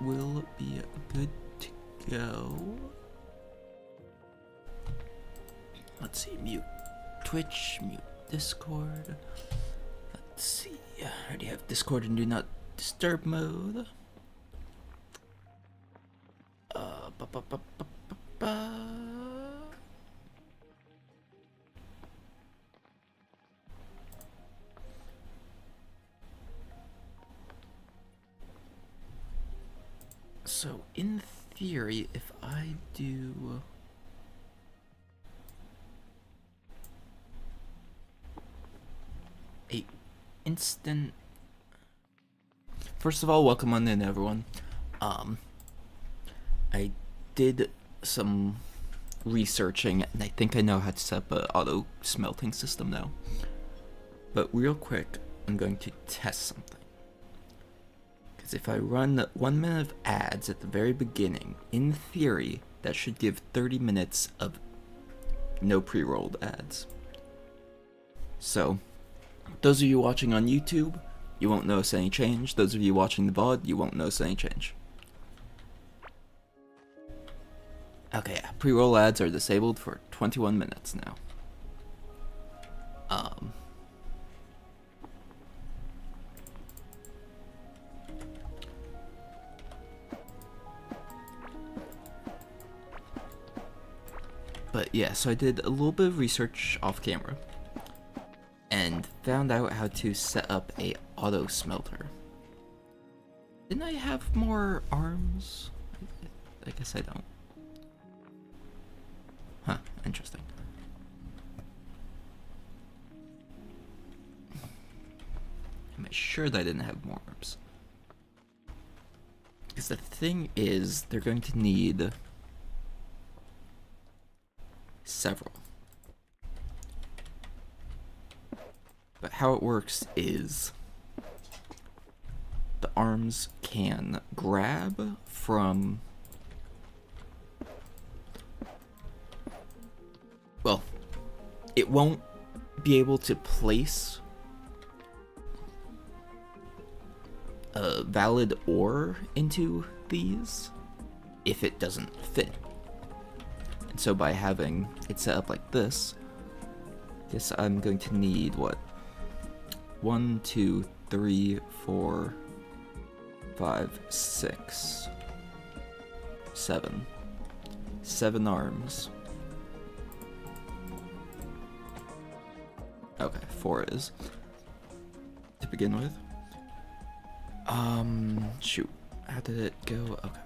will be good to go. Let's see, mute Twitch, mute Discord. Let's see, I already have Discord in do not disturb mode. Ba, ba, ba, ba, ba, ba. So in theory, if I do a instant, first of all, welcome on in, everyone. I did some researching, and I think I know how to set up an auto smelting system now. But real quick, I'm going to test something. Because if I run 1 minute of ads at the very beginning, in theory, that should give 30 minutes of no pre-rolled ads. So, those of you watching on YouTube, you won't notice any change. Those of you watching the VOD, you won't notice any change. Okay, yeah, pre-roll ads are disabled for 21 minutes now. But yeah, so I did a little bit of research off camera and found out how to set up a auto smelter. Didn't I have more arms? I guess I don't. Huh, interesting. Am I sure that I didn't have more arms? Because the thing is, they're going to need several. But how it works is the arms can grab from, well, it won't be able to place a valid ore into these if it doesn't fit. And so by having it set up like this, I guess I'm going to need, what, 1, 2, 3, 4, 5, 6, 7. 7 arms. Okay, 4 is to begin with. Shoot. How did it go? Okay.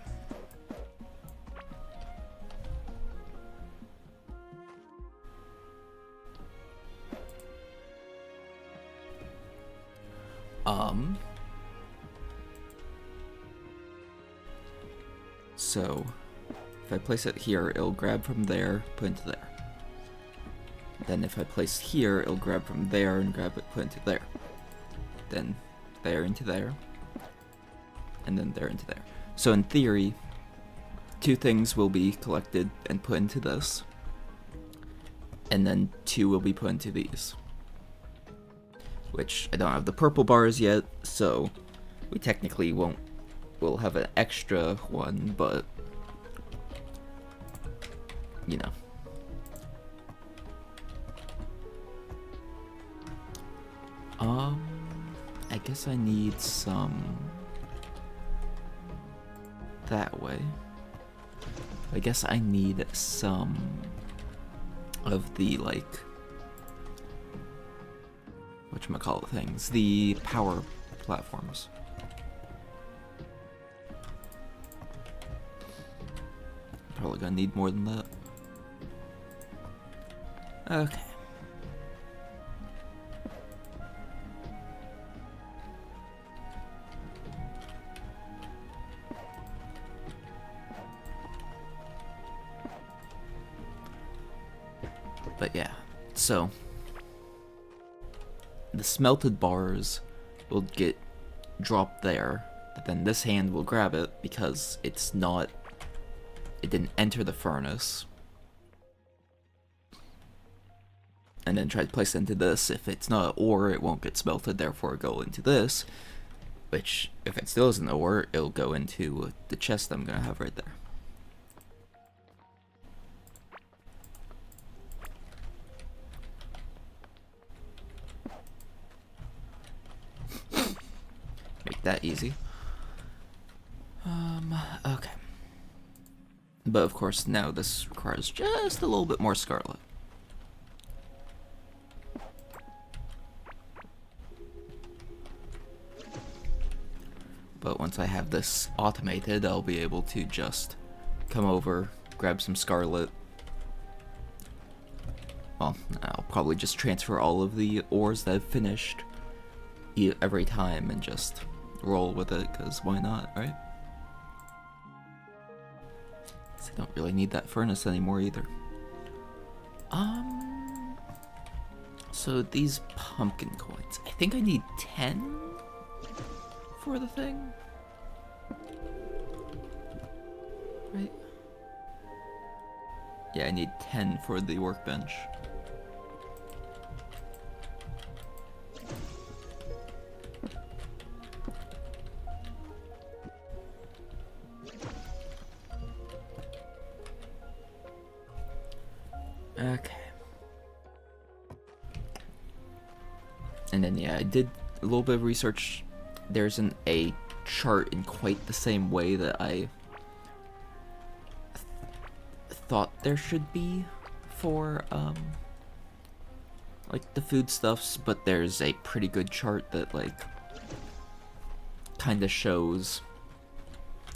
So if I place it here, it'll grab from there, put into there. Then if I place here, it'll grab from there and grab it, put into there. Then there into there. And then there into there. So in theory, 2 things will be collected and put into this. And then 2 will be put into these. Which I don't have the purple bars yet, so we technically won't. We'll have an extra one, but you know. I guess I need some that way. I guess I need some of the, like, whatchamacallit things, the power platforms. Probably gonna need more than that. Okay. But yeah, so the smelted bars will get dropped there, but then this hand will grab it because it didn't enter the furnace. And then try to place it into this. If it's not ore, it won't get smelted, therefore go into this. Which, if it still isn't ore, it'll go into the chest I'm gonna have right there. Make that easy. Okay. But of course, now this requires just a little bit more scarlet. But once I have this automated, I'll be able to just come over, grab some scarlet. Well, I'll probably just transfer all of the ores that I've finished every time and just roll with it, because why not, right? I don't really need that furnace anymore either. So these pumpkin coins, I think I need 10 for the thing, right? Yeah, I need 10 for the workbench. Okay. And then yeah, I did a little bit of research. There isn't a chart in quite the same way that I thought there should be for like the foodstuffs, but there's a pretty good chart that like kind of shows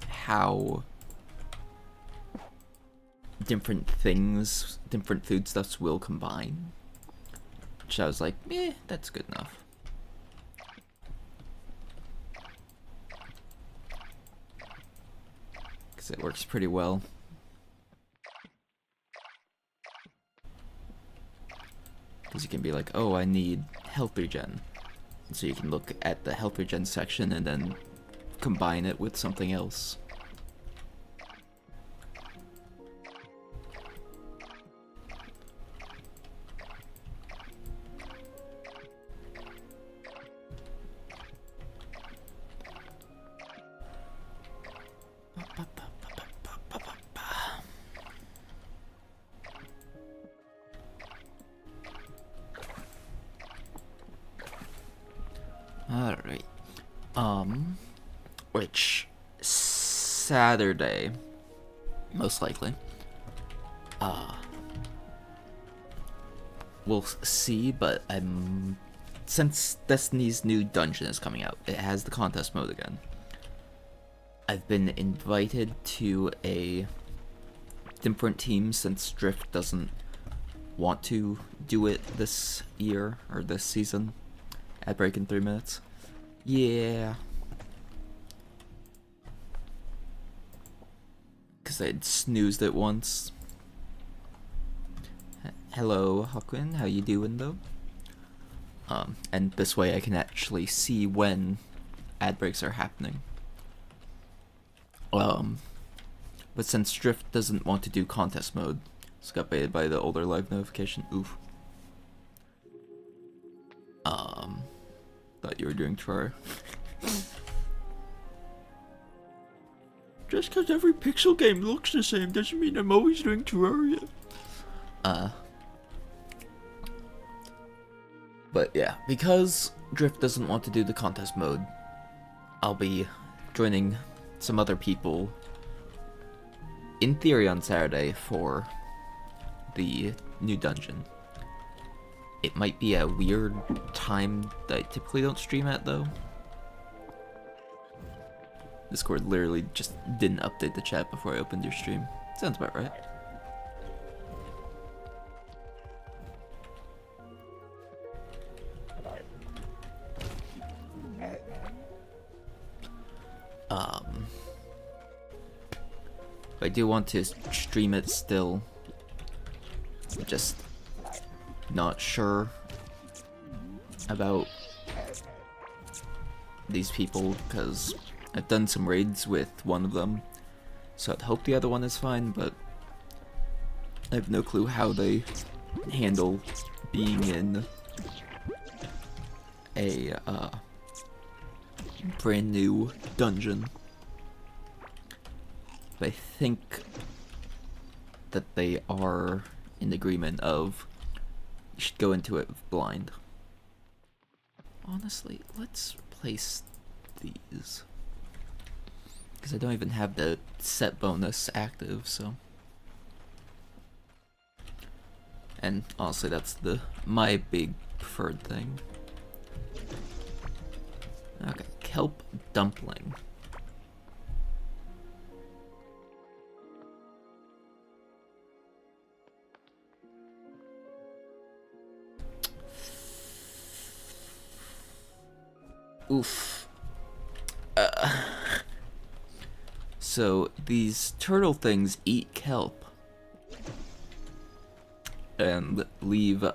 how different things, different foodstuffs will combine. Which I was like, that's good enough. Because it works pretty well. Because you can be like, oh, I need health regen. And so you can look at the health regen section and then combine it with something else. Alright. Which Saturday, most likely. We'll see, but since Destiny's new dungeon is coming out, it has the contest mode again. I've been invited to a different team since Drift doesn't want to do it this year, or this season, at break in 3 minutes. Yeah. Because I'd snoozed it once. Hello, Hakuin, how you doing though? And this way I can actually see when ad breaks are happening. But since Drift doesn't want to do contest mode, it's got baited by the older live notification. Oof. Thought you were doing Terraria. Just because every pixel game looks the same doesn't mean I'm always doing Terraria. But yeah, because Drift doesn't want to do the contest mode, I'll be joining some other people, in theory on Saturday, for the new dungeon. It might be a weird time that I typically don't stream at though. Discord literally just didn't update the chat before I opened your stream. Sounds about right. I do want to stream it still. Just not sure about these people because I've done some raids with one of them, so I'd hope the other one is fine, but I have no clue how they handle being in a brand new dungeon. But I think that they are in agreement of you should go into it blind. Honestly, let's replace these. Because I don't even have the set bonus active, so. And honestly, that's my big preferred thing. Okay, kelp dumpling. Oof. So these turtle things eat kelp and leave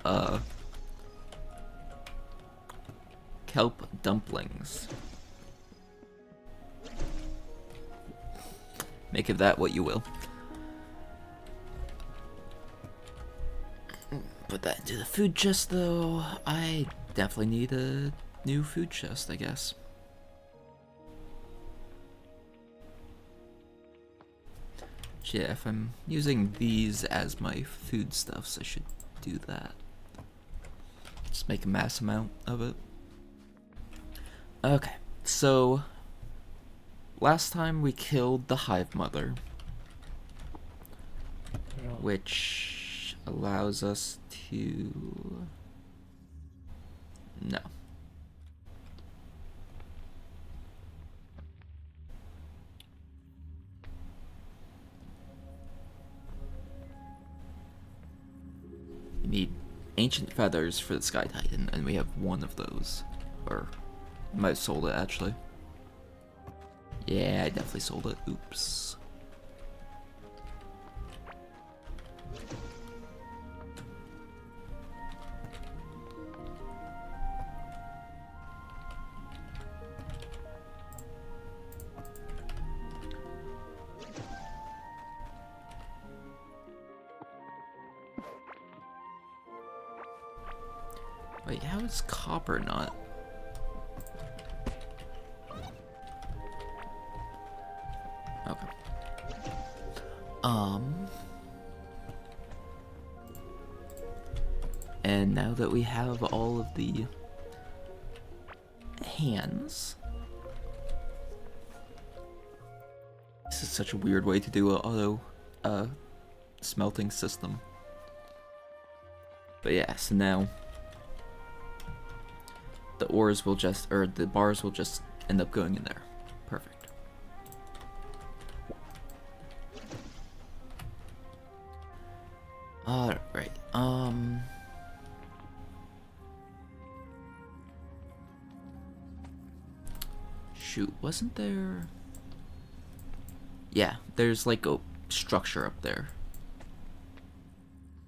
kelp dumplings. Make of that what you will. Put that into the food chest though. I definitely need a new food chest, I guess. Yeah, if I'm using these as my foodstuffs, I should do that. Just make a mass amount of it. Okay, so last time we killed the hive mother, which allows us to... No. We need ancient feathers for the Sky Titan, and we have one of those. Or, I might have sold it actually. Yeah, I definitely sold it. Oops. Wait, how is copper not? Okay. And now that we have all of the hands, this is such a weird way to do a auto smelting system. But yeah, so now the ores will just, or the bars will just end up going in there. Perfect. Alright, shoot, wasn't there... Yeah, there's like a structure up there.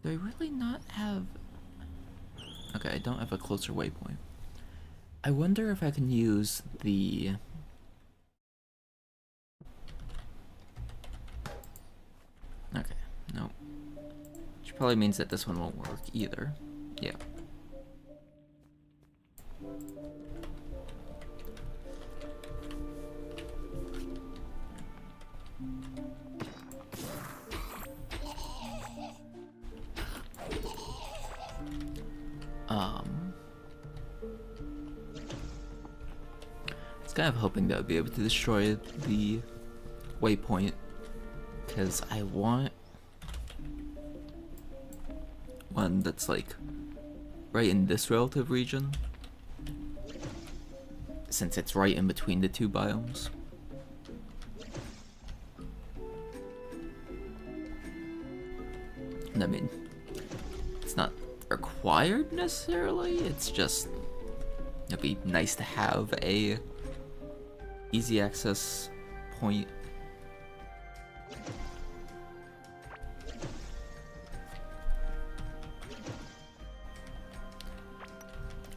Do I really not have... Okay, I don't have a closer waypoint. I wonder if I can use the... Okay, no. Which probably means that this one won't work either. Yeah. I was kind of hoping that I would be able to destroy the waypoint, because I want one that's like right in this relative region, since it's right in between the two biomes. And I mean, it's not required necessarily, it's just, it'd be nice to have a easy access point.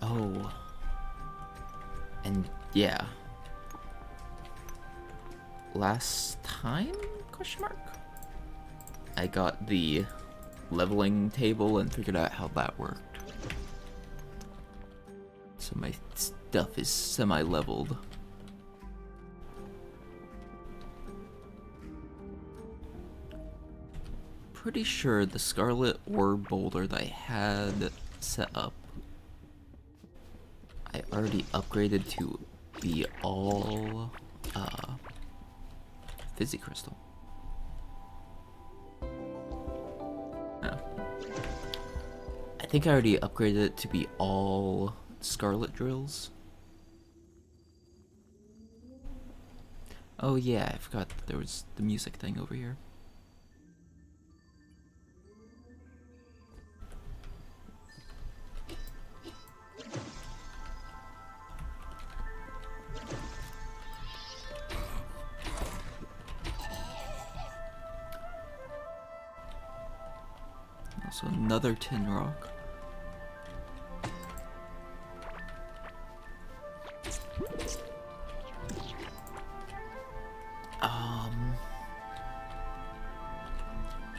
Oh. And yeah. Last time? Question mark? I got the leveling table and figured out how that worked. So my stuff is semi-leveled. pretty sure the Scarlet Orb boulder that I had set up, I already upgraded to be all Fizzy Crystal. No. I think I already upgraded it to be all Scarlet Drills. Oh yeah, I forgot there was the music thing over here. Also another tin rock.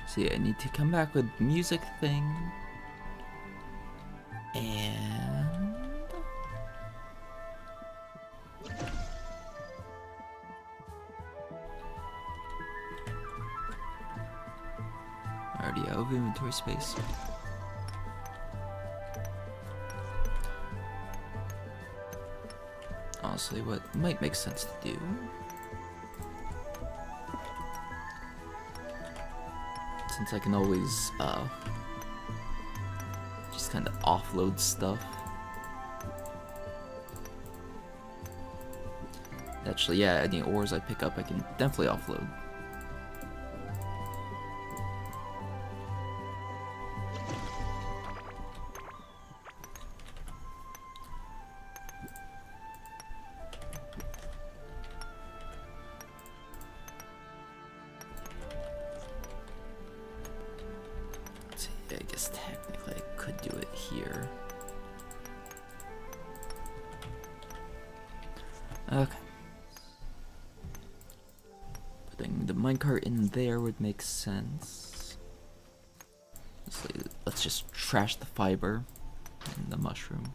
So yeah, I need to come back with music thing. And already out of inventory space. Honestly, what might make sense to do, since I can always just kind of offload stuff. Actually, yeah, any ores I pick up I can definitely offload. I guess technically I could do it here. Okay. Putting the minecart in there would make sense. Let's just trash the fiber and the mushroom.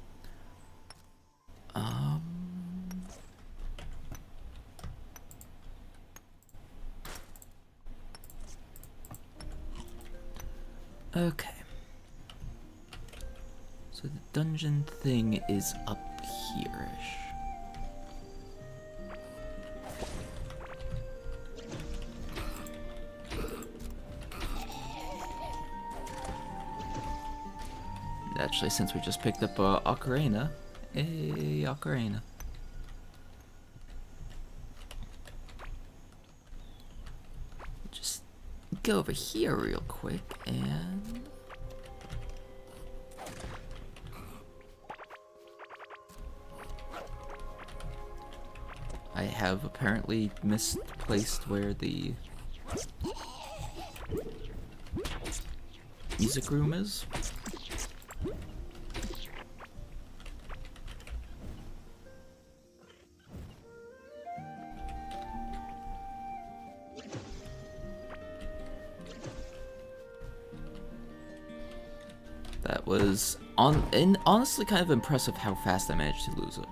Okay. So the dungeon thing is up here-ish. Actually, since we just picked up Ocarina, hey, Ocarina. Just go over here real quick and I have apparently misplaced where the music room is. That was honestly kind of impressive how fast I managed to lose it.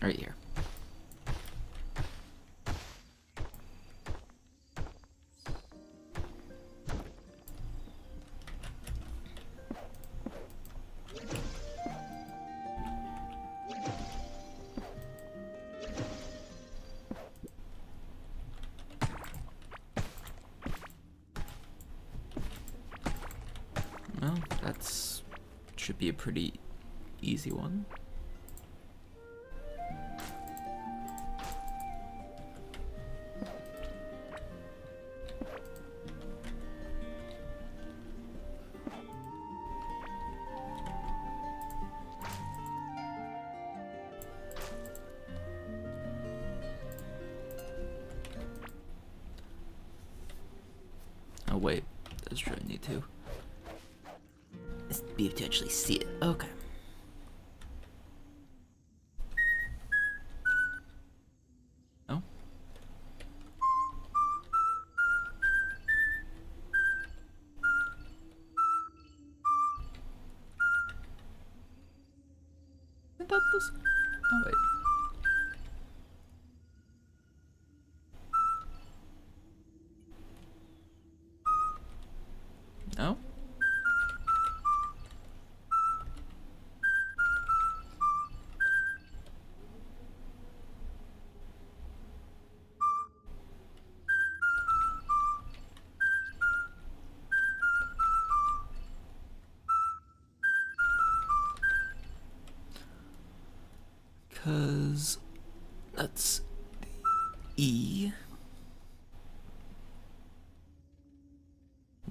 Right here. Well, that's should be a pretty easy one. Oh wait, that's true, I need to. Be able to actually see it. Okay. Oh. this? Oh, wait. No? Because that's E.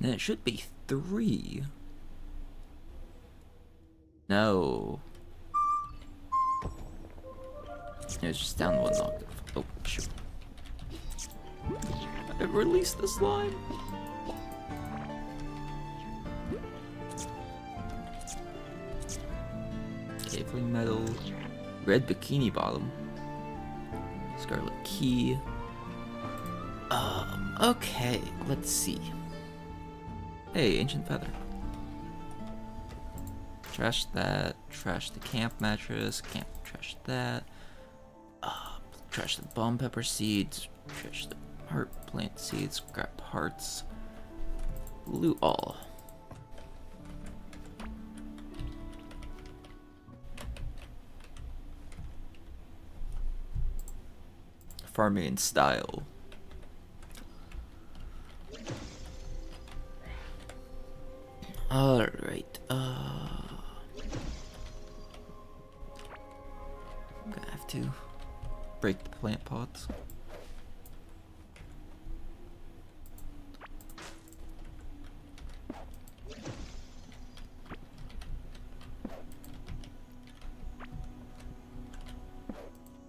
And it should be 3. No. It was just down one octave. Oh, shoot. I released the slime. Caveling metal. Red bikini bottom. Scarlet key. Okay, let's see. Hey, ancient feather. Trash that. Trash the camp mattress. Can't trash that. Trash the bomb pepper seeds. Trash the heart plant seeds. Grab hearts. Loot all. Farming in style. Alright, I'm gonna have to break the plant pots.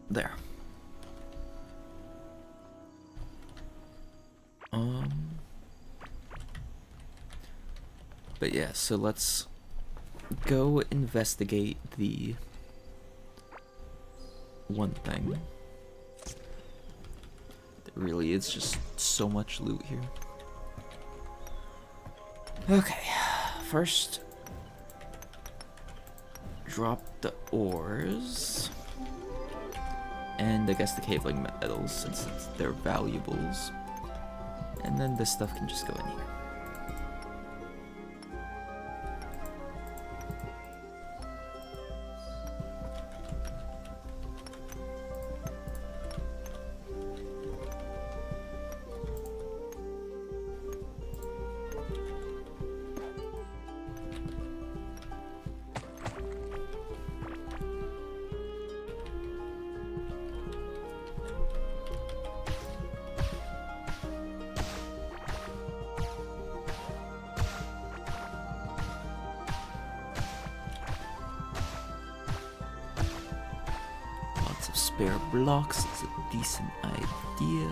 There. But yeah, so let's go investigate the one thing. There really is just so much loot here. Okay, first drop the ores. And I guess the caveling metals, since they're valuables. And then this stuff can just go in here. Spare blocks is a decent idea.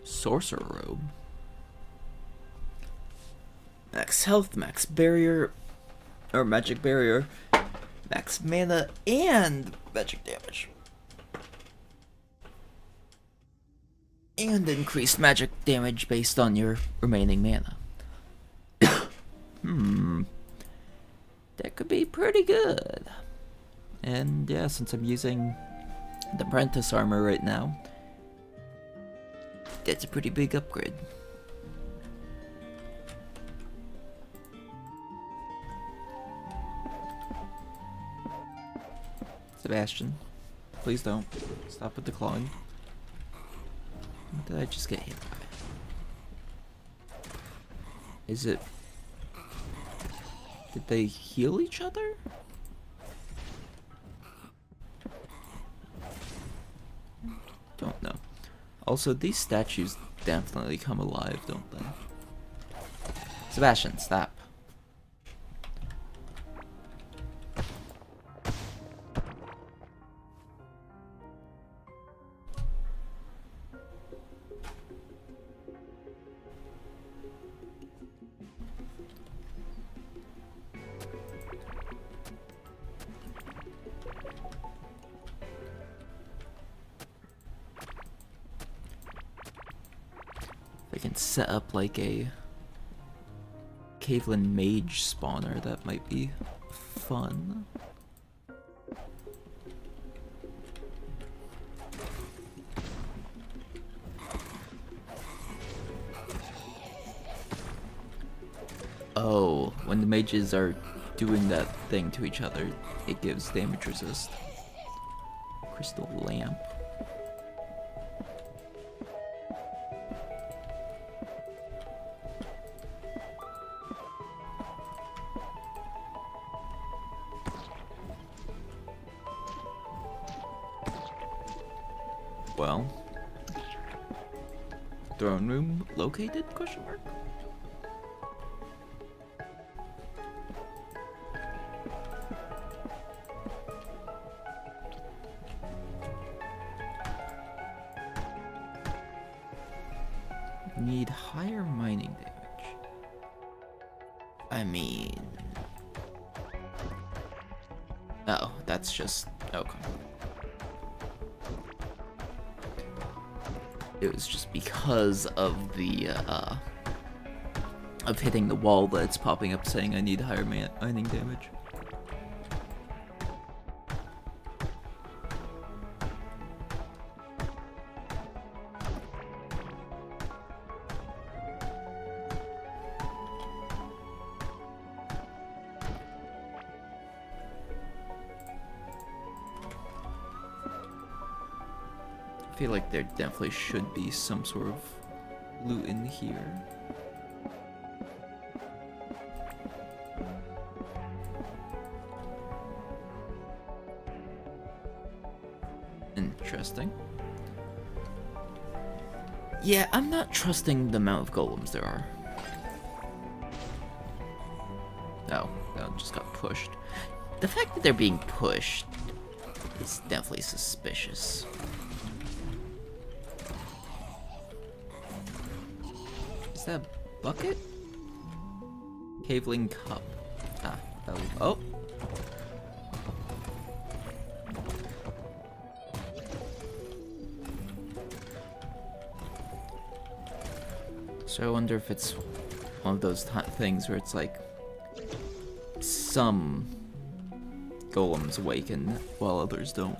Sorcerer robe. Max health, max barrier, or magic barrier, max mana, and magic damage. And increased magic damage based on your remaining mana. That could be pretty good. And yeah, since I'm using the apprentice armor right now, that's a pretty big upgrade. Sebastian, please don't. Stop with the clawing. What did I just get hit by? Is it... Did they heal each other? Don't know. Also, these statues definitely come alive, don't they? Sebastian, stop. could set up like a Caveland mage spawner. That might be fun. Oh, when the mages are doing that thing to each other, it gives damage resist. Crystal lamp. Well, throne room located? Question mark. Need higher mining damage. I mean... Oh, that's just... okay. It was just because of the, of hitting the wall that it's popping up saying I need higher mining damage. I feel like there definitely should be some sort of loot in here. Interesting. Yeah, I'm not trusting the amount of golems there are. Oh, that just got pushed. The fact that they're being pushed is definitely suspicious. Is that a bucket? Caveling cup. Ah, oh. So I wonder if it's one of those things where it's like some golems awaken while others don't.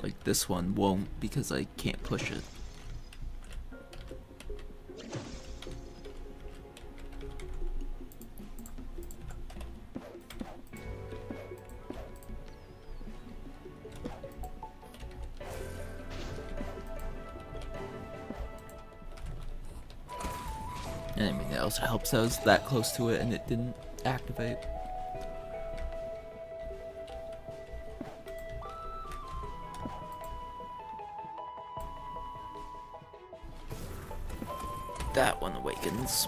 Like this one won't because I can't push it. And I mean, it also helps I was that close to it and it didn't activate. That one awakens.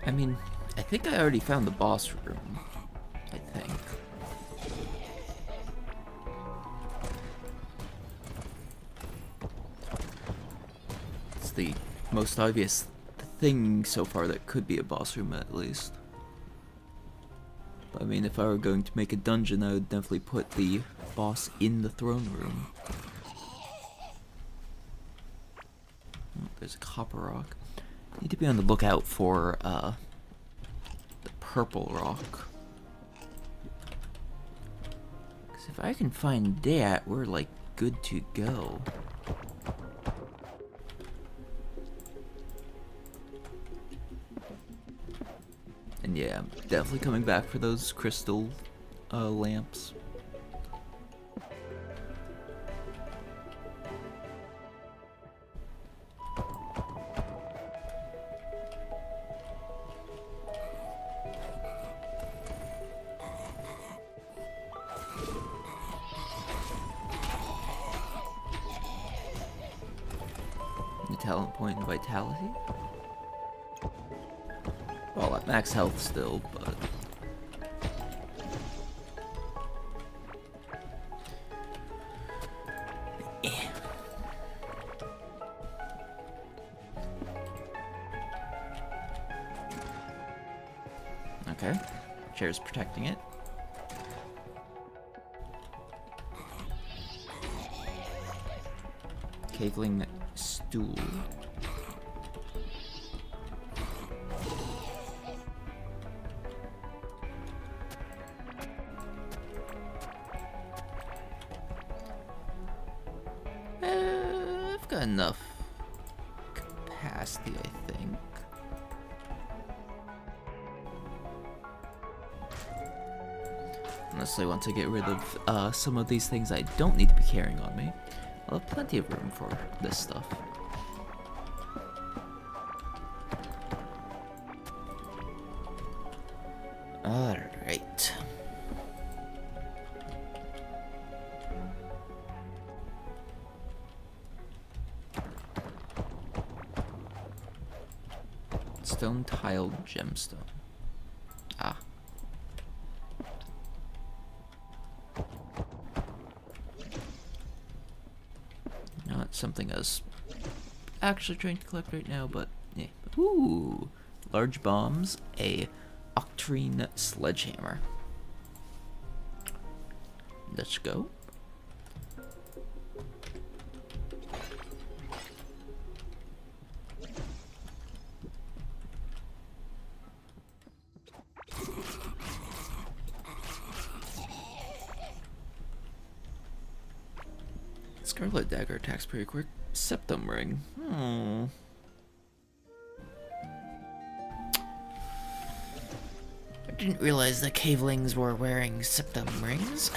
I mean, I think I already found the boss room. I think. It's the most obvious thing so far that could be a boss room at least. But I mean, if I were going to make a dungeon, I would definitely put the boss in the throne room. Oh, there's a copper rock. Need to be on the lookout for the purple rock. If I can find that, we're like good to go. And yeah, I'm definitely coming back for those crystal lamps. talent point and vitality. Well, at max health still, but... Okay, chair's protecting it. Caveling stool. I've got enough capacity, I think. Unless I want to get rid of some of these things I don't need to be carrying on me. I'll have plenty of room for this stuff. Alright. Stone tiled gemstone. Ah. Not something I was actually trying to collect right now, but yeah. Ooh, large bombs, a octarine sledgehammer. Let's go. Scarlet dagger attacks pretty quick. Septum ring. I didn't realize the cavelings were wearing septum rings.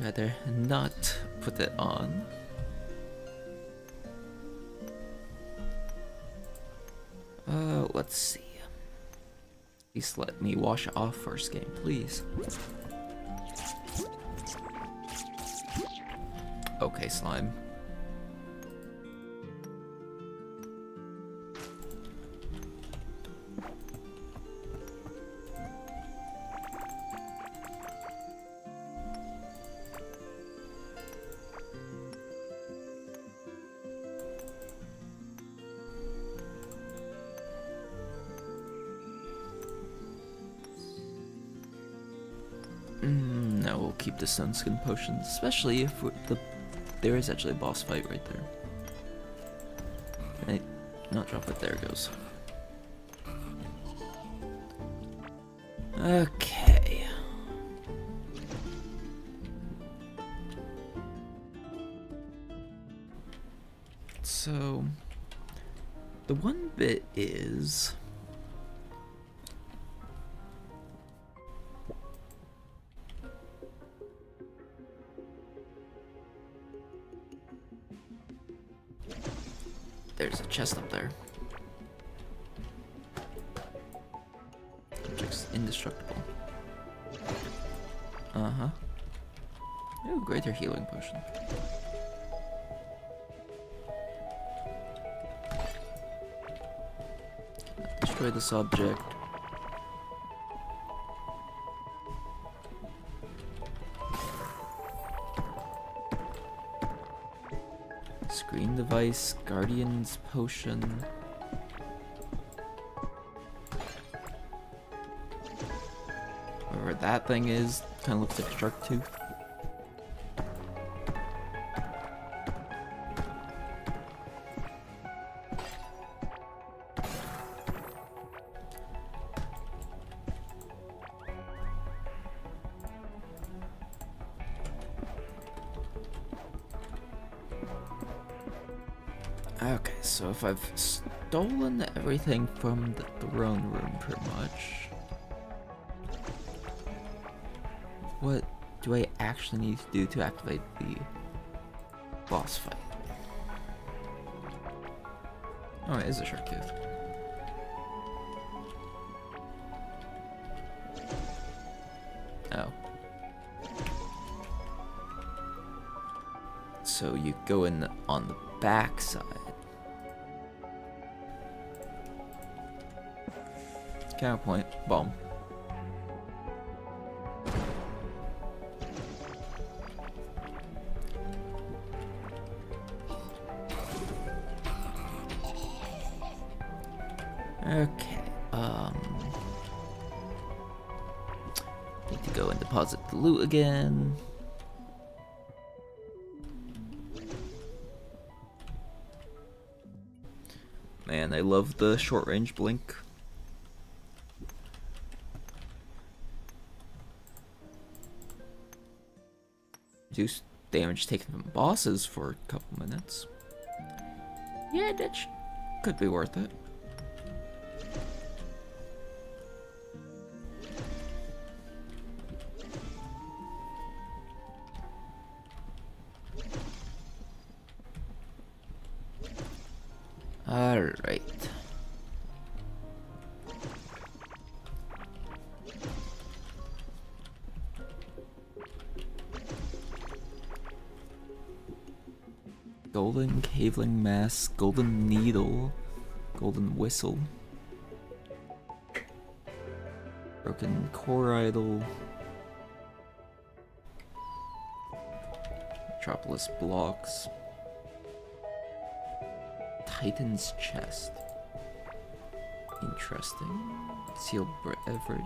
Rather not put it on. Let's see. At least let me wash off first game, please. Okay, slime. No, we'll keep the sunskin potions, especially if there is actually a boss fight right there. Right, not drop it. There it goes. Okay. So, the one bit is... There's a chest up there. Object's indestructible. Uh-huh. Ooh, greater healing potion. Destroy this object. Screen device, Guardian's potion. Whatever that thing is, kind of looks like a shark tooth. Okay, so if I've stolen everything from the throne room, pretty much, what do I actually need to do to activate the boss fight? Oh, it is a shark tooth. Oh. go in on the back side. Counterpoint, bomb. Okay, need to go and deposit the loot again. Man, I love the short range blink. Reduce damage taken from bosses for a couple minutes. Yeah, that could be worth it. Alright. Golden caveling mask, golden needle, golden whistle, broken core idol, metropolis blocks, Titan's chest. Interesting. Sealed beverage.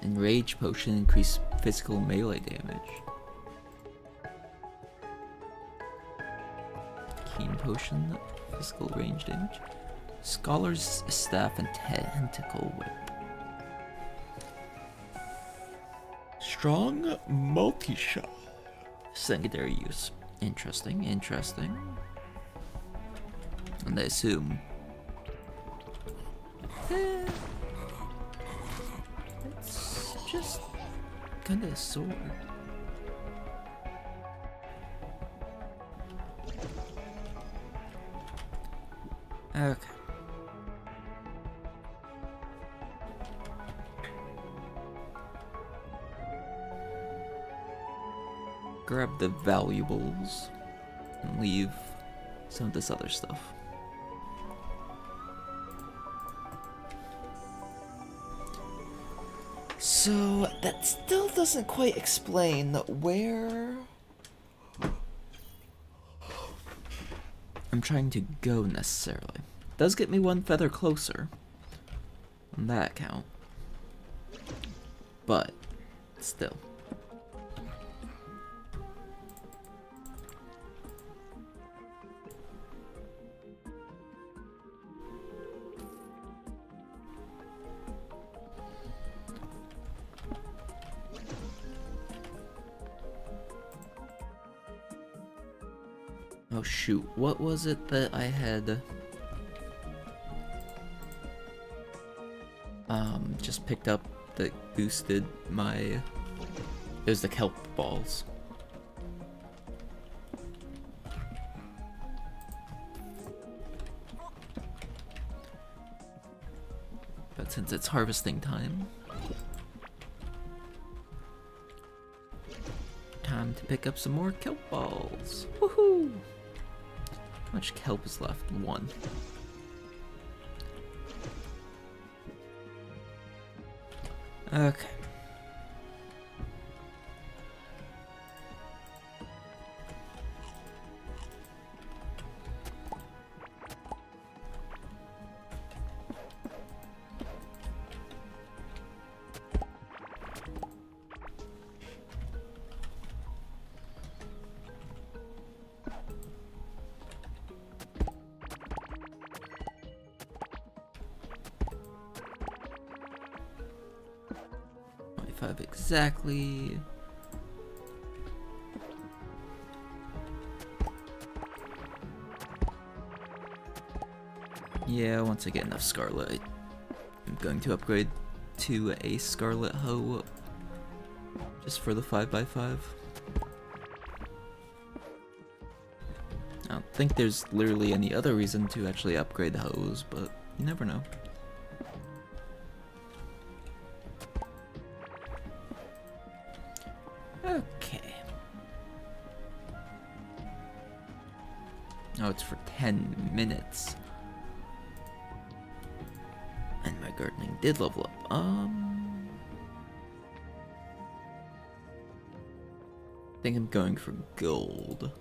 Enrage potion, increase physical melee damage. Keen potion, physical range damage. Scholar's staff and tentacle whip. Strong multi-shot. Secondary use. Interesting, interesting. And I assume it's just kinda a sword. Okay. Grab the valuables and leave some of this other stuff. So that still doesn't quite explain where I'm trying to go necessarily. Does get me one feather closer on that account, but still. Oh shoot, what was it that I had just picked up that boosted my... It was the kelp balls. But since it's harvesting time, time to pick up some more kelp balls. Woohoo! How much kelp is left? 1. Okay. Exactly. Yeah, once I get enough scarlet, I'm going to upgrade to a scarlet hoe just for the 5x5. I don't think there's literally any other reason to actually upgrade hoes, but you never know. Okay. Oh, it's for 10 minutes. And my gardening did level up. I think I'm going for gold.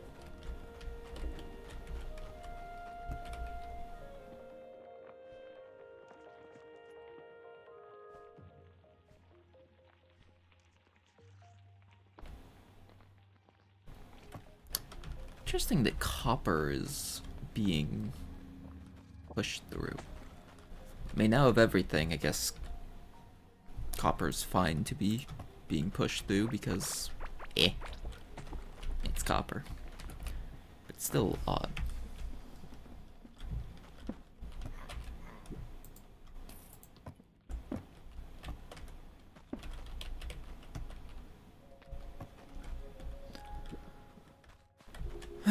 Interesting that copper is being pushed through. I mean, now of everything, I guess copper's fine to be being pushed through because, it's copper. But still odd.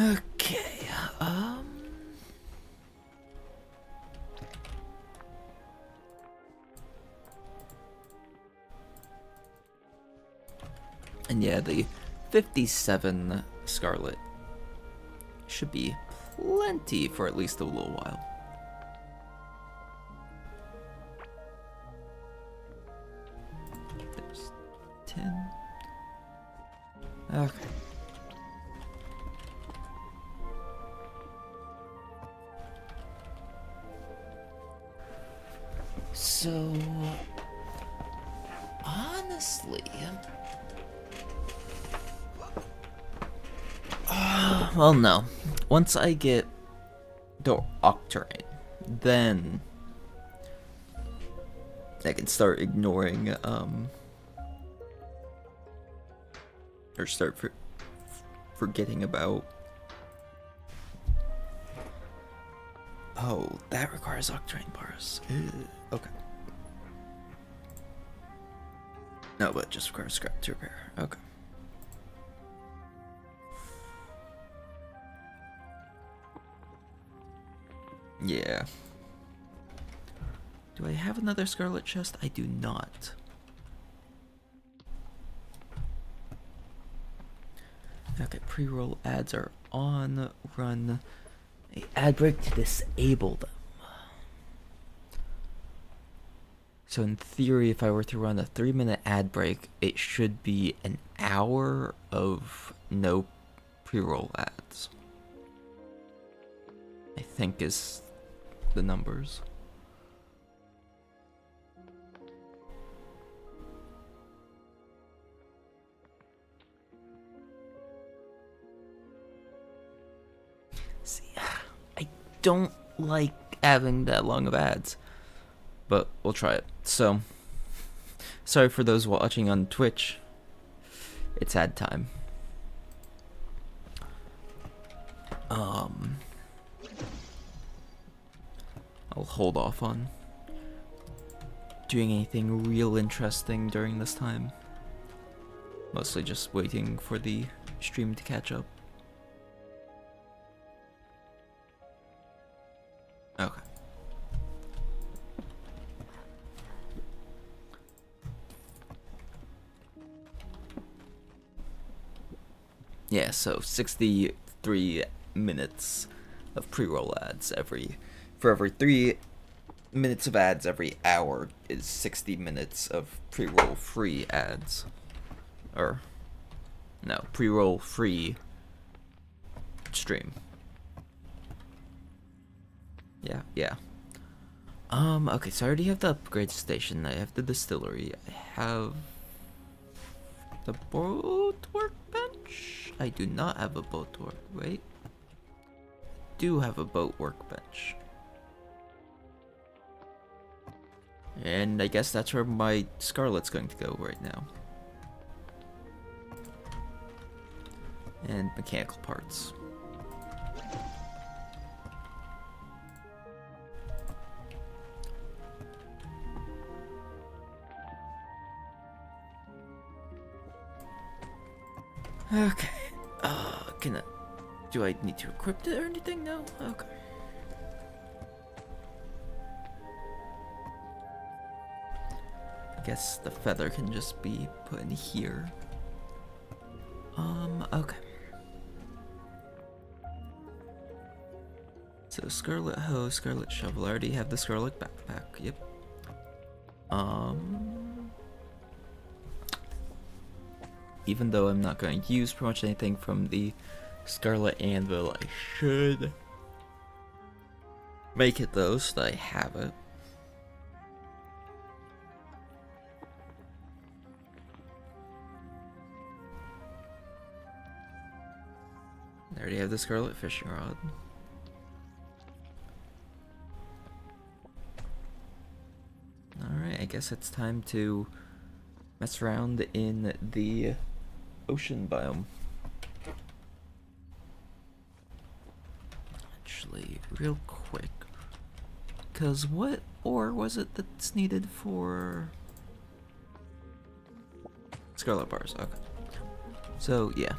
Okay, and yeah, the 57 Scarlet should be plenty for at least a little while. There's 10. Okay. So, honestly, well, no. Once I get the Octarine, then I can start ignoring, or start forgetting about. Oh, that requires Octarine bars. Okay. No, but it just requires scrap to repair. Okay. Yeah. Do I have another Scarlet chest? I do not. Okay, pre-roll ads are on. Run a ad break to disable them. So in theory, if I were to run a 3-minute ad break, it should be an hour of no pre-roll ads. I think is the numbers. See, I don't like having that long of ads, but we'll try it. So, sorry for those watching on Twitch. It's ad time. I'll hold off on doing anything real interesting during this time. Mostly just waiting for the stream to catch up. Okay. Yeah, so 63 minutes of pre-roll ads for every 3 minutes of ads every hour is 60 minutes of pre-roll free ads. Or no, pre-roll free stream. Yeah. Okay, so I already have the upgrade station, I have the distillery, I have the boat workbench. I do not have a boat wait. I do have a boat workbench. And I guess that's where my Scarlet's going to go right now. And mechanical parts. Okay. Do I need to equip it or anything? No? Okay. I guess the feather can just be put in here. Okay. So Scarlet Hoe, Scarlet Shovel. I already have the Scarlet Backpack. Yep. Even though I'm not going to use pretty much anything from the Scarlet Anvil, I should make it though so that I have it. I already have the Scarlet Fishing Rod. Alright, I guess it's time to mess around in the ocean biome. Actually, real quick. Because what ore was it that's needed for Scarlet Bars? Okay. So, yeah.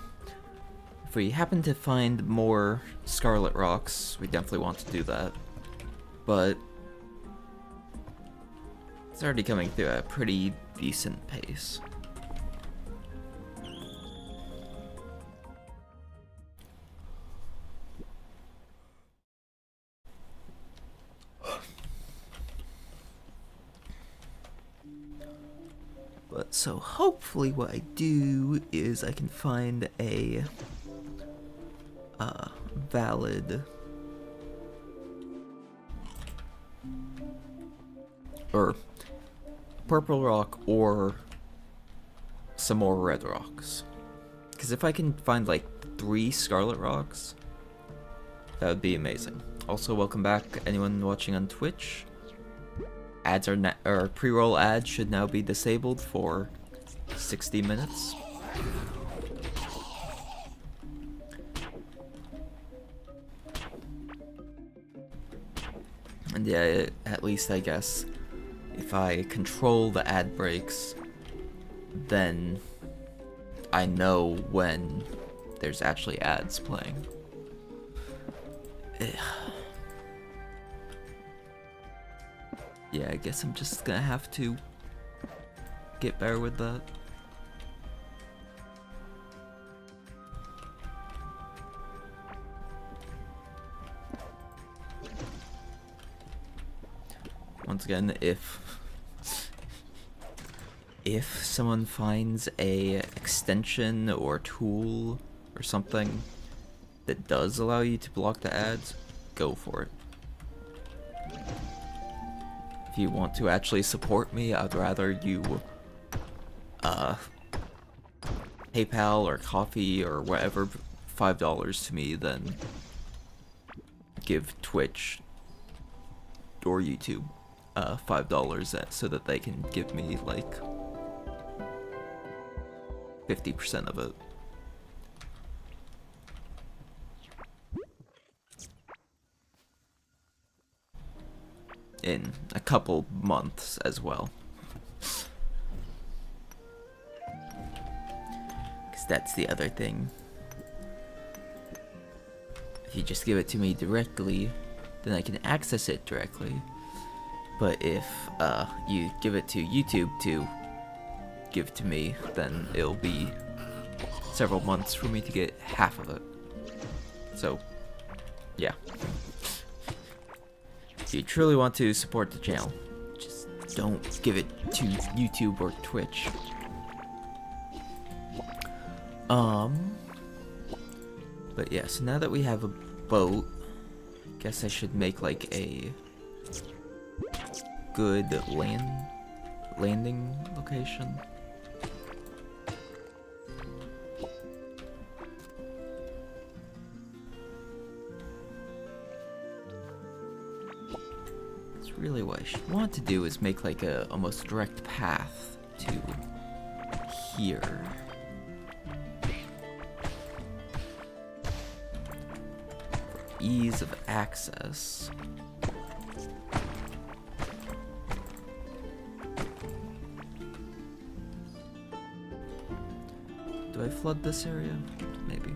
If we happen to find more Scarlet Rocks, we definitely want to do that. But it's already coming through at a pretty decent pace. But so hopefully what I do is I can find a valid or purple rock or some more red rocks. Because if I can find like 3 scarlet rocks, that would be amazing. Also, welcome back anyone watching on Twitch. Ads or pre-roll ads should now be disabled for 60 minutes. And yeah, at least I guess if I control the ad breaks, then I know when there's actually ads playing. Yeah, I guess I'm just gonna have to get better with that. Once again, if someone finds a extension or tool or something that does allow you to block the ads, go for it. If you want to actually support me, I'd rather you PayPal or Coffee or whatever $5 to me than give Twitch or YouTube $5 so that they can give me like 50% of it. In a couple months as well. Because that's the other thing. If you just give it to me directly, then I can access it directly. But if you give it to YouTube to give to me, then it'll be several months for me to get half of it. So, yeah. If you truly want to support the channel, just don't give it to YouTube or Twitch. But yeah, so now that we have a boat, I guess I should make like a good landing location. Really what I should want to do is make like a almost direct path to here. For ease of access. Do I flood this area? Maybe.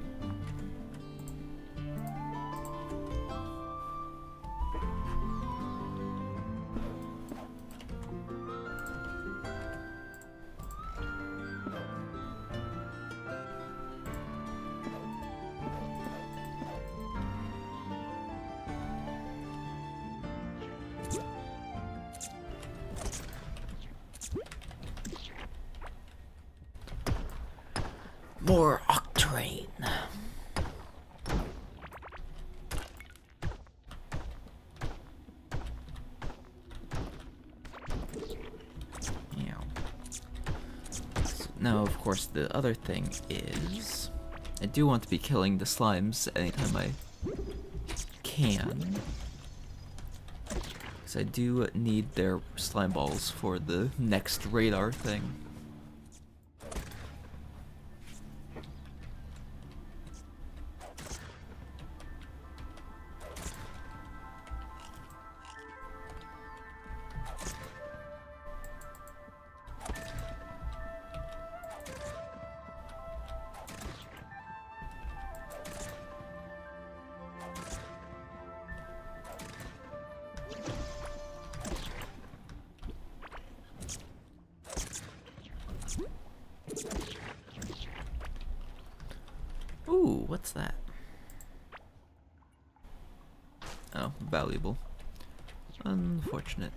More octarine. Yeah. So now, of course, the other thing is, I do want to be killing the slimes anytime I can. Because I do need their slime balls for the next radar thing. Ooh, what's that? Oh, valuable. Unfortunate.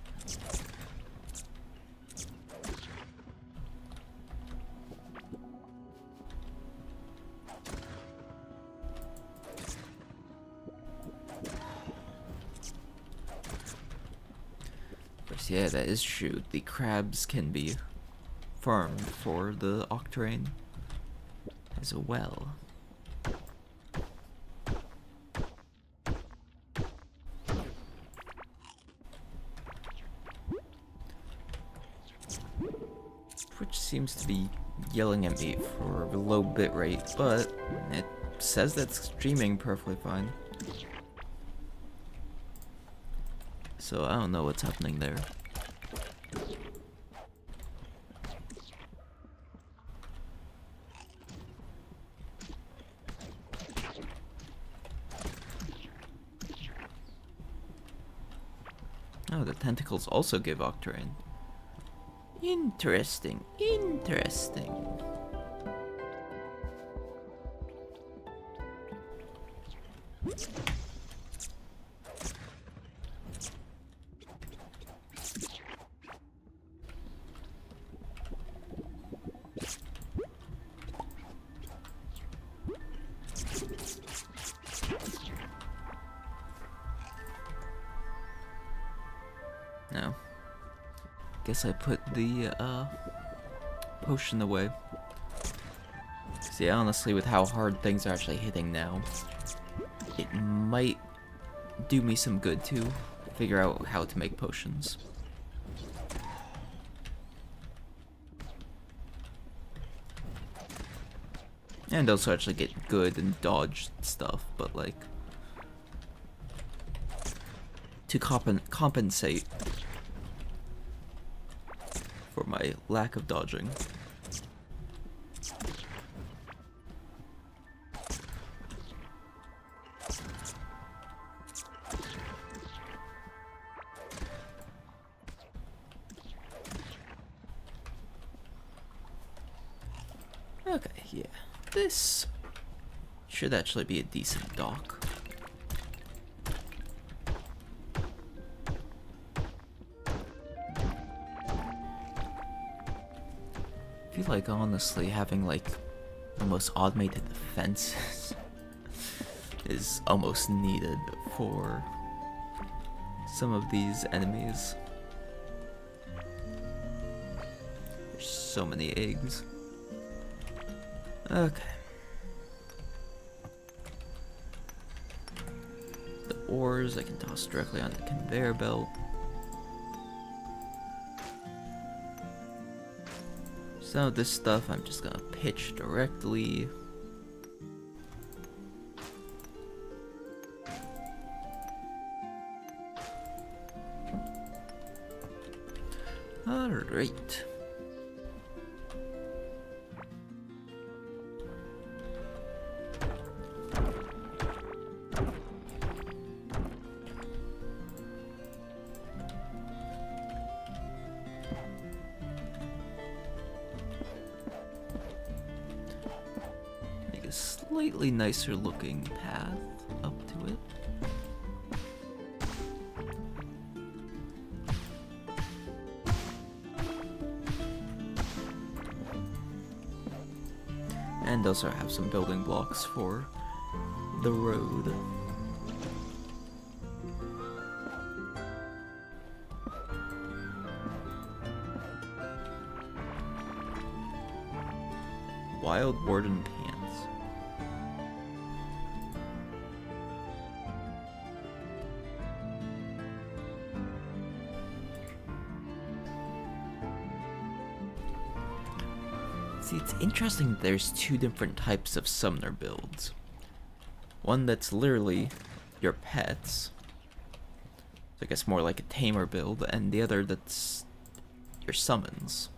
Of course, yeah, that is true. The crabs can be farmed for the octarine as well. Which seems to be yelling at me for a low bitrate, but it says that's streaming perfectly fine. So I don't know what's happening there. Oh, the tentacles also give octarine. Interesting, interesting. No. Guess I put the potion away. See, honestly, with how hard things are actually hitting now, it might do me some good to figure out how to make potions. And also actually get good and dodge stuff, but like to compensate for my lack of dodging. Okay, yeah. This should actually be a decent dock. I feel like honestly having like almost automated defenses is almost needed for some of these enemies. There's so many eggs. Okay. The ores I can toss directly on the conveyor belt. Some of this stuff I'm just gonna pitch directly. Alright. A slightly nicer looking path up to it. And also have some building blocks for the road. Wild Warden Pants. See, it's interesting that there's two different types of summoner builds. One that's literally your pets, so I guess more like a tamer build, and the other that's your summons.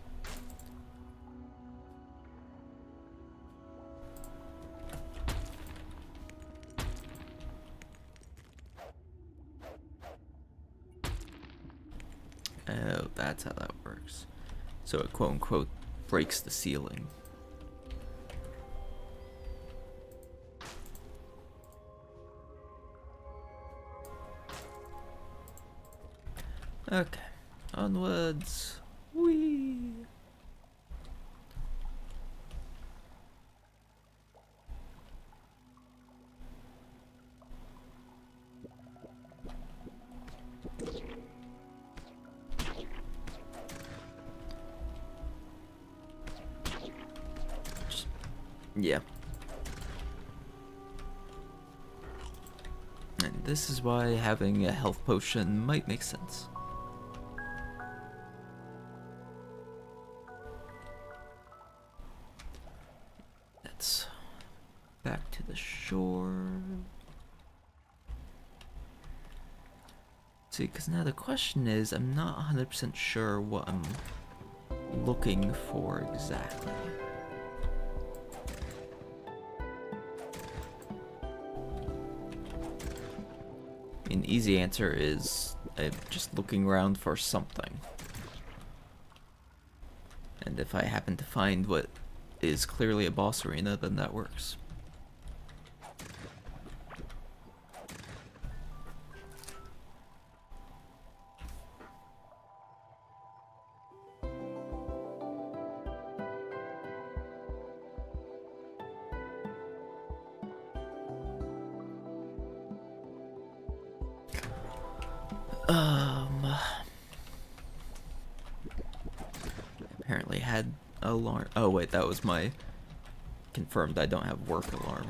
Oh, that's how that works. So it quote-unquote breaks the ceiling. Okay, onwards. Whee! Yeah. And this is why having a health potion might make sense. Let's back to the shore. See, because now the question is, I'm not 100% sure what I'm looking for exactly. An easy answer is I'm just looking around for something. And if I happen to find what is clearly a boss arena, then that works. Apparently had alarm. Oh wait, that was my confirmed I don't have work alarm.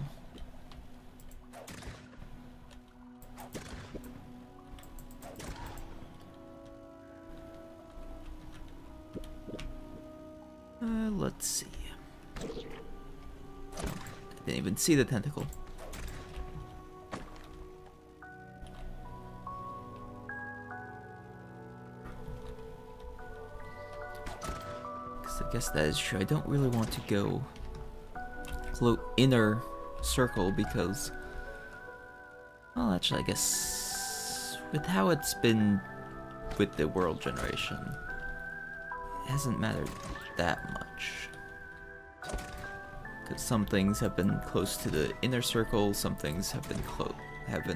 Let's see. I didn't even see the tentacle. I guess that is true. I don't really want to go inner circle because, well, actually, I guess with how it's been with the world generation, it hasn't mattered that much. Because some things have been close to the inner circle, some things have been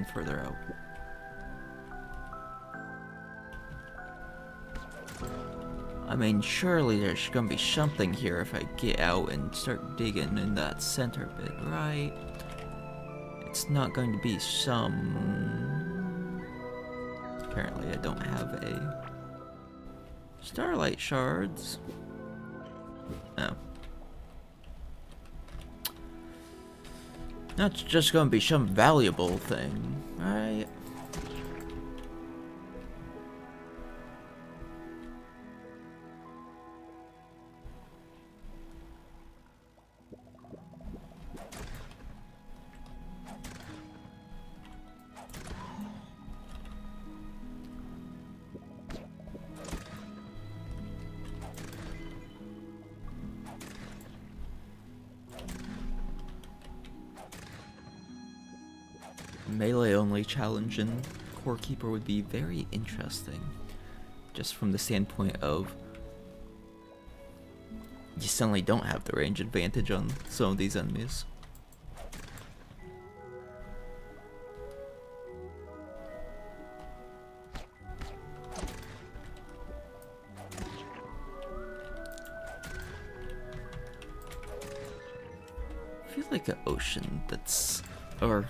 further out. I mean, surely there's gonna be something here if I get out and start digging in that center bit, right? It's not going to be some... Apparently I don't have a... Starlight shards. No. That's just gonna be some valuable thing, right? Melee only challenge in Core Keeper would be very interesting, just from the standpoint of you suddenly don't have the range advantage on some of these enemies. feel like an ocean that's... or...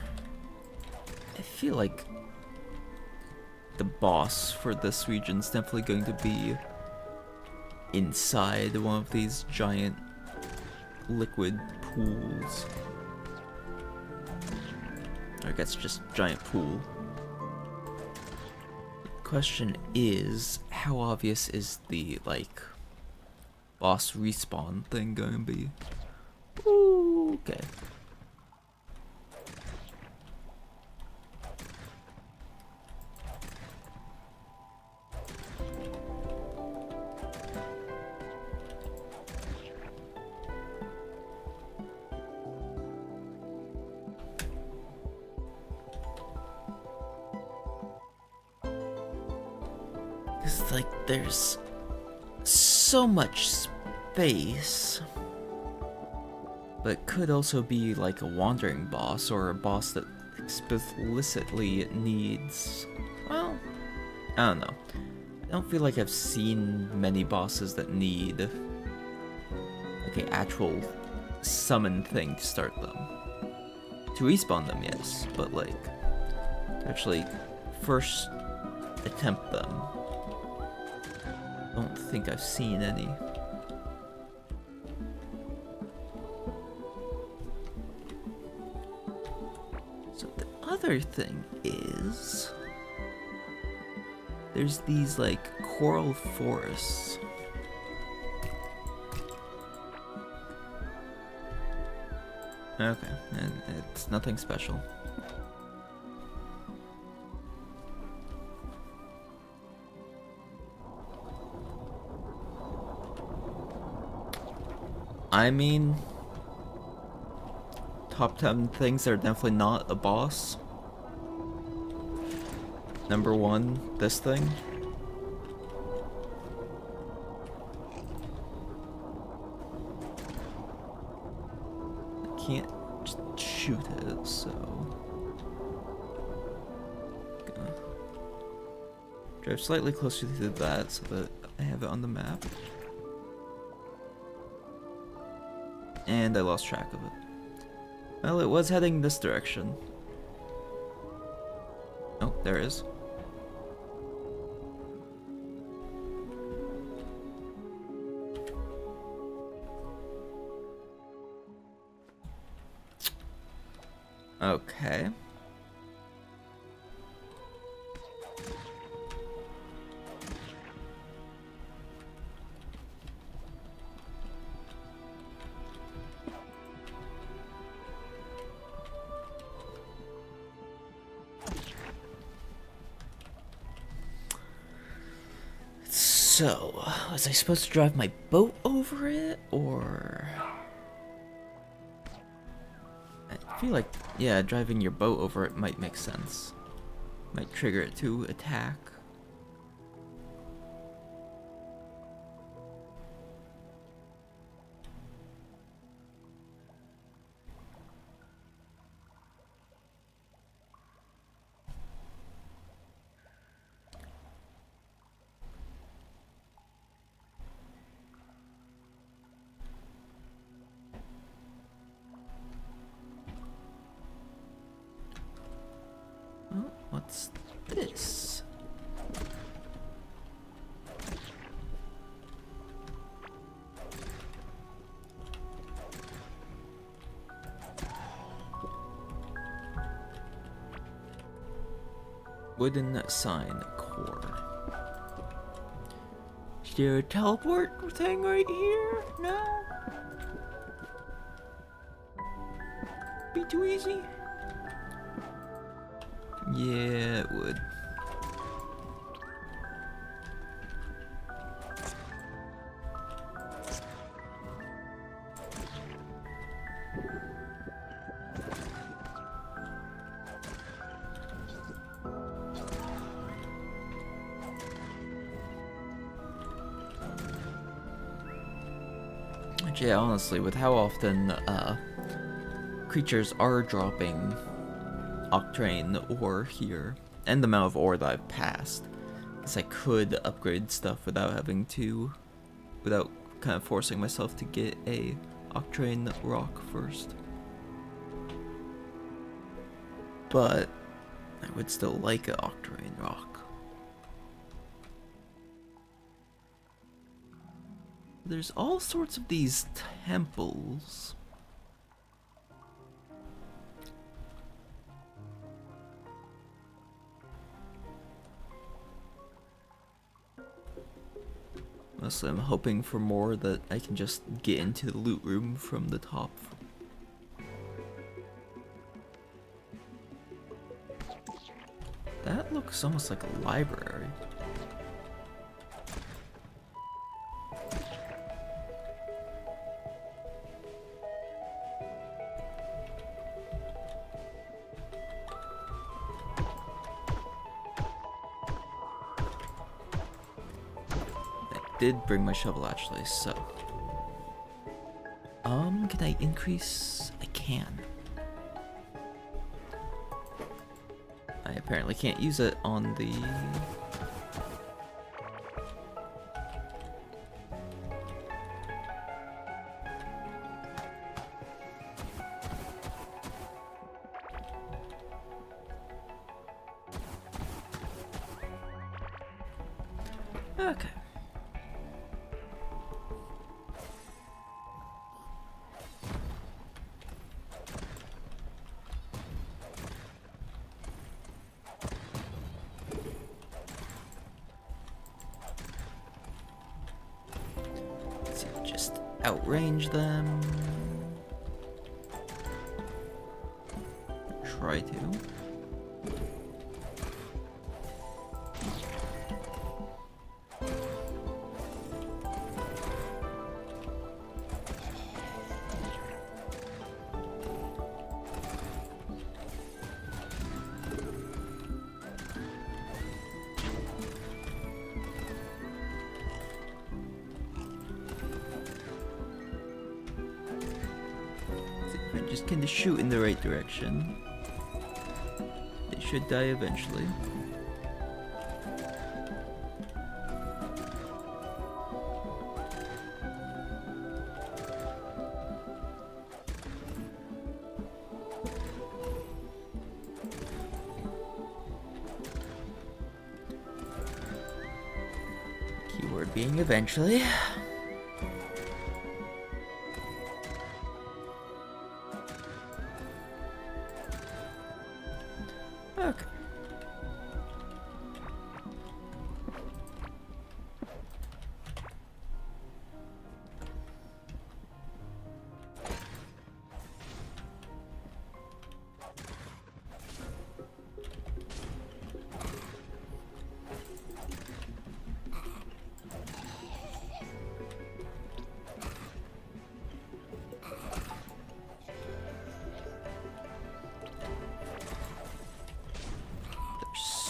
I feel like the boss for this region is definitely going to be inside one of these giant liquid pools. Or I guess just giant pool. The question is, how obvious is the, like, boss respawn thing gonna be? Ooh, okay. It's like there's so much space, but it could also be like a wandering boss or a boss that explicitly needs, well, I don't know. I don't feel like I've seen many bosses that need like an actual summon thing to start them. To respawn them, yes, but like to actually first attempt them. I don't think I've seen any. So the other thing is, there's these like coral forests. Okay, and it's nothing special. I mean, top 10 things that are definitely not a boss. Number 1, this thing. I can't just shoot it, so... Gonna drive slightly closer to that so that I have it on the map. And I lost track of it. Well, it was heading this direction. Oh, there it is. Okay. So, was I supposed to drive my boat over it, or... I feel like, yeah, driving your boat over it might make sense. Might trigger it to attack. Oh, what's this? Wooden sign core. Is there a teleport thing right here? No? Be too easy? Yeah, it would. Yeah, honestly, with how often creatures are dropping Octane ore here, and the amount of ore that I've passed, as I could upgrade stuff without having to, without kind of forcing myself to get a Octane rock first. but I would still like an octarine rock. There's all sorts of these temples. Mostly I'm hoping for more that I can just get into the loot room from the top. That looks almost like a library. Did bring my shovel actually, so can I increase? I can. I apparently can't use it on the okay. Outrange them. Try to. Just kind of shoot in the right direction. They should die eventually. Keyword being eventually. Okay.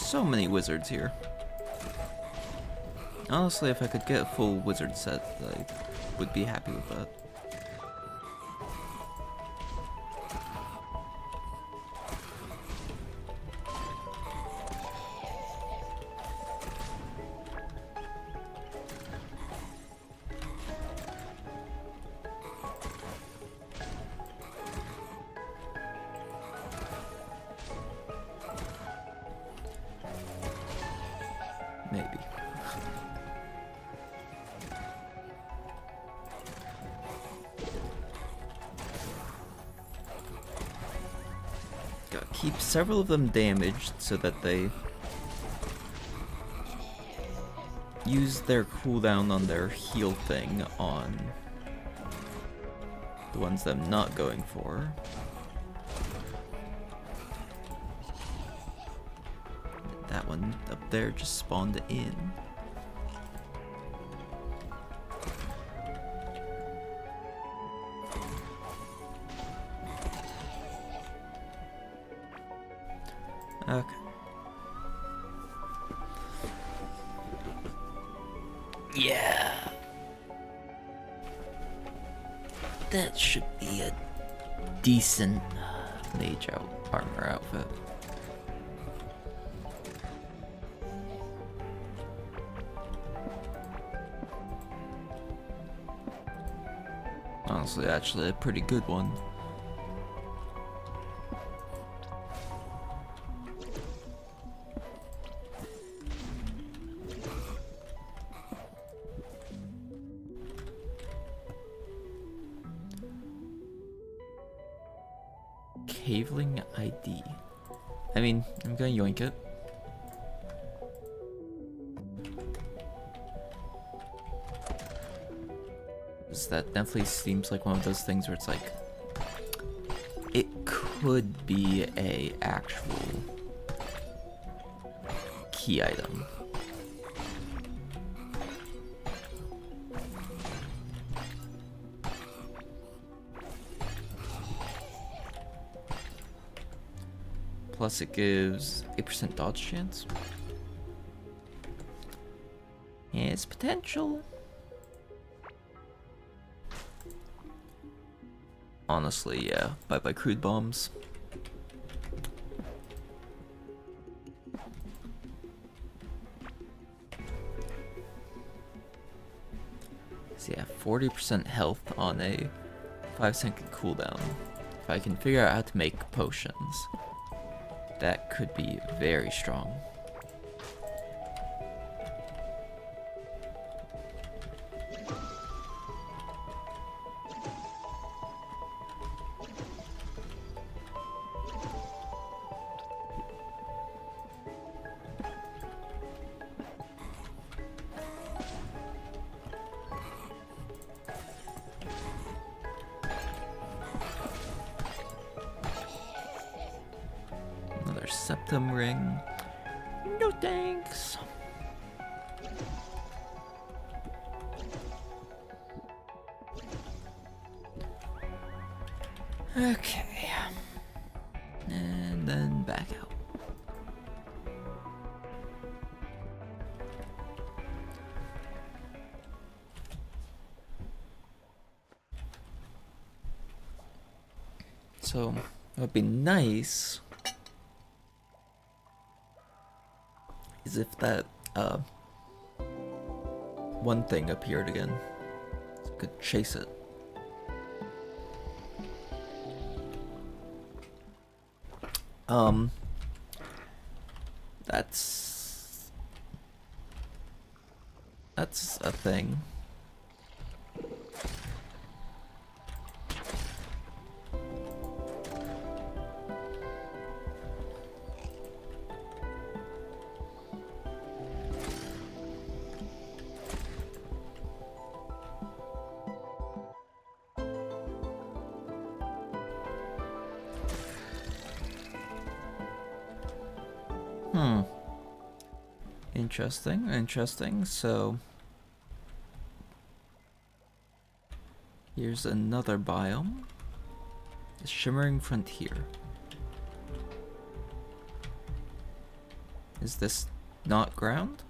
So many wizards here. Honestly, if I could get a full wizard set, I would be happy with that. Maybe. Gotta keep several of them damaged so that they use their cooldown on their heal thing on the ones that I'm not going for. That one up there just spawned in. Okay. Yeah. That should be a decent mage armor outfit. Honestly, actually a pretty good one. Caveling ID. I mean, I'm gonna yoink it. That definitely seems like one of those things where it's like, it could be a actual key item. Plus it gives 8% dodge chance. It's potential. Honestly, yeah. Bye-bye crude bombs. So yeah, 40% health on a 5-second cooldown. If I can figure out how to make potions, that could be very strong. Another septum ring. No thanks. Okay. And then back out. So, it would be nice is if that one thing appeared again. So I could chase it. That's a thing. Interesting. So here's another biome. The Shimmering Frontier. Is this not ground?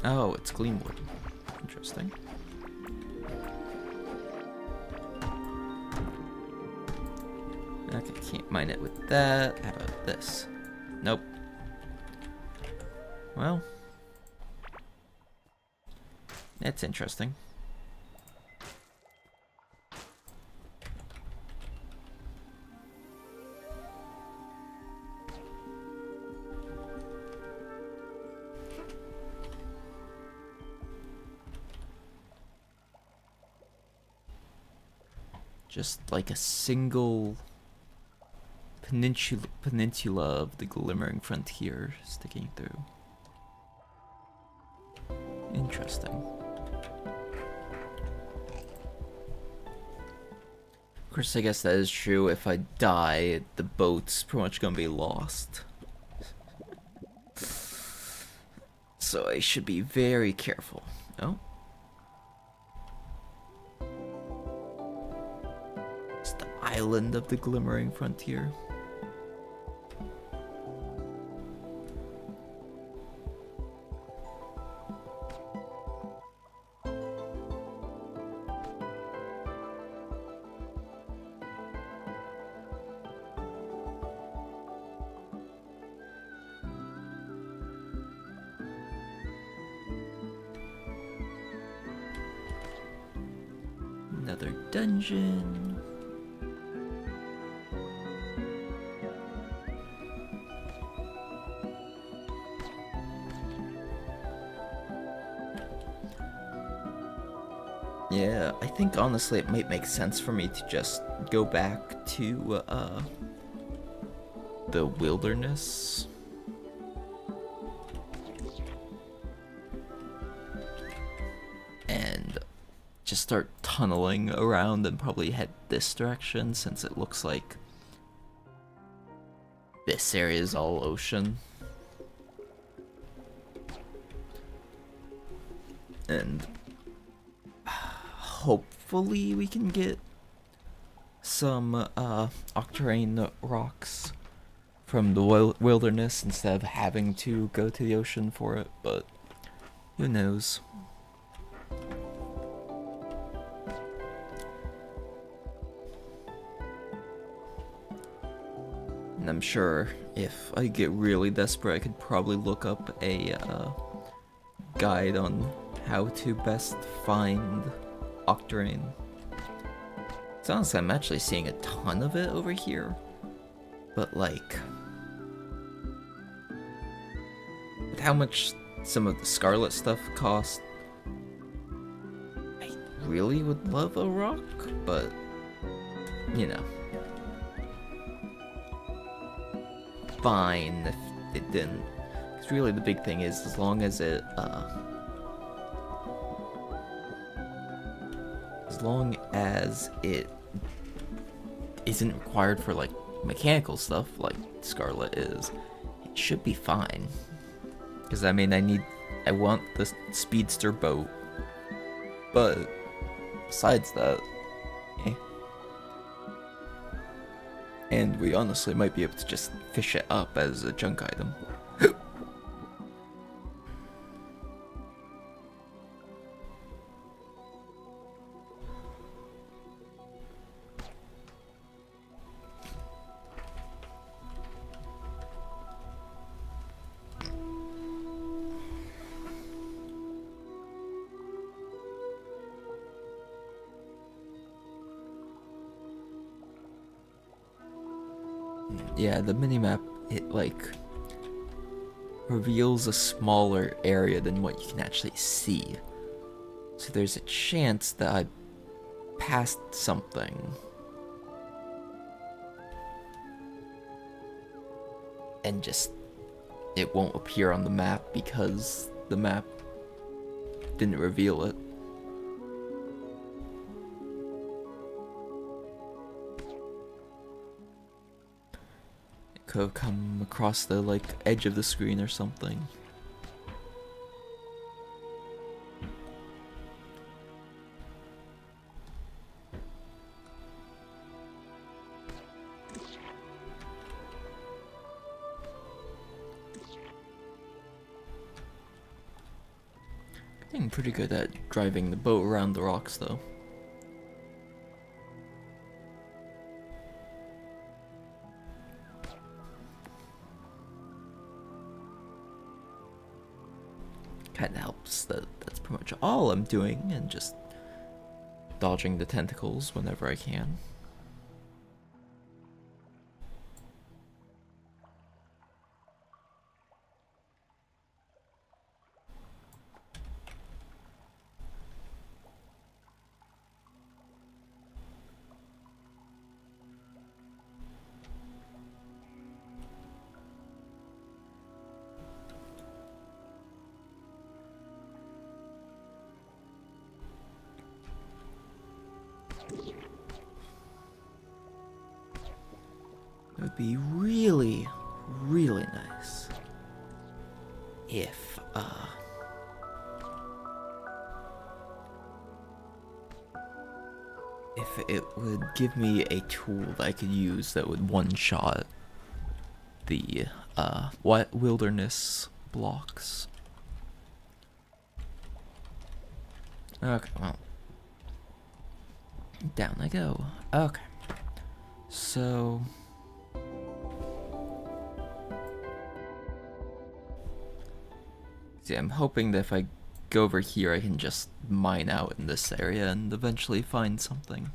Oh, it's Gleamwood. Interesting. Okay, can't mine it with that. How about this? Nope. Well, that's interesting. Just like a single peninsula of the Glimmering Frontier sticking through. Interesting. Of course, I guess that is true. If I die, the boat's pretty much gonna be lost. So I should be very careful. Oh. It's the island of the Glimmering Frontier. Another dungeon. Yeah, I think honestly it might make sense for me to just go back to the wilderness. And just start tunneling around and probably head this direction, since it looks like this area is all ocean. And hopefully we can get some octarine rocks from the wilderness instead of having to go to the ocean for it, but who knows. And I'm sure if I get really desperate, I could probably look up a guide on how to best find octarine. So honestly, I'm actually seeing a ton of it over here, but like, with how much some of the scarlet stuff cost, I really would love a rock, but you know, fine if it didn't. Because really the big thing is, as long as it isn't required for like mechanical stuff like Scarlet is, it should be fine. Because I mean, I want the speedster boat, but besides that, eh. And we honestly might be able to just fish it up as a junk item. Yeah, the minimap, it like reveals a smaller area than what you can actually see. So there's a chance that I passed something. And just, it won't appear on the map because the map didn't reveal it. Could have come across the like edge of the screen or something. Getting pretty good at driving the boat around the rocks though. Kinda helps that that's pretty much all I'm doing, and just dodging the tentacles whenever I can. It would be really, really nice if, it would give me a tool that I could use that would one-shot the, wilderness blocks. Okay, well, down I go. Okay, so see, I'm hoping that if I go over here, I can just mine out in this area and eventually find something.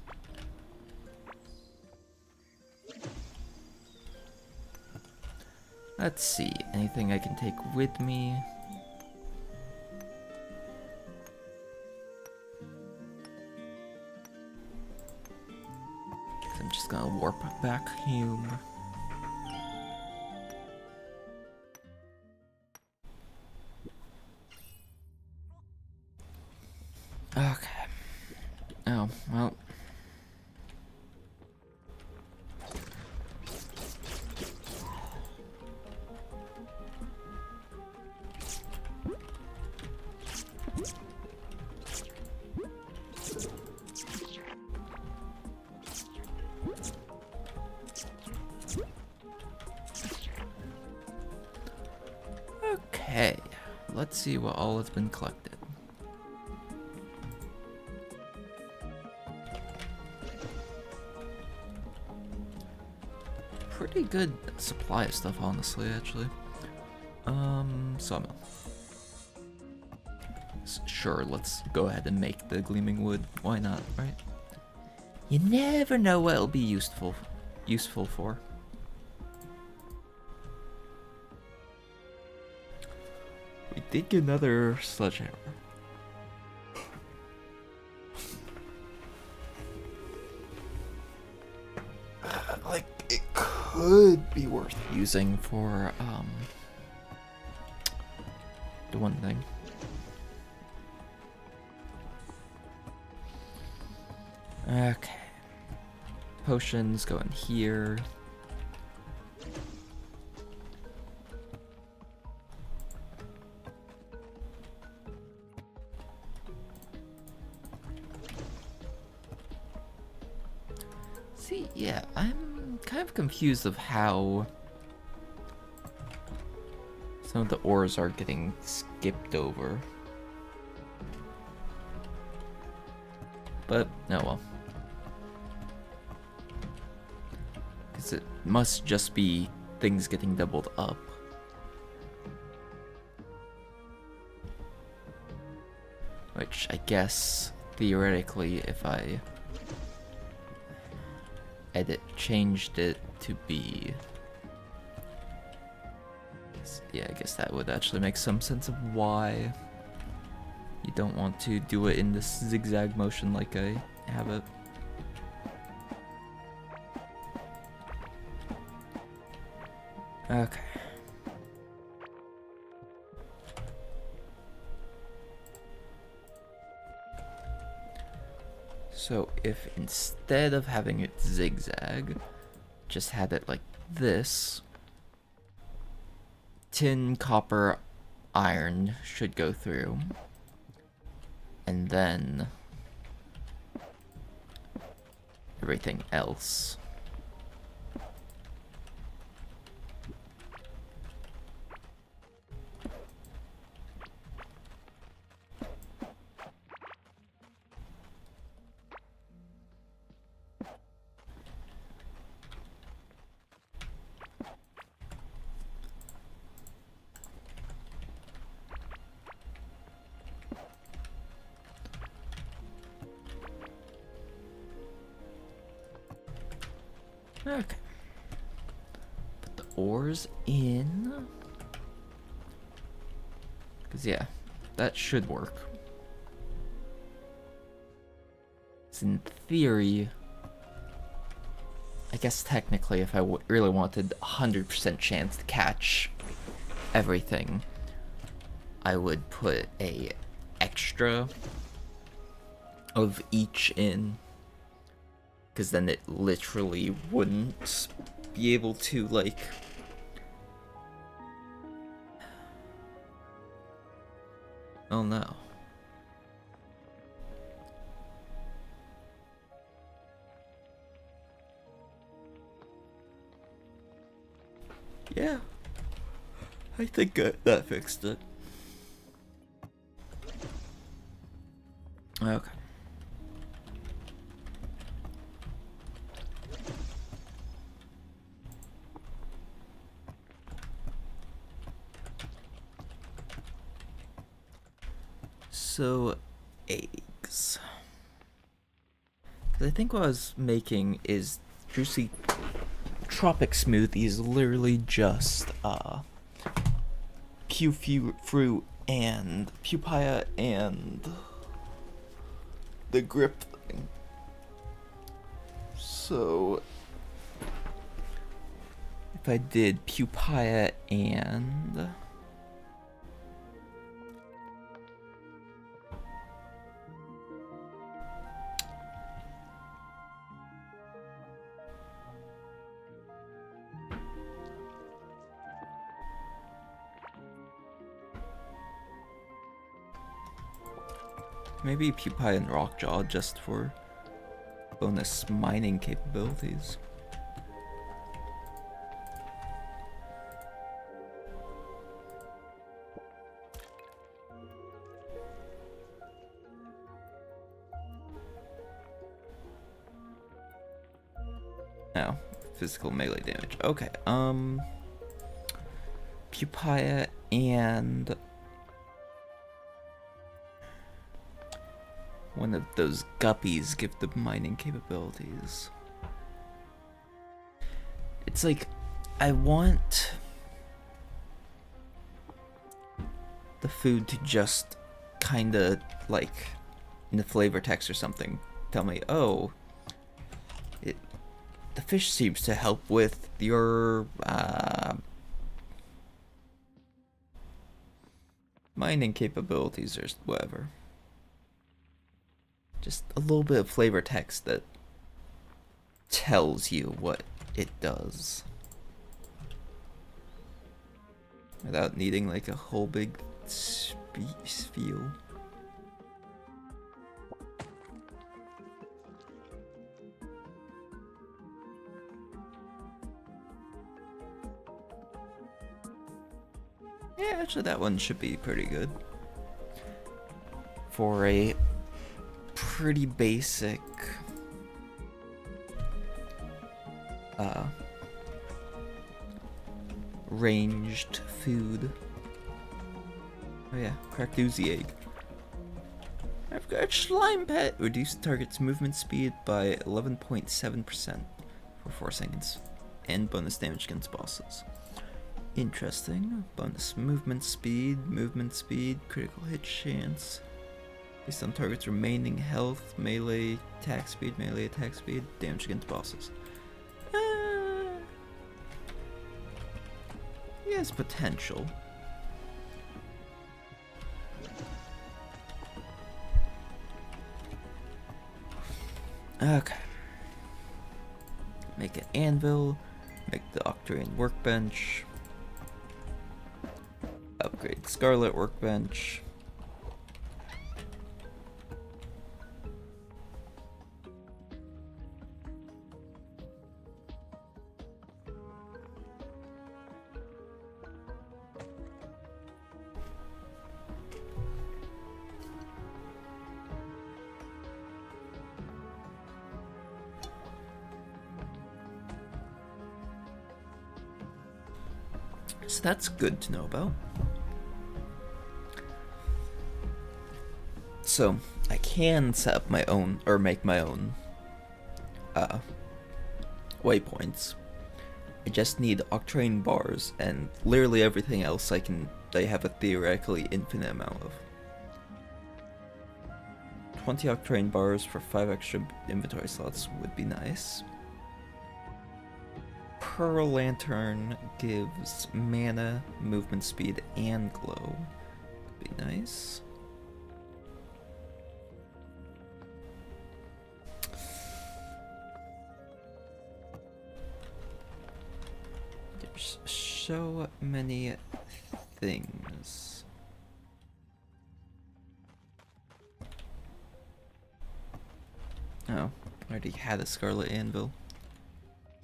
Let's see, anything I can take with me? just gonna warp vacuum. Okay. Oh, well. Okay, let's see what all has been collected. Pretty good supply of stuff, honestly, actually. Sawmill. Sure, let's go ahead and make the gleaming wood. Why not, right? You never know what it'll be useful for. We did get another sledgehammer. Like, it could be worth using for, the one thing. Okay. Potions go in here. See, yeah, I'm kind of confused of how some of the ores are getting skipped over. But, oh well. Because it must just be things getting doubled up. Which, I guess, theoretically, if I changed it to be... Yeah, I guess that would actually make some sense of why you don't want to do it in this zigzag motion like I have it. Okay. So if instead of having it zigzag, just had it like this, tin, copper, iron should go through, and then everything else. Okay. Put the ores in. Because, yeah, that should work. So in theory, I guess technically if I really wanted 100% chance to catch everything, I would put a extra of each in. Because then it literally wouldn't be able to, like... Oh no. Yeah. I think that fixed it. Okay. So, eggs. I think what I was making is juicy tropic smoothies, literally just pew fruit and pupaya and the grip thing. So if I did pupaea and... maybe pupaea and rockjaw just for bonus mining capabilities. No, physical melee damage. Okay, pupaea and one of those guppies give the mining capabilities. It's like, I want the food to just kinda, like, in the flavor text or something, tell me, oh, the fish seems to help with your, mining capabilities or whatever. Just a little bit of flavor text that tells you what it does. Without needing like a whole big spiel. Yeah, actually that one should be pretty good. For a pretty basic ranged food. Oh yeah, cracked oozy egg. I've got slime pet. Reduce target's movement speed by 11.7% for 4 seconds. And bonus damage against bosses. Interesting. Bonus movement speed, critical hit chance. Based on target's remaining health, melee attack speed, damage against bosses. He has potential. Okay. Make an anvil, make the Octarian workbench, upgrade Scarlet workbench. So that's good to know about. So I can set up my own, or make my own waypoints. I just need Octane bars, and literally everything else I have a theoretically infinite amount of. 20 Octane bars for 5 extra inventory slots would be nice. Pearl Lantern gives mana, movement speed, and glow. Could be nice. There's so many things. Oh, I already had a Scarlet Anvil.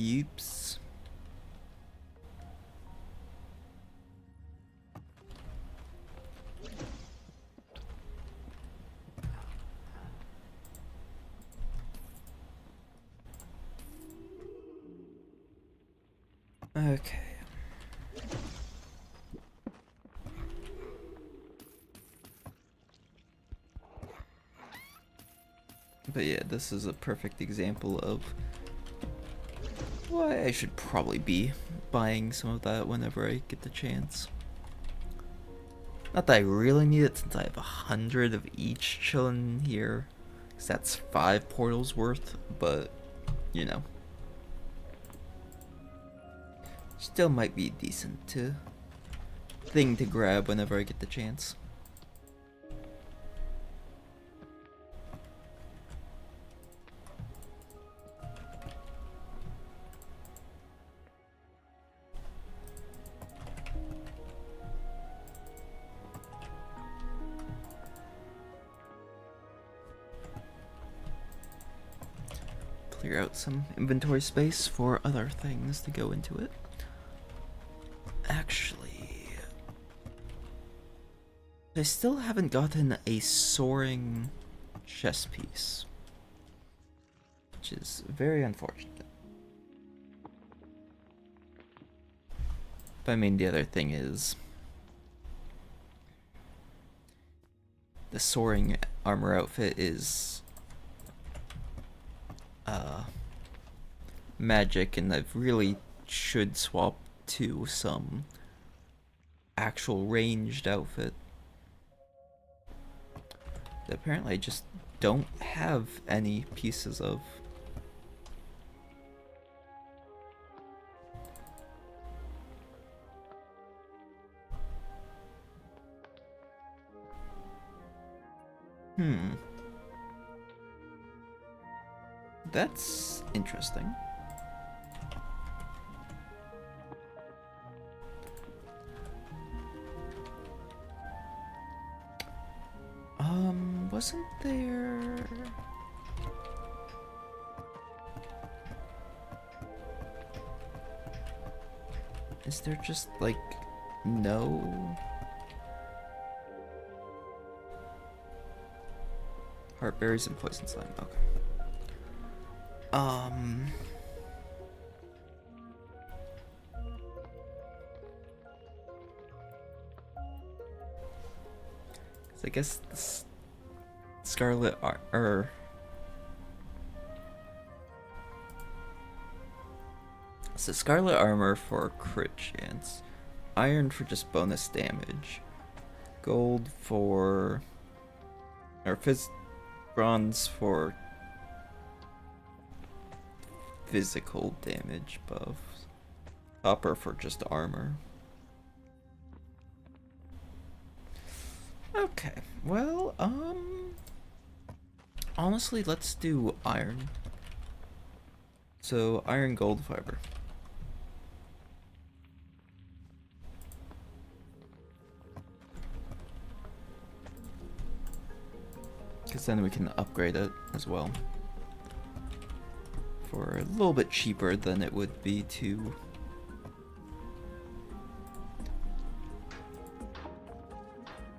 Oops. Okay. But yeah, this is a perfect example of why I should probably be buying some of that whenever I get the chance. Not that I really need it since I have 100 of each chilling here, because that's 5 portals worth, but, you know. Still might be decent thing to grab whenever I get the chance. Clear out some inventory space for other things to go into it. Actually, I still haven't gotten a soaring chess piece, which is very unfortunate. But I mean, the other thing is the soaring armor outfit is magic, and I really should swap to some actual ranged outfit that apparently I just don't have any pieces of. That's interesting. Wasn't there... Is there just, like, no... Heartberries and poison slime, okay. So I guess this Scarlet so Scarlet Armor for crit chance, Iron for just bonus damage, Gold for, or Bronze for physical damage buffs, Copper for just armor. Okay, well, honestly, let's do iron. So, iron gold fiber. Because then we can upgrade it as well. For a little bit cheaper than it would be to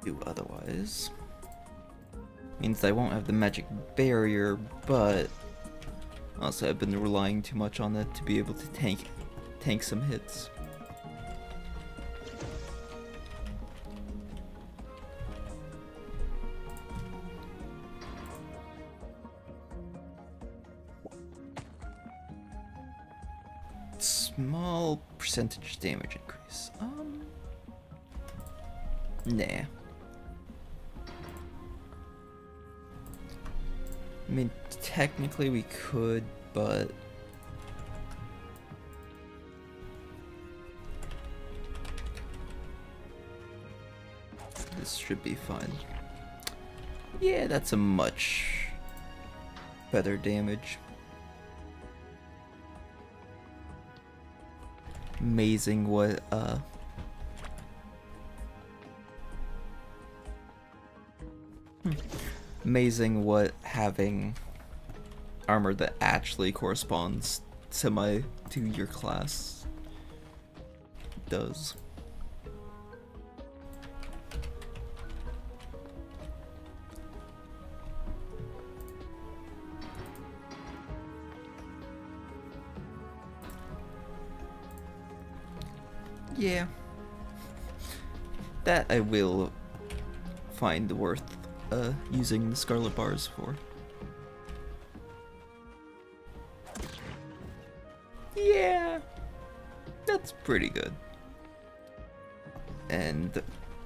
do otherwise. Means I won't have the magic barrier, but also I've been relying too much on it to be able to tank some hits. Small percentage damage increase. Nah. I mean, technically we could, but this should be fine. Yeah, that's a much better damage. Amazing what amazing what having armor that actually corresponds to your class does. Yeah, that I will find worth using the Scarlet Bars for. Yeah, that's pretty good. And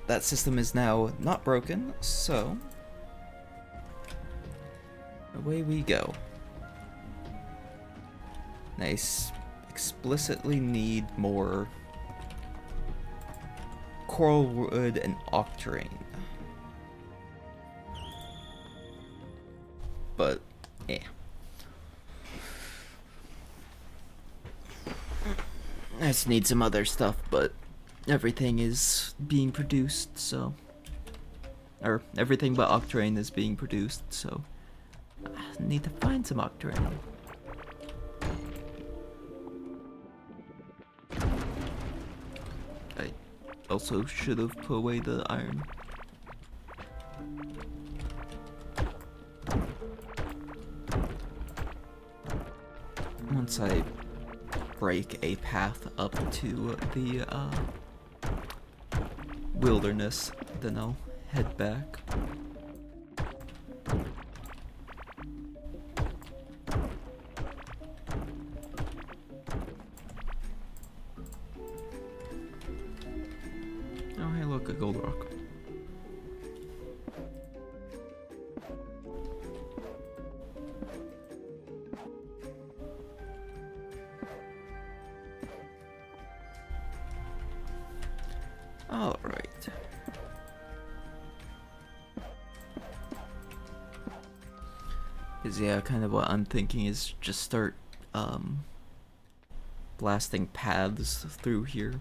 that system is now not broken, so away we go. Nice explicitly need more coral wood and octarine. But, yeah. I just need some other stuff, but everything is being produced, so... Or, everything but octarine is being produced, so... I need to find some octarine. I also should have put away the iron. Once I break a path up to the wilderness, then I'll head back. Oh, hey, look, a gold rock. All right. Cause yeah, kind of what I'm thinking is just start blasting paths through here.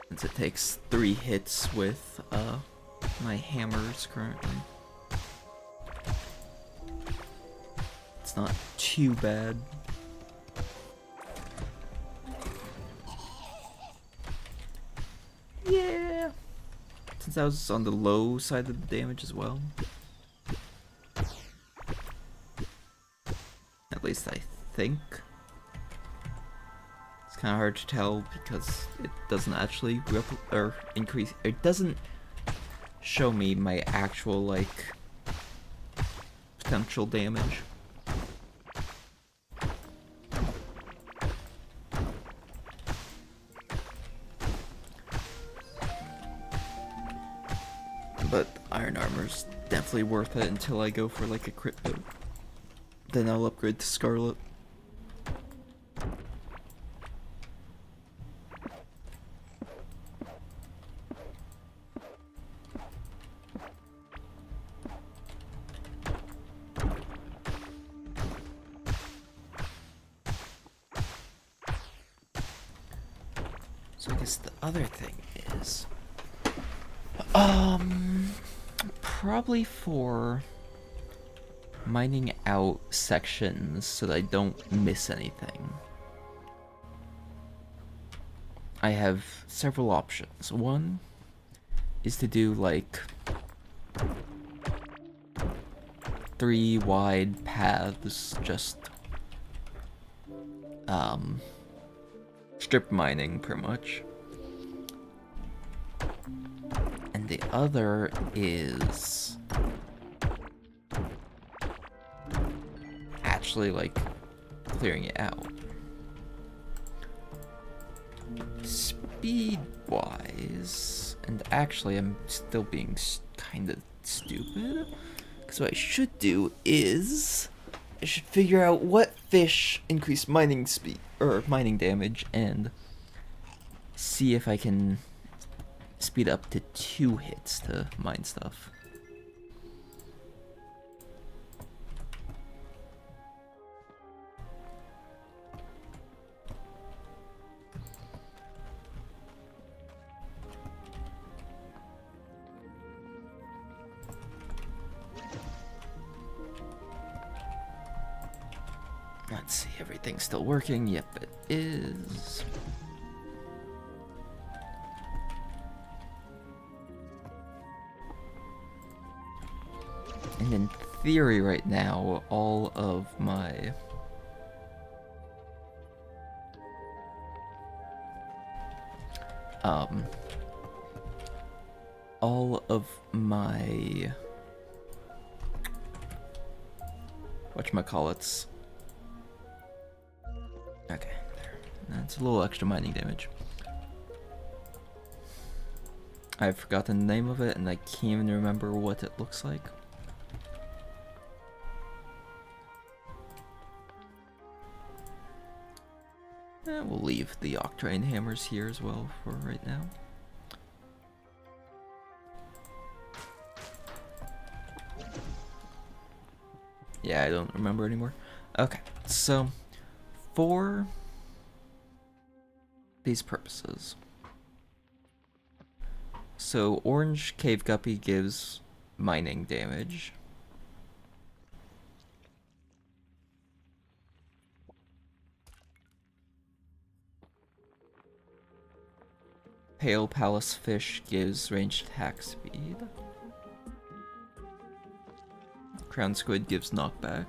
Since it takes 3 hits with my hammers currently. It's not too bad. Yeah. Since I was on the low side of the damage as well. At least I think. It's kind of hard to tell because it doesn't actually increase. It doesn't show me my actual like potential damage. But iron armor's definitely worth it until I go for like a crit build. Then I'll upgrade to Scarlet. So I guess the other thing is probably for mining out sections so that I don't miss anything. I have several options. One is to do like 3 wide paths, just strip mining pretty much. And the other is actually like clearing it out. Speed wise, and actually I'm still being kind of stupid, because what I should do is I should figure out what fish increase mining speed or mining damage and see if I can speed up to 2 hits to mine stuff. Let's see, everything's still working. Yep, it is. And in theory right now, all of my whatchamacallits. Okay, there. That's a little extra mining damage. I've forgotten the name of it and I can't even remember what it looks like. We'll leave the Octarine hammers here as well for right now. Yeah, I don't remember anymore. Okay, so for these purposes, so orange cave guppy gives mining damage. Pale palace fish gives ranged attack speed. Crown squid gives knockback.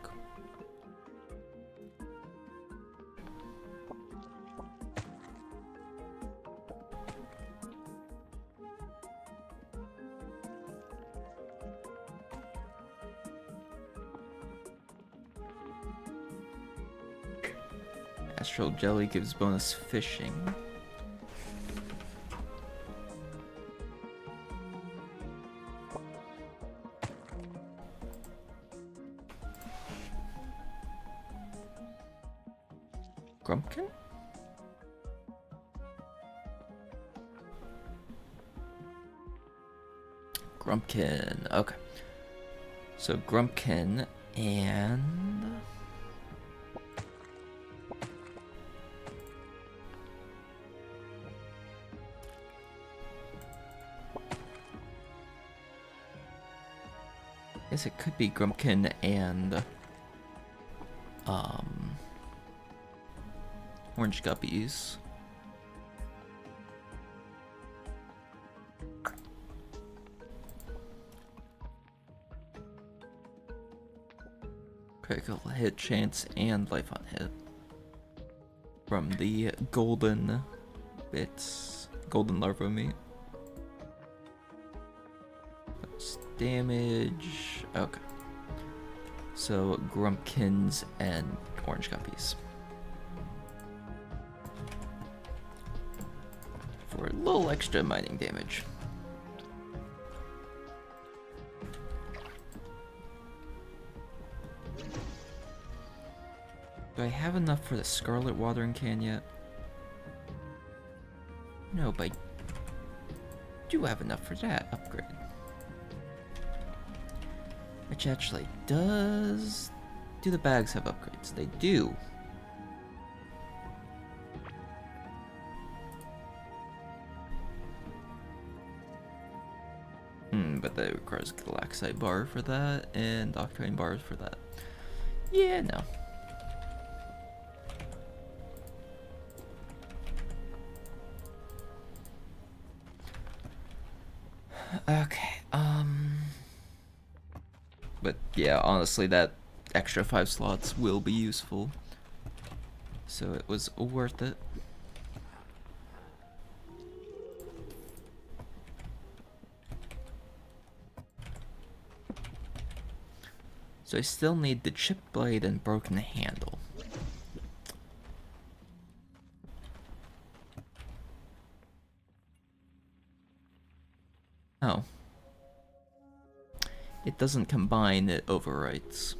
Astral jelly gives bonus fishing. Grumpkin? Grumpkin, okay. So Grumpkin and... I guess it could be Grumpkin and... orange guppies. Critical hit chance and life on hit. From the golden bits, golden larva meat. That's damage. Okay. So Grumpkins and orange guppies. For a little extra mining damage. Do I have enough for the Scarlet Watering Can yet? No, but I do have enough for that upgrade. Which actually does... Do the bags have upgrades? They do. But that requires Galaxite bar for that, and Octarine bars for that. Yeah, no. Okay, but yeah, honestly, that extra 5 slots will be useful. So it was worth it. So I still need the chipped blade and broken handle. Oh. It doesn't combine, it overwrites.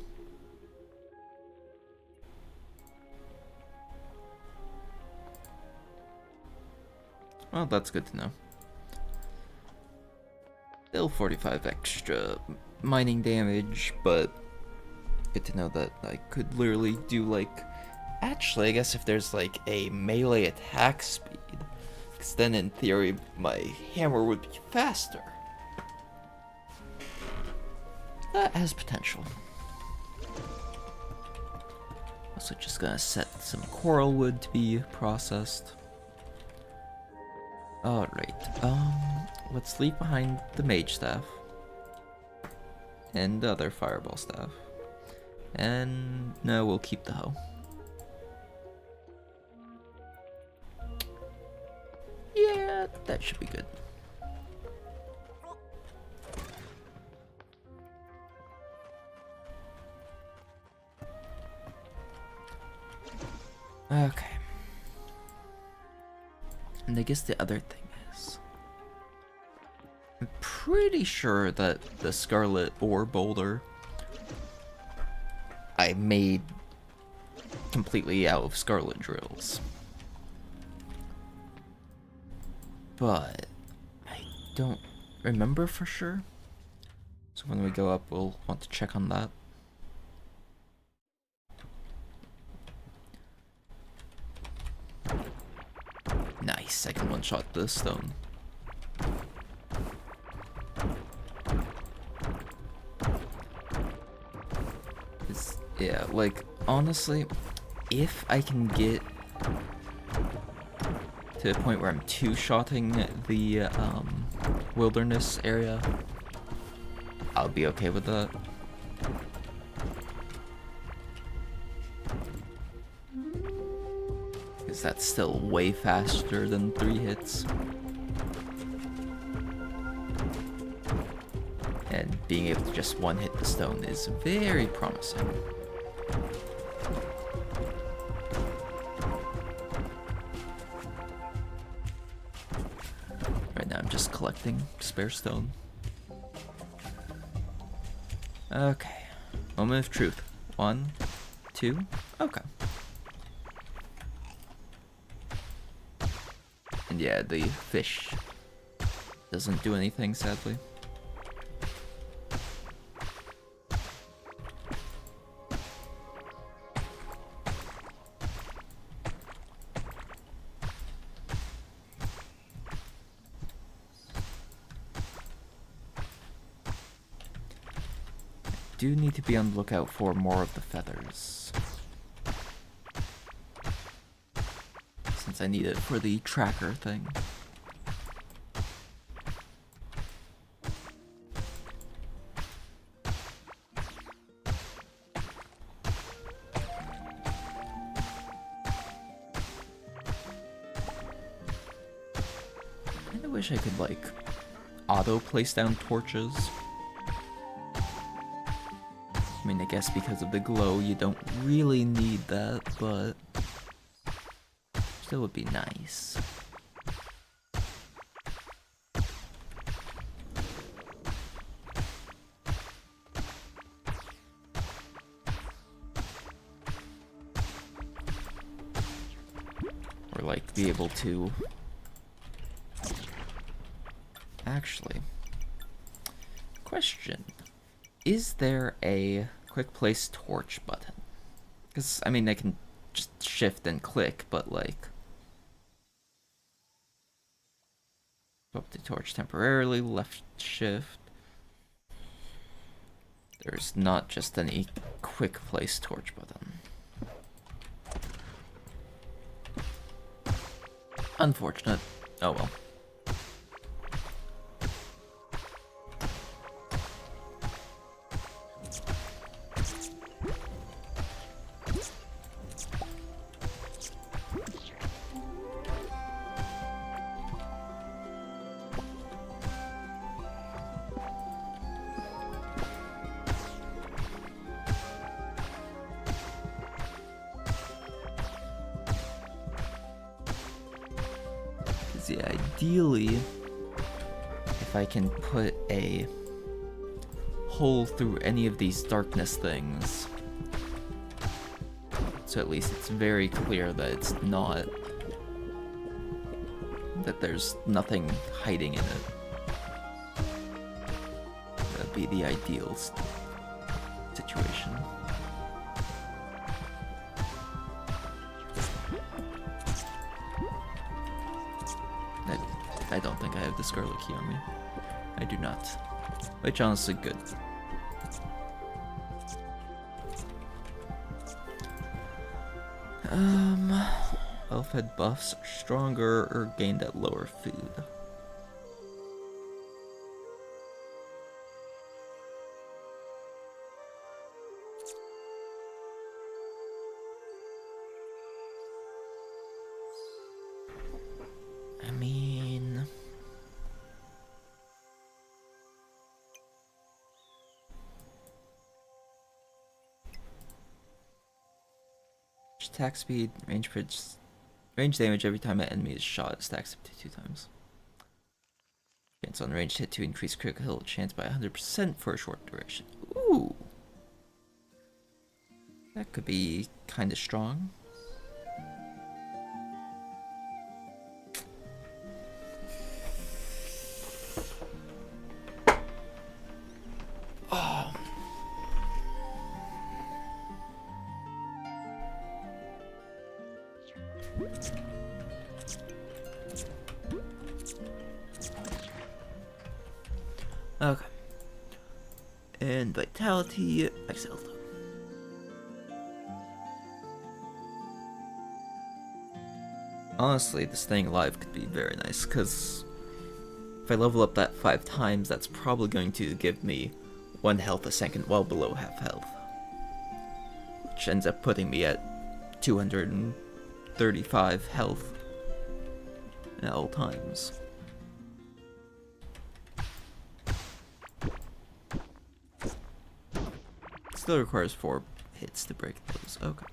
Well, that's good to know. Still 45 extra mining damage, but good to know that I could literally do like... Actually, I guess if there's like a melee attack speed, because then in theory my hammer would be faster. That has potential. Also just gonna set some coral wood to be processed. Alright, let's leave behind the mage staff. And the other fireball staff. And no, we'll keep the hoe. Yeah, that should be good. Okay. And I guess the other thing is, I'm pretty sure that the Scarlet Ore Boulder I made completely out of Scarlet Drills. but I don't remember for sure. So when we go up, we'll want to check on that. Nice, I can one-shot the stone. Yeah, like, honestly, if I can get to the point where I'm two-shotting the wilderness area, I'll be okay with that. Because that's still way faster than 3 hits. And being able to just one-hit the stone is very promising. Right now I'm just collecting spare stone. Okay. Moment of truth. 1, 2, okay. And yeah, the fish doesn't do anything, sadly. Do need to be on the lookout for more of the feathers, since I need it for the tracker thing. I kinda wish I could, like, auto place down torches. I mean, I guess because of the glow, you don't really need that, but still would be nice. Or, like, be able to... Actually, question. Is there a quick place torch button? Because, I mean, I can just shift and click, but, like... Up the torch temporarily, left shift. There's not just any quick place torch button. Unfortunate. Oh well. Yeah, ideally, if I can put a hole through any of these darkness things, so at least it's very clear that it's not, that there's nothing hiding in it. That'd be the ideal situation. I don't think I have the Scarlet Key on me. I do not. Which honestly good. Well-fed buffs are stronger or gained at lower food. I mean... Attack speed, range damage every time an enemy is shot stacks up to 2 times. Chance on ranged hit to increase critical chance by 100% for a short duration. Ooh! That could be kinda strong. Okay. And vitality, max health. Honestly, this staying alive could be very nice, because if I level up that 5 times, that's probably going to give me 1 health a second, well below half health. Which ends up putting me at 235 health at all times. Still requires 4 hits to break those. Okay.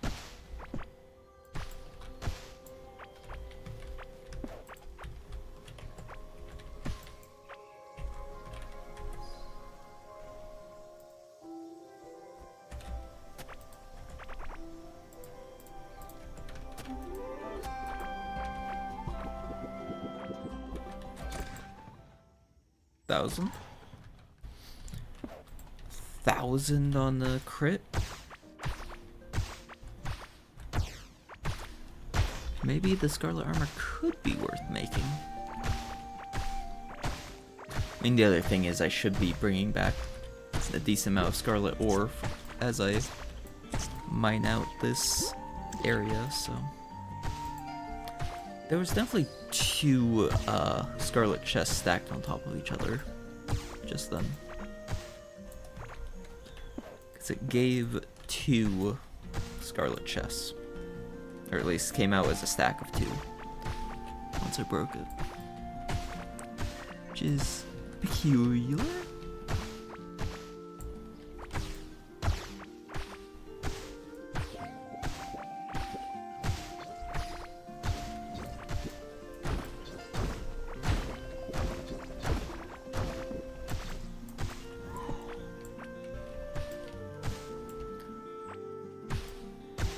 Thousand on the crit. Maybe the Scarlet Armor could be worth making. I mean, the other thing is I should be bringing back a decent amount of Scarlet Ore as I mine out this area, so... There was definitely 2 Scarlet chests stacked on top of each other just then. Because it gave 2 Scarlet chests. Or at least came out as a stack of 2. Once I broke it. Which is peculiar.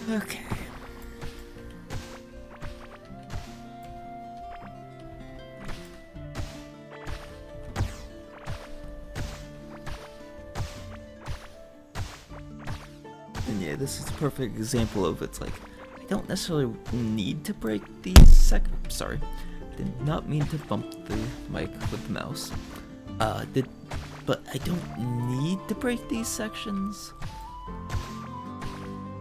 Okay. And yeah, this is a perfect example of it's like, I don't necessarily need to break these sorry. Did not mean to bump the mic with the mouse. But I don't need to break these sections.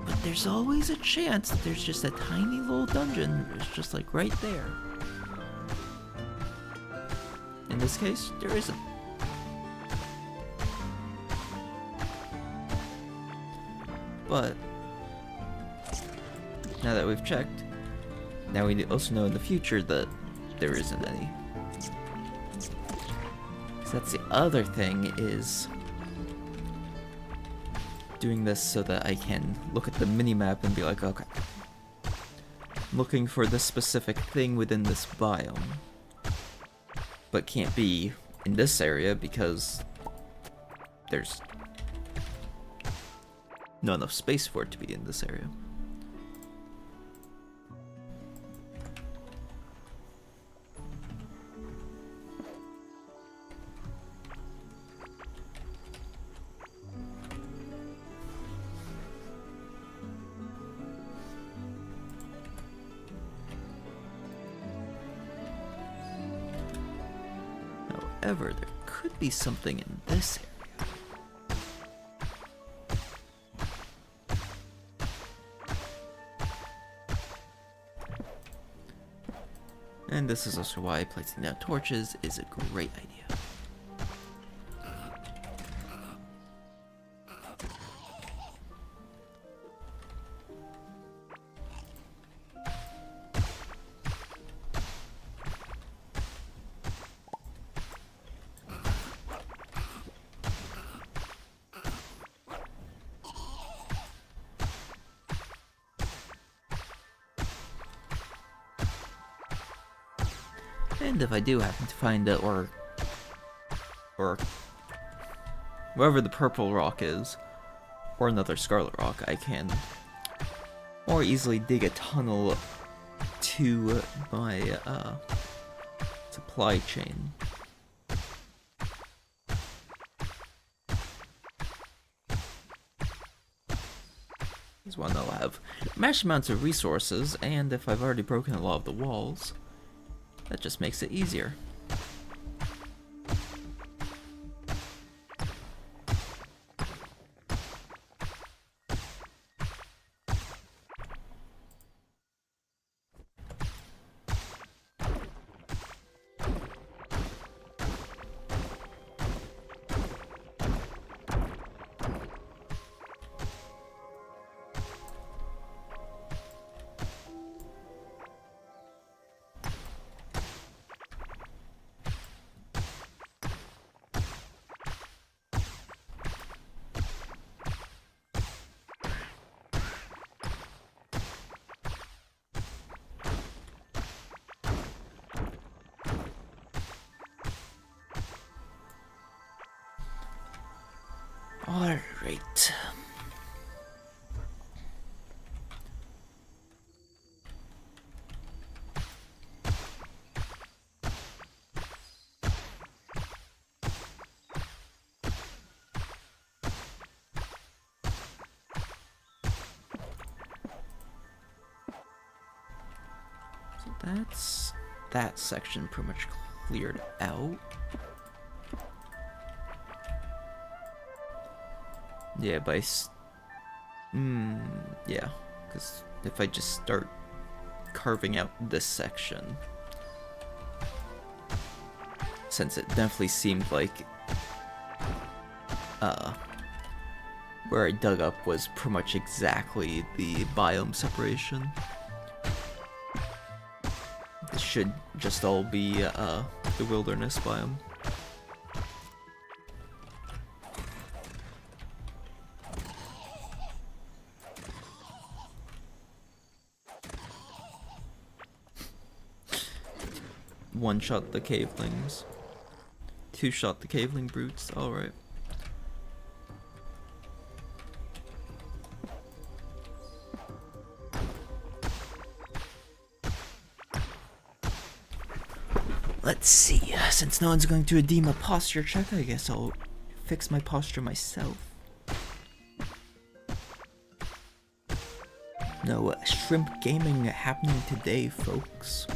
But there's always a chance that there's just a tiny little dungeon that's just like right there. In this case, there isn't. But now that we've checked, now we also know in the future that there isn't any. So that's the other thing, is doing this so that I can look at the minimap and be like, okay, I'm looking for this specific thing within this biome, but can't be in this area because there's not enough space for it to be in this area. However, there could be something in this area. And this is also why placing down torches is a great idea. And if I do happen to find it, or wherever the purple rock is, or another scarlet rock, I can more easily dig a tunnel to my supply chain. This one I'll have massive amounts of resources, and if I've already broken a lot of the walls, that just makes it easier. Alright. So that's that section pretty much cleared out. Yeah, yeah, because if I just start carving out this section, since it definitely seemed like where I dug up was pretty much exactly the biome separation. This should just all be the wilderness biome. One-shot the cavelings. Two-shot the caveling brutes, alright. Let's see, since no one's going to redeem a posture check, I guess I'll fix my posture myself. No shrimp gaming happening today, folks.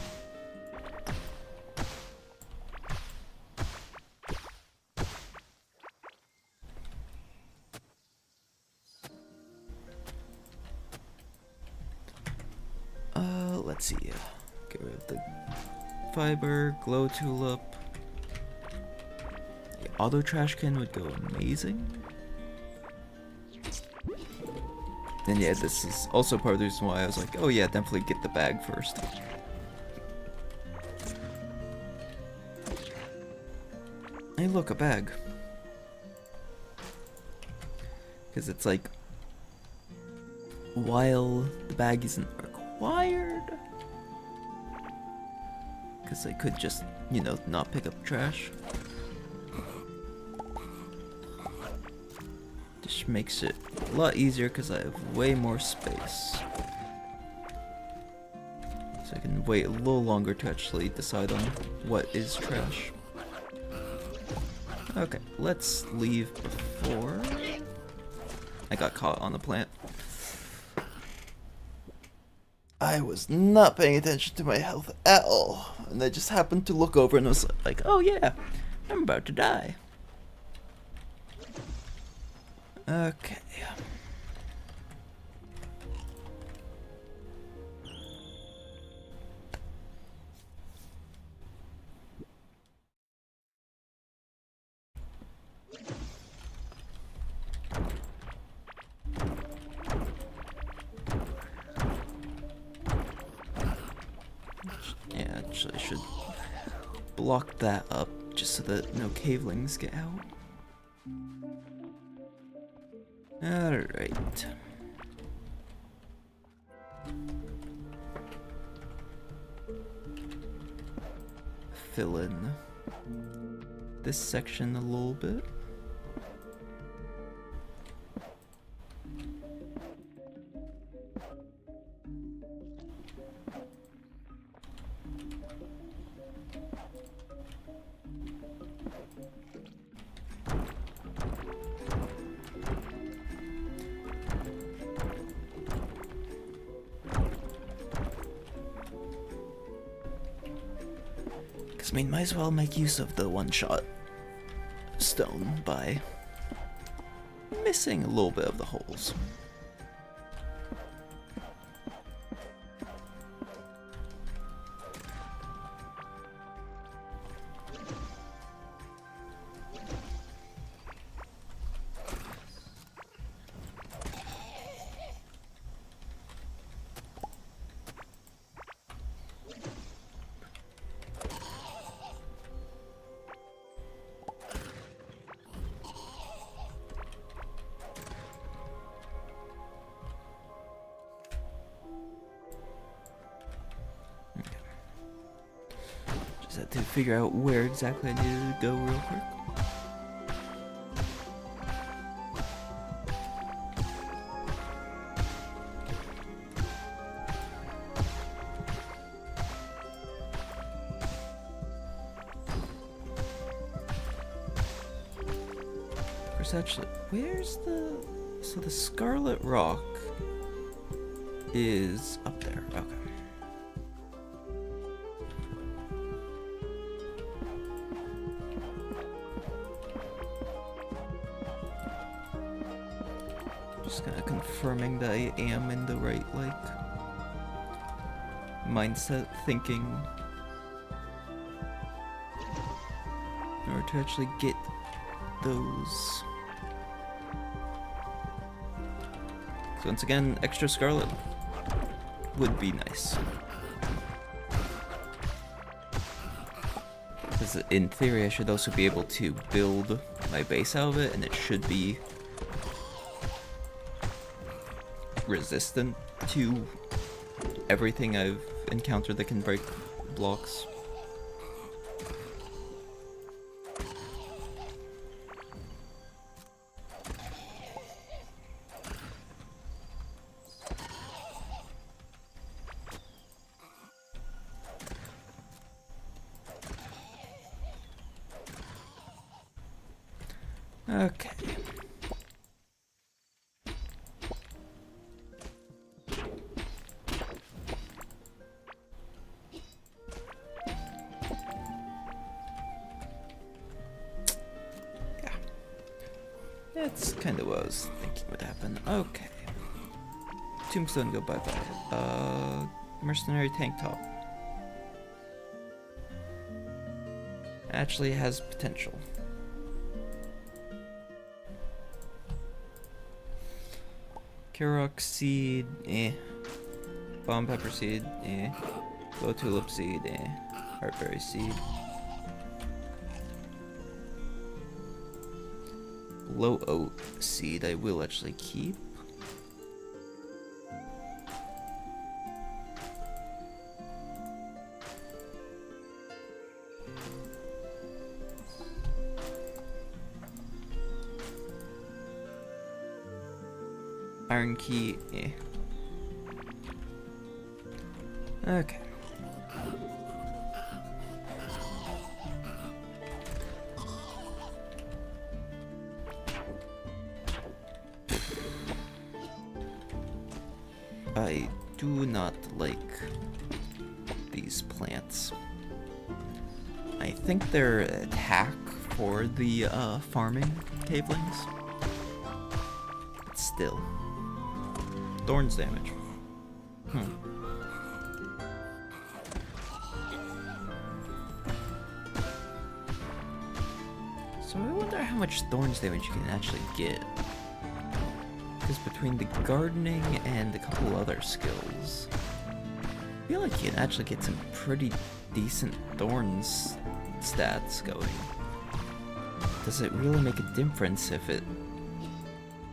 Let's see. Get rid of the fiber, glow tulip. The auto trash can would go amazing. And yeah, this is also part of the reason why I was like, oh yeah, definitely get the bag first. Hey look, a bag. Because it's like, while the bag isn't required, because I could just, you know, not pick up trash. Just makes it a lot easier because I have way more space. So I can wait a little longer to actually decide on what is trash. Okay, let's leave before I got caught on the plant. I was not paying attention to my health at all, and I just happened to look over and was like, oh yeah, I'm about to die. Okay. Yeah, actually I should block that up just so that no cavelings get out. Alright. Fill in this section a little bit. I mean, might as well make use of the one-shot stone by missing a little bit of the holes. Just had to figure out where exactly I needed to go real quick. there's actually... Where's the... So the Scarlet Rock is up there. Okay. Just kind of confirming that I am in the right, like, mindset, thinking, in order to actually get those. So once again, extra Scarlet would be nice. Because in theory I should also be able to build my base out of it, and it should be resistant to everything I've encountered that can break blocks. Okay. Yeah. That's kind of what I was thinking would happen. Okay. Tombstone, go bye-bye. Mercenary tank top. Actually has potential. Karok seed, eh. Bomb pepper seed, eh. Low tulip seed, eh. Heartberry seed. Low oat seed I will actually keep. Iron key, eh. Okay. I do not like these plants. I think they're attack for the farming cavelings. But still. Thorns damage. So I wonder how much thorns damage you can actually get. Because between the gardening and a couple other skills, I feel like you can actually get some pretty decent thorns stats going. Does it really make a difference if it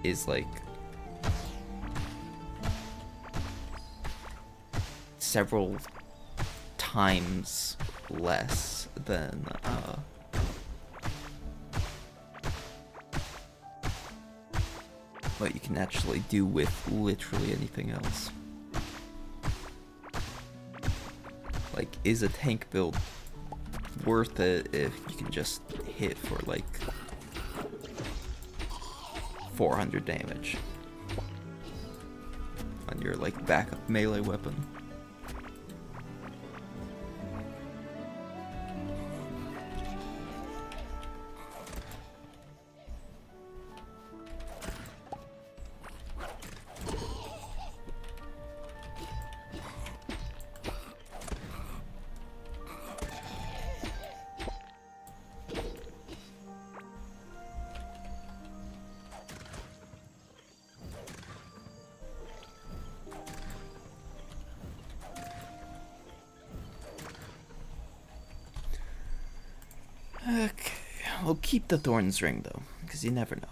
is like several times less than what you can actually do with literally anything else? Like, is a tank build worth it if you can just hit for like 400 damage on your like backup melee weapon? Okay, we'll keep the Thorn's Ring though, because you never know.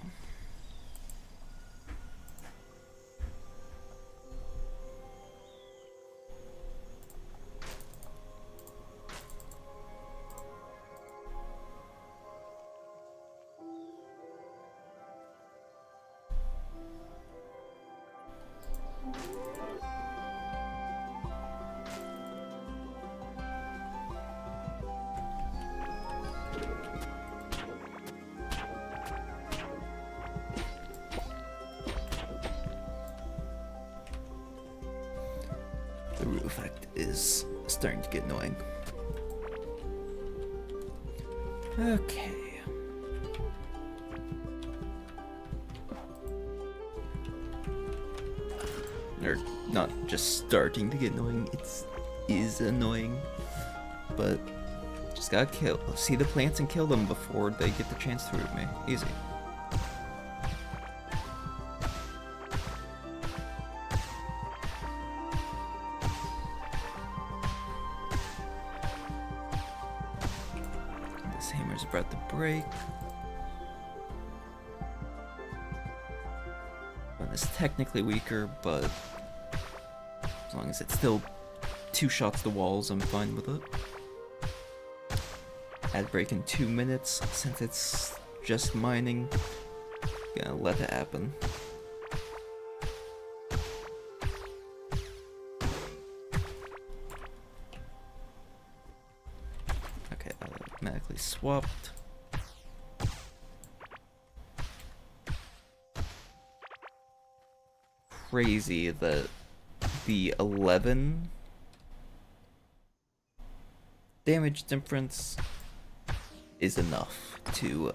effect is starting to get annoying. Okay. Or not just starting to get annoying, is annoying. But just gotta see the plants and kill them before they get the chance to root me. Easy. This hammer's about to break. One is technically weaker, but as long as it's still 2 shots to walls, I'm fine with it. Ad break in 2 minutes, since it's just mining. Gonna let it happen. Okay, automatically swapped. Crazy that the 11 damage difference is enough to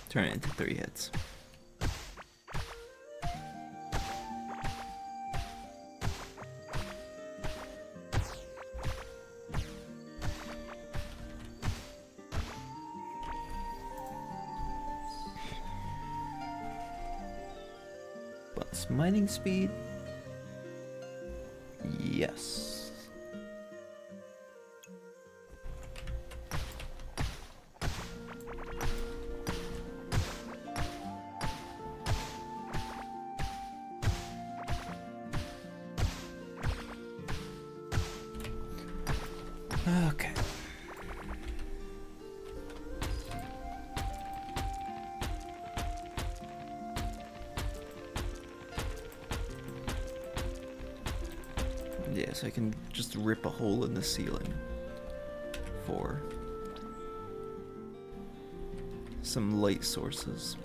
turn it into 3 hits. Plus mining speed? Yes. Okay. Yeah, so I can just rip a hole in the ceiling for some light sources.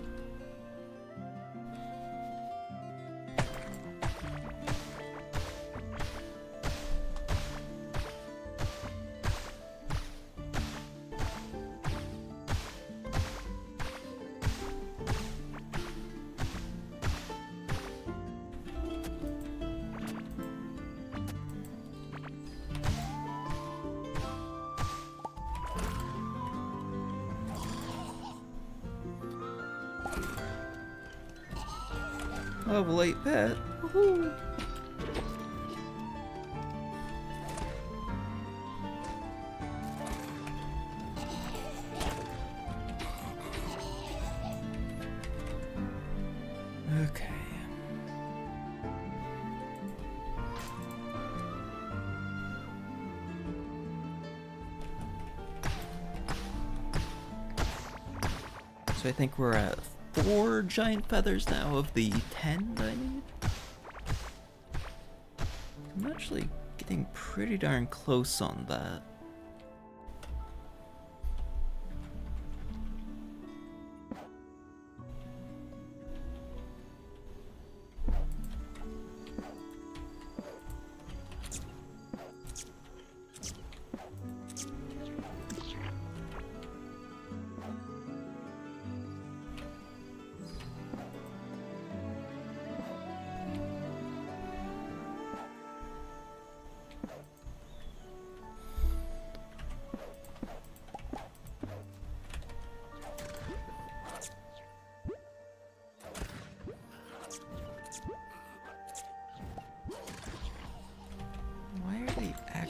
Level 8 pet. Woohoo! Okay. So I think we're at 4 giant feathers now of the 10 that I need. I'm actually getting pretty darn close on that.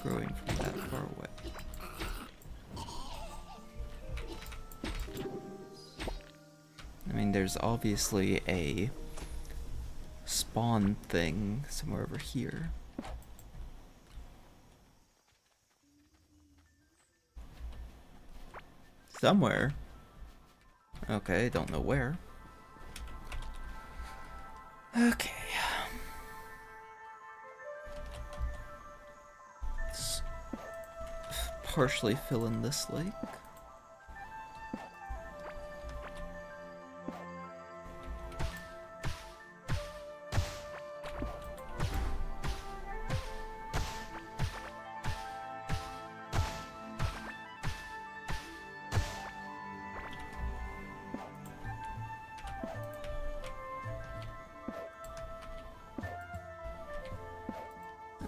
Growing from that far away. I mean, there's obviously a spawn thing somewhere over here. Somewhere. Okay, don't know where. Okay. Partially fill in this lake.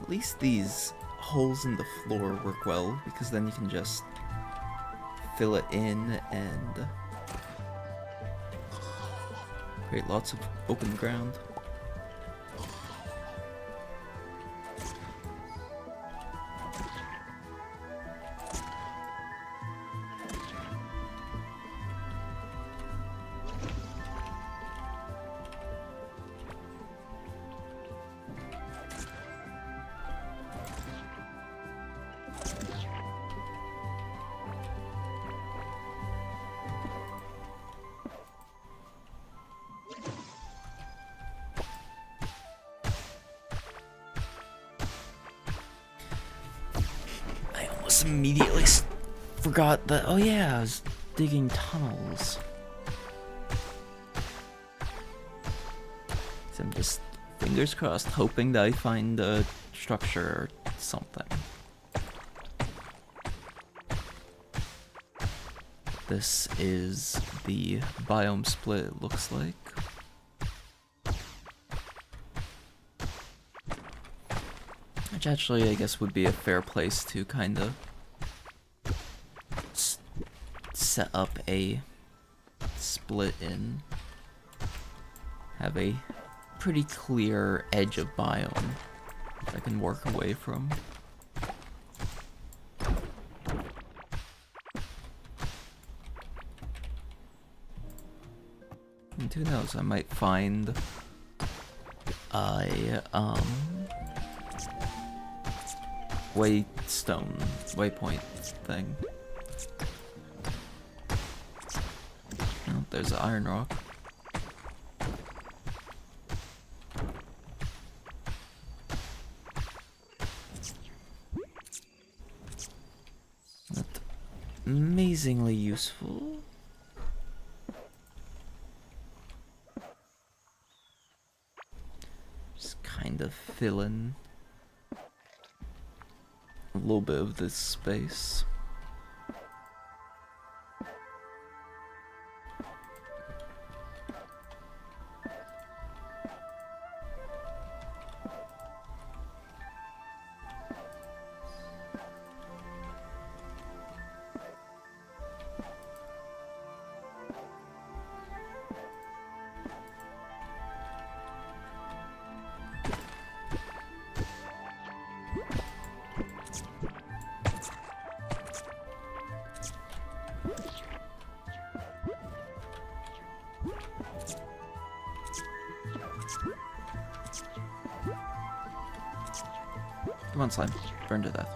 at least these holes in the floor work well, because then you can just fill it in and create lots of open ground. Immediately forgot that. Oh yeah, I was digging tunnels. So I'm just fingers crossed, hoping that I find a structure or something. This is the biome split, it looks like. Which actually, I guess, would be a fair place to kind of set up a split in. Have a pretty clear edge of biome I can work away from. And who knows, I might find a waypoint thing. Oh, there's an iron rock. Not amazingly useful. Just kind of fill in a little bit of this space. Come on, slime. Burn to death.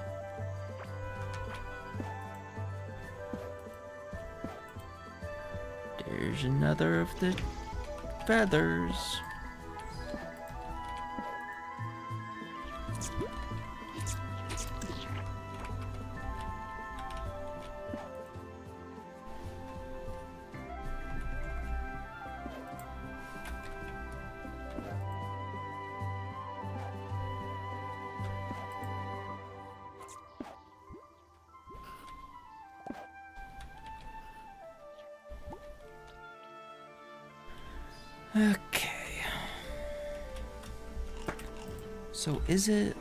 There's another of the feathers. Okay. So is it?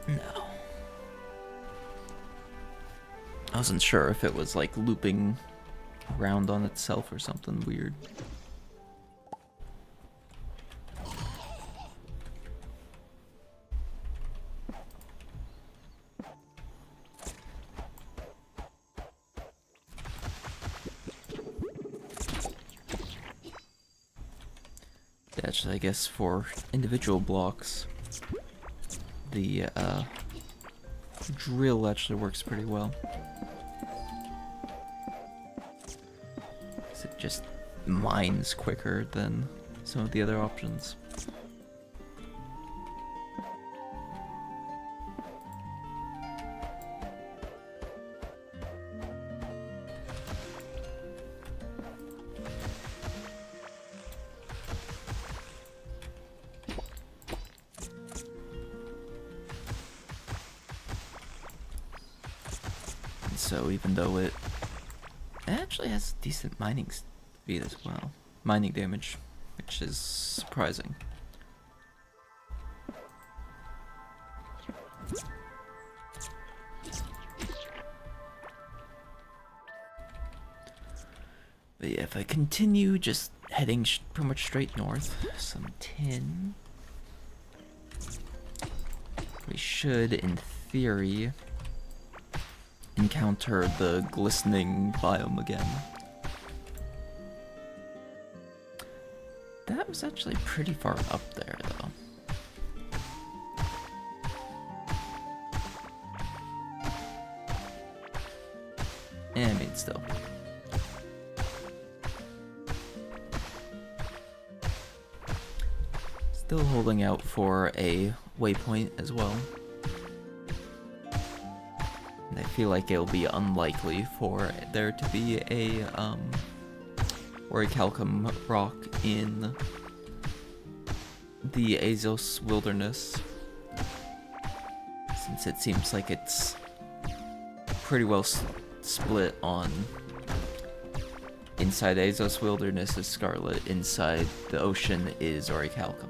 No. I wasn't sure if it was like looping around on itself or something weird. Actually, I guess for individual blocks, the drill actually works pretty well. It just mines quicker than some of the other options. So even though it actually has decent mining speed as well, mining damage, which is surprising. But yeah, if I continue just heading pretty much straight north, some tin, we should, in theory, encounter the glistening biome again. That was actually pretty far up there, though. I mean, still. Still holding out for a waypoint as well. And I feel like it'll be unlikely for there to be a, orichalcum rock in the Azos wilderness, since it seems like it's pretty well split on inside Azos wilderness is scarlet, inside the ocean is orichalcum.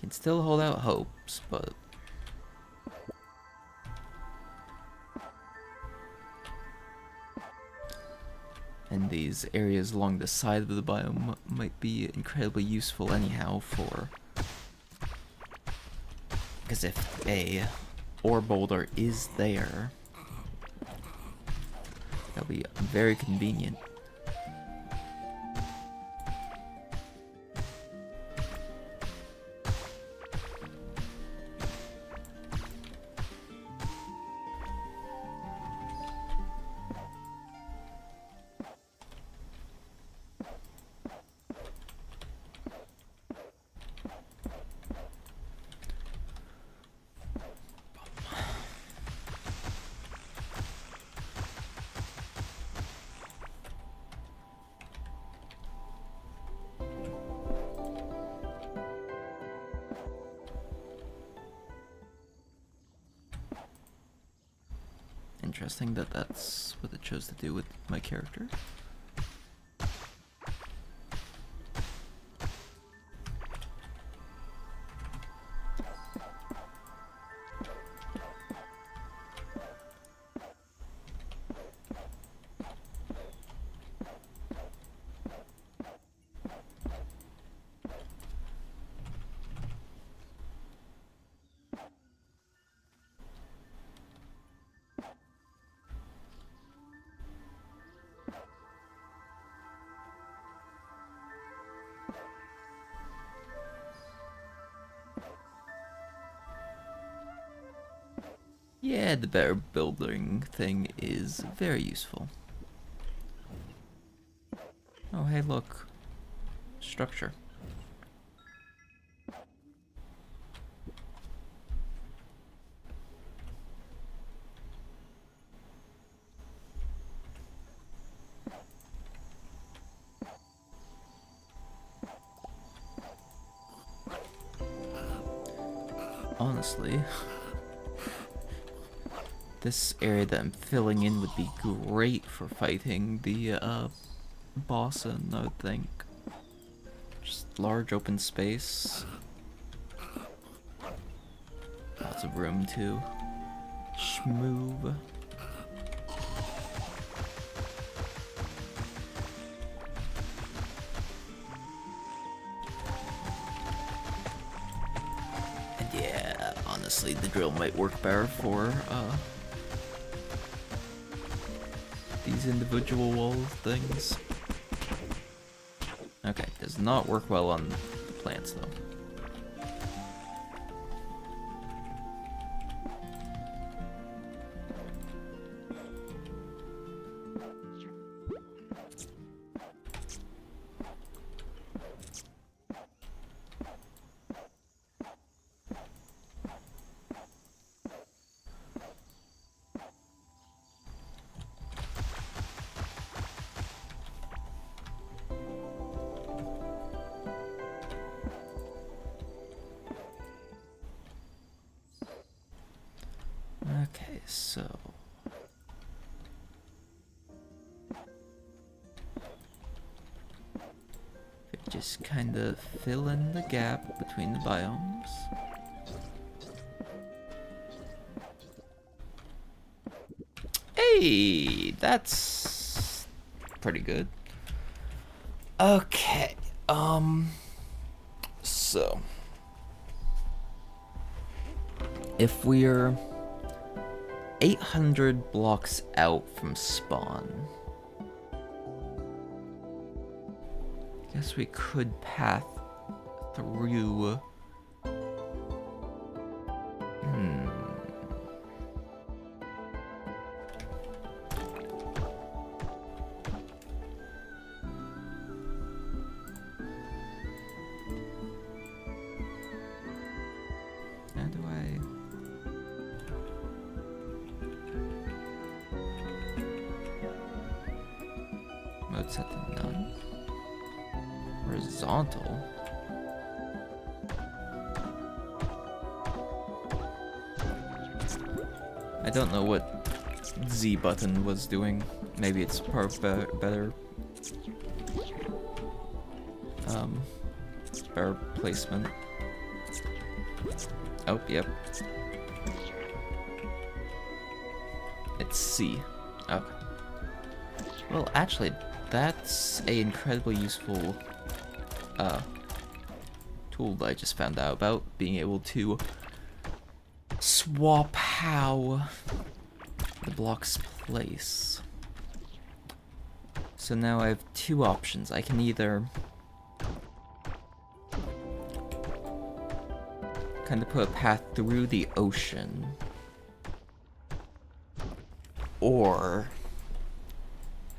Can still hold out hopes, but and these areas along the side of the biome might be incredibly useful anyhow for, because if a ore boulder is there, that'll be very convenient. Interesting that that's what it chose to do with my character. Yeah, the better building thing is very useful. Oh, hey, look. Structure. Honestly, this area that I'm filling in would be great for fighting the boss, and I would think. Just large open space. Lots of room to schmoove. And yeah, honestly, the drill might work better for these individual wall things. Okay, does not work well on the plants though. Okay, so just kind of fill in the gap between the biomes. Hey, that's pretty good. Okay, so if we're 800 blocks out from spawn, I guess we could path through. How do I? Mode set to none. Horizontal. I don't know what Z button was doing. Maybe it's part better better placement. Oh, yep. It's C. Okay. Well, actually, that's a incredibly useful tool that I just found out about, being able to swap how the blocks place. So now I have two options. I can either kind of put a path through the ocean, or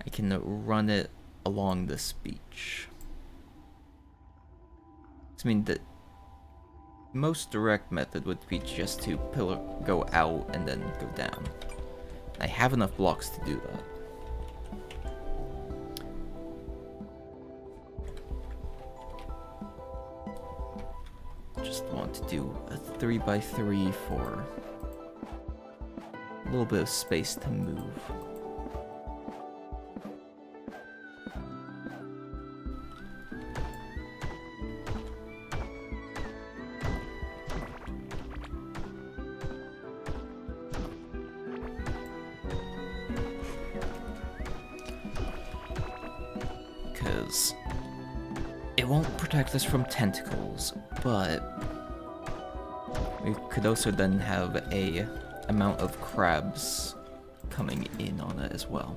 I can run it along this beach. I mean, the most direct method would be just to go out and then go down. I have enough blocks to do that. Just want to do a 3x3 for a little bit of space to move. Because it won't protect us from tentacles, but we could also then have a amount of crabs coming in on it as well.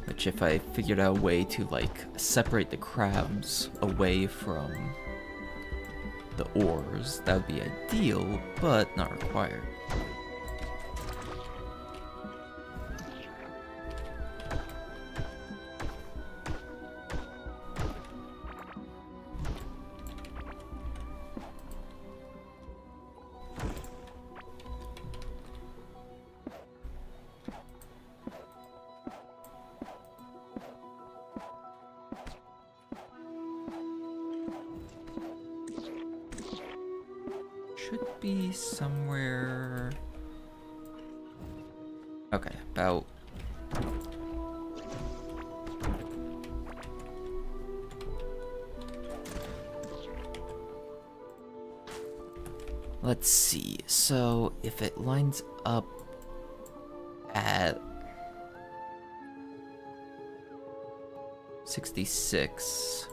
Which, if I figured out a way to like separate the crabs away from the ores, that would be ideal, but not required. Should be somewhere. Okay, about. Let's see. So if it lines up at 66,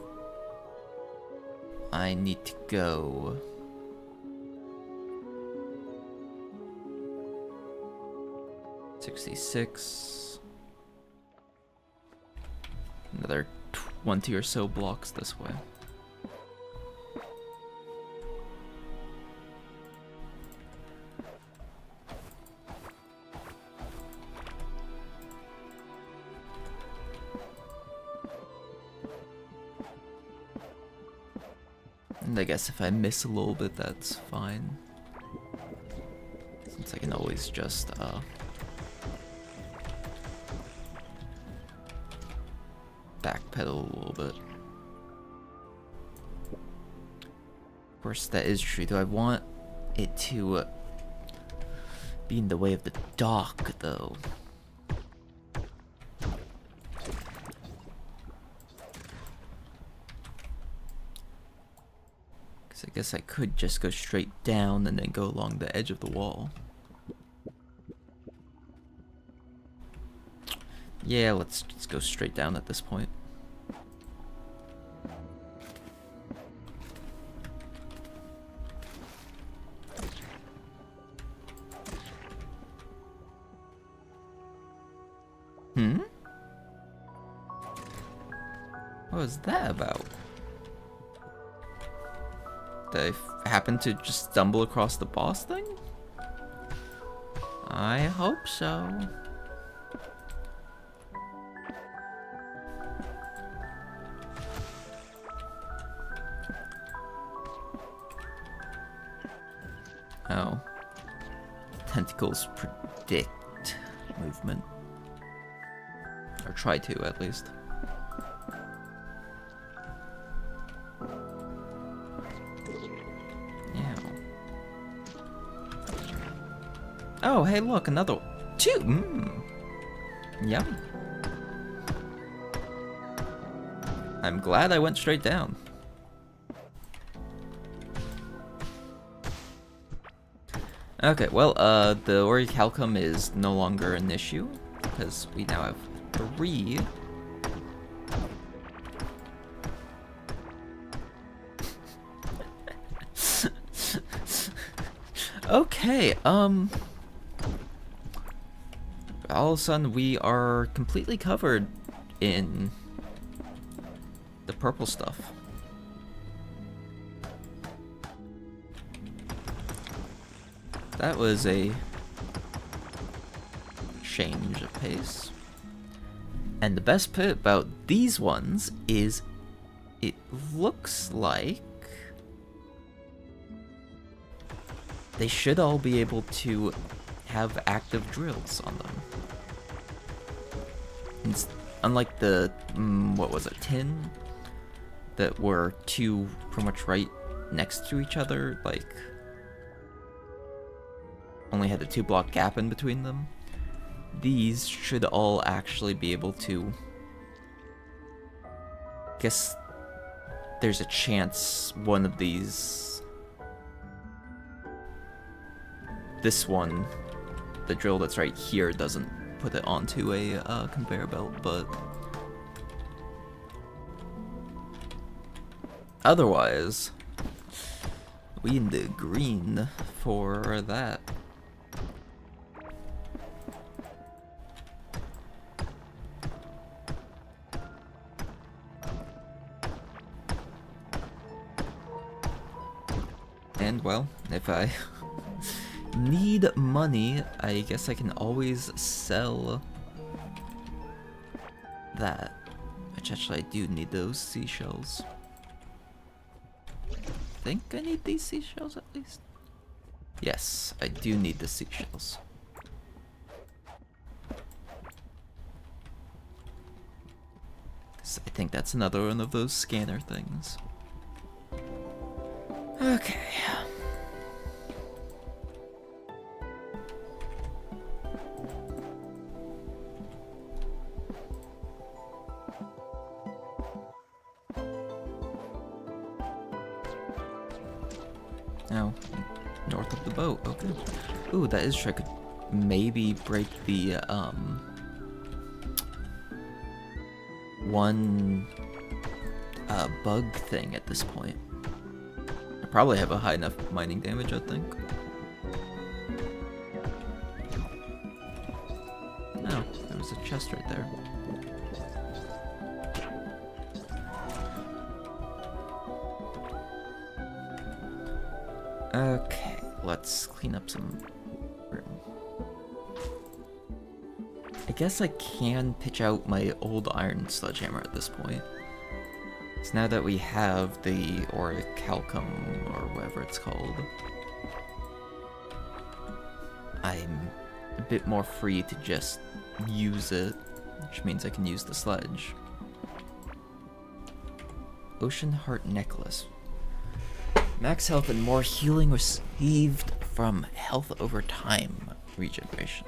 I need to go 66, another 20 or so blocks this way. And I guess if I miss a little bit, that's fine, since I can always just backpedal a little bit. Of course, that is true. Do I want it to be in the way of the dock, though? I guess I could just go straight down and then go along the edge of the wall. Yeah, let's just go straight down at this point. What was that about? Did I happen to just stumble across the boss thing? I hope so. Oh. Tentacles predict movement. Or try to, at least. Oh, hey, look, another two. Yum. I'm glad I went straight down. Okay, well, the orichalcum is no longer an issue because we now have 3. Okay, all of a sudden we are completely covered in the purple stuff. That was a change of pace. And the best part about these ones is it looks like they should all be able to have active drills on them. It's unlike the, what was it, tin? That were two pretty much right next to each other, like, only had a 2-block gap in between them. These should all actually be able to, guess there's a chance one of these, this one, the drill that's right here doesn't put it onto a conveyor belt, but otherwise, we in the green for that. And well, if I need money, I guess I can always sell that. Which actually I do need those seashells. I think I need these seashells at least. Yes, I do need the seashells. I think that's another one of those scanner things. Okay. Now, north of the boat, okay. Ooh, that is true. I could maybe break the, one, bug thing at this point. I probably have a high enough mining damage, I think. Oh, there was a chest right there. Okay, let's clean up some room. I guess I can pitch out my old iron sledgehammer at this point. So now that we have the orichalcum, or whatever it's called, I'm a bit more free to just use it, which means I can use the sledge. Ocean Heart Necklace. Max health and more healing received from health over time regeneration.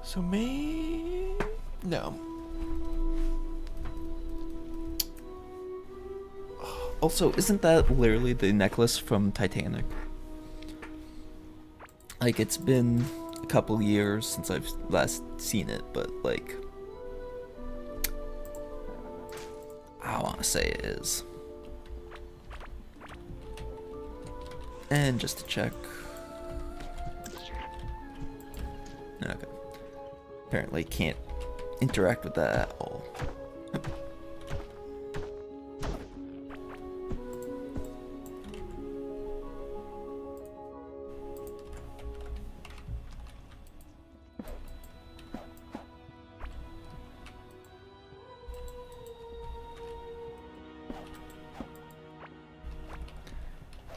So no. Also, isn't that literally the necklace from Titanic? Like, it's been a couple years since I've last seen it, but like, I want to say it is. And just to check. Okay. Apparently can't interact with that at all.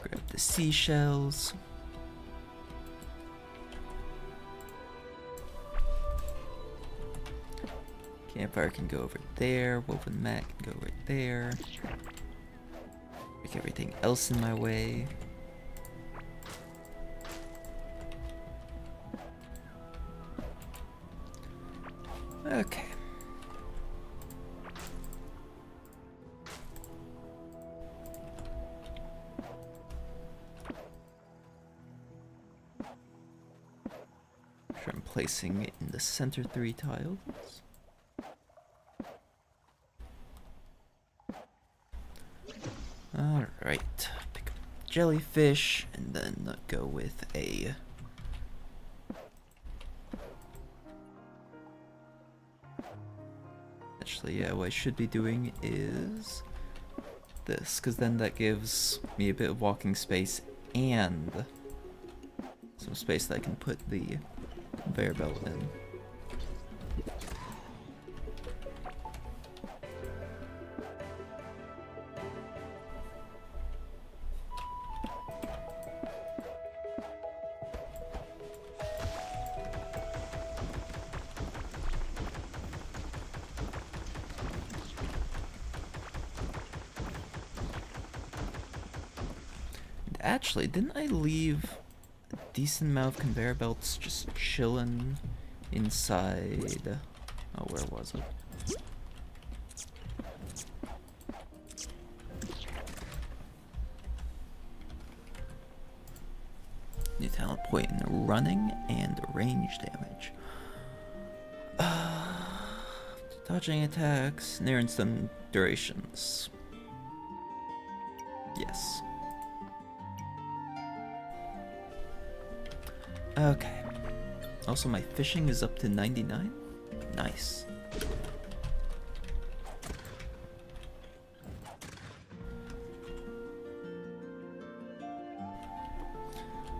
Grab the seashells. Campfire can go over there. Woven mat can go right there. Make everything else in my way. Okay. Sure, I'm placing it in the center 3 tiles. Alright, pick up jellyfish and then go with a actually, yeah, what I should be doing is this, because then that gives me a bit of walking space and some space that I can put the conveyor belt in. Actually, didn't I leave a decent amount of conveyor belts just chilling inside? Oh, where was it? New talent point in running and range damage. Dodging attacks, near instant durations. Yes. Okay. Also, my fishing is up to 99. Nice.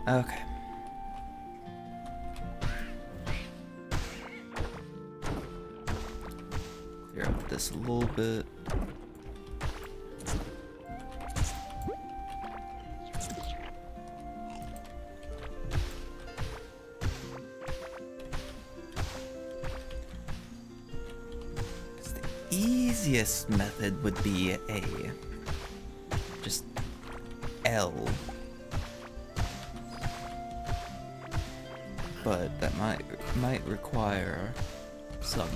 Okay. Clear up this a little bit. Easiest method would be a just L, but that might require some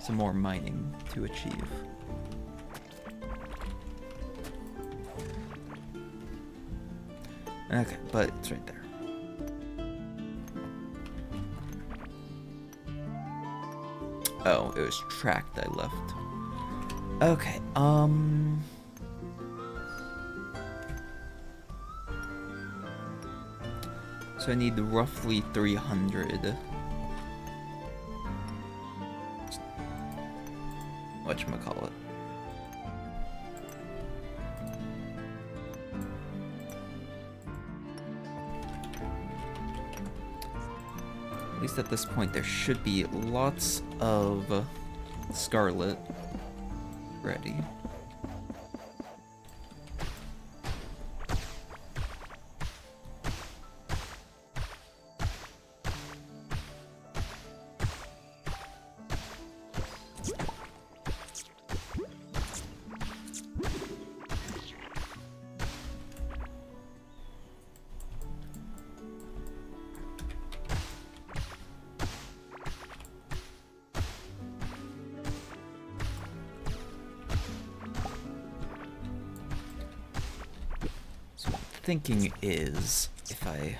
more mining to achieve. Okay, but it's right there. Oh, it was tracked I left. Okay, so I need roughly 300. Whatchamacallit. At least at this point, there should be lots of scarlet ready. thinking is if I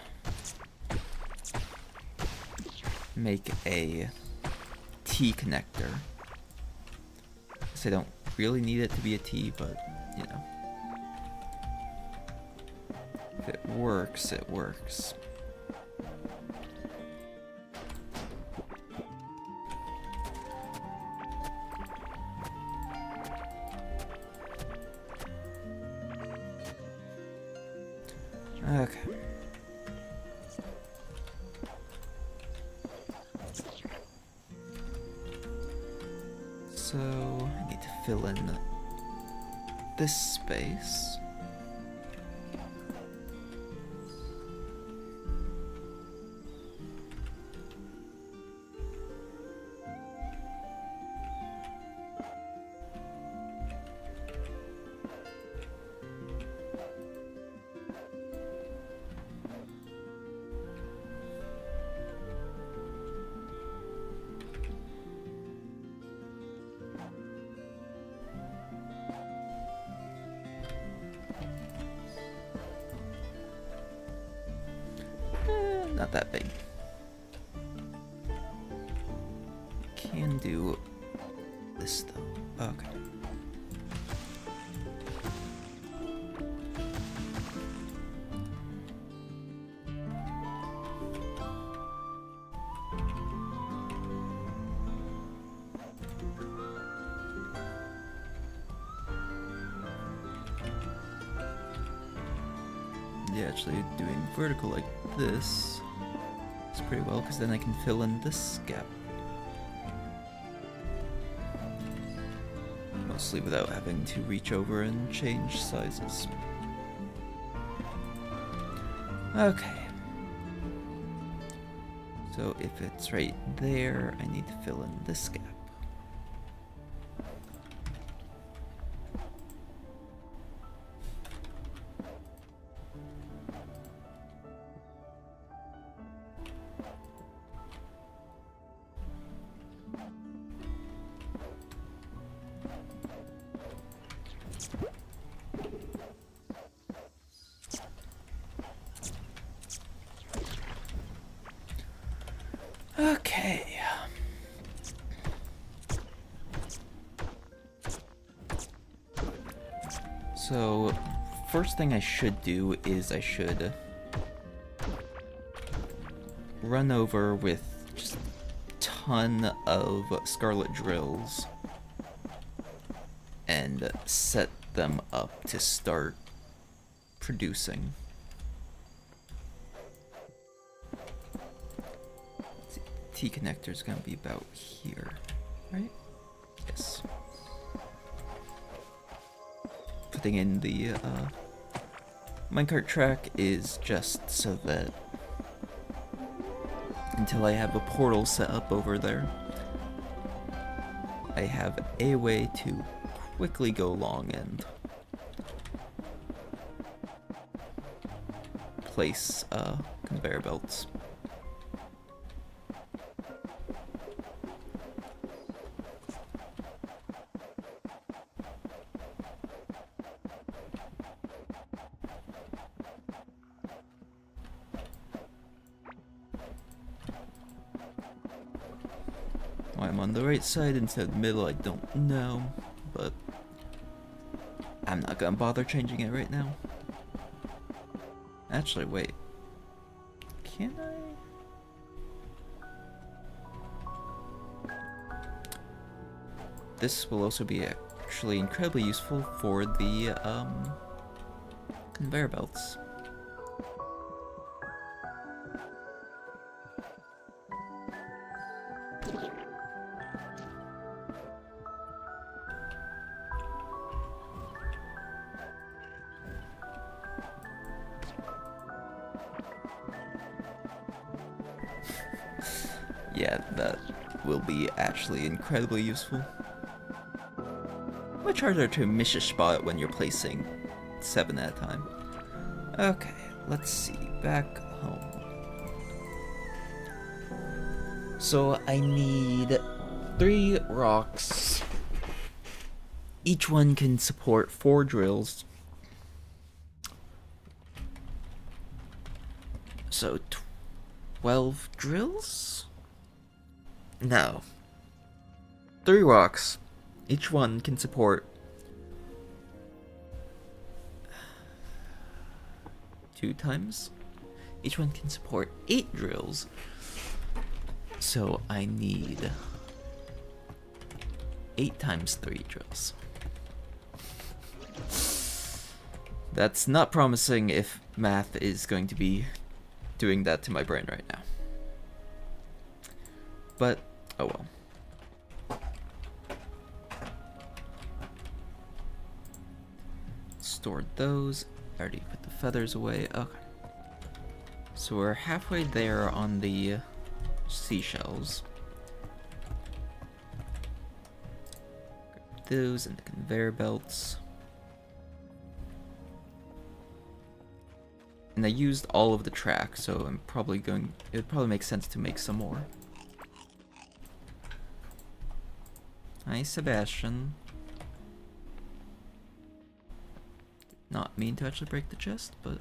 make a T connector, so I don't really need it to be a T, but you know, if it works, it works. Okay. So I need to fill in this space. Not that big. Can do this though. Okay. Yeah, actually doing vertical like this is pretty well, because then I can fill in this gap. Mostly without having to reach over and change sizes. Okay. So if it's right there, I need to fill in this gap. Okay. So, first thing I should do is I should run over with just a ton of scarlet drills and set them up to start producing. T connector is gonna be about here, right? Yes. Putting in the minecart track is just so that until I have a portal set up over there, I have a way to quickly go along and place conveyor belts. Why I'm on the right side instead of the middle, I don't know, but I'm not gonna bother changing it right now. Actually, wait. Can I? This will also be actually incredibly useful for the conveyor belts. Yeah, that will be actually incredibly useful. Much harder to miss a spot when you're placing 7 at a time. Okay, let's see. Back home. So I need 3 rocks. Each one can support 4 drills. So 12 drills? No. 3 rocks. Each one can support 2 times. Each one can support 8 drills. So I need 8 times 3 drills. That's not promising if math is going to be doing that to my brain right now. But, oh well. Stored those. Already put the feathers away. Okay. So we're halfway there on the seashells. Grab those and the conveyor belts. And I used all of the track, so I'm probably going... It would probably make sense to make some more. Hi, Sebastian. Did not mean to actually break the chest, but...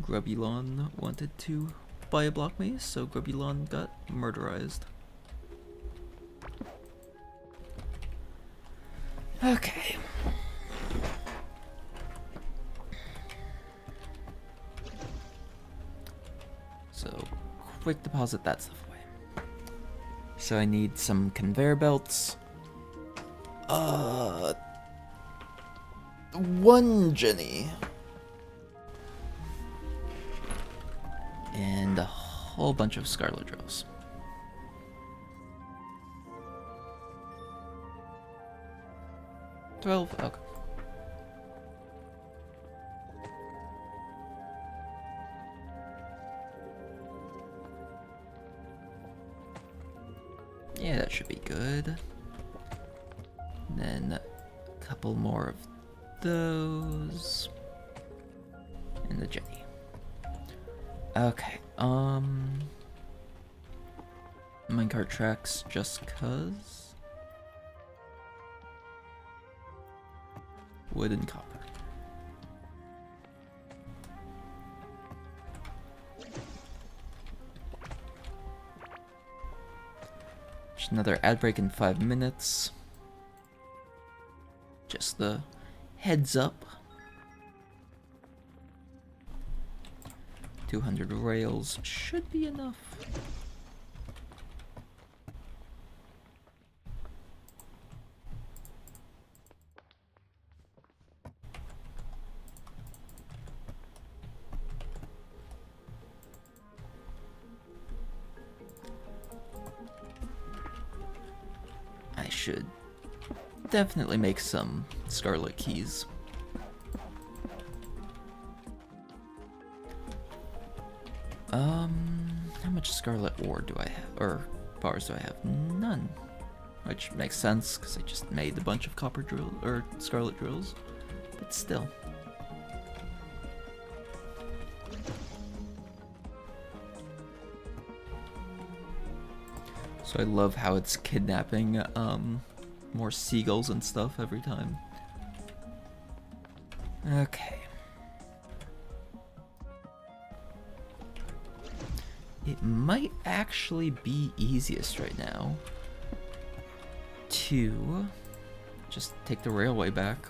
Grubbylon wanted to buy a block mace, so Grubbylon got murderized. Okay. So, quick deposit that stuff away. So I need some conveyor belts. 1 Jenny. And a whole bunch of scarlet drills. $12, okay. Yeah, that should be good. And then a couple more of those. And the Jenny. Okay, minecart tracks just cuz. Wood and copper. Just another ad break in 5 minutes. Just the heads up. 200 rails should be enough. I should definitely make some scarlet keys. How much scarlet ore do I have, or bars do I have? None. Which makes sense, because I just made a bunch of copper drill, or scarlet drills, but still. So I love how it's kidnapping, more seagulls and stuff every time. Okay. It might actually be easiest right now to just take the railway back.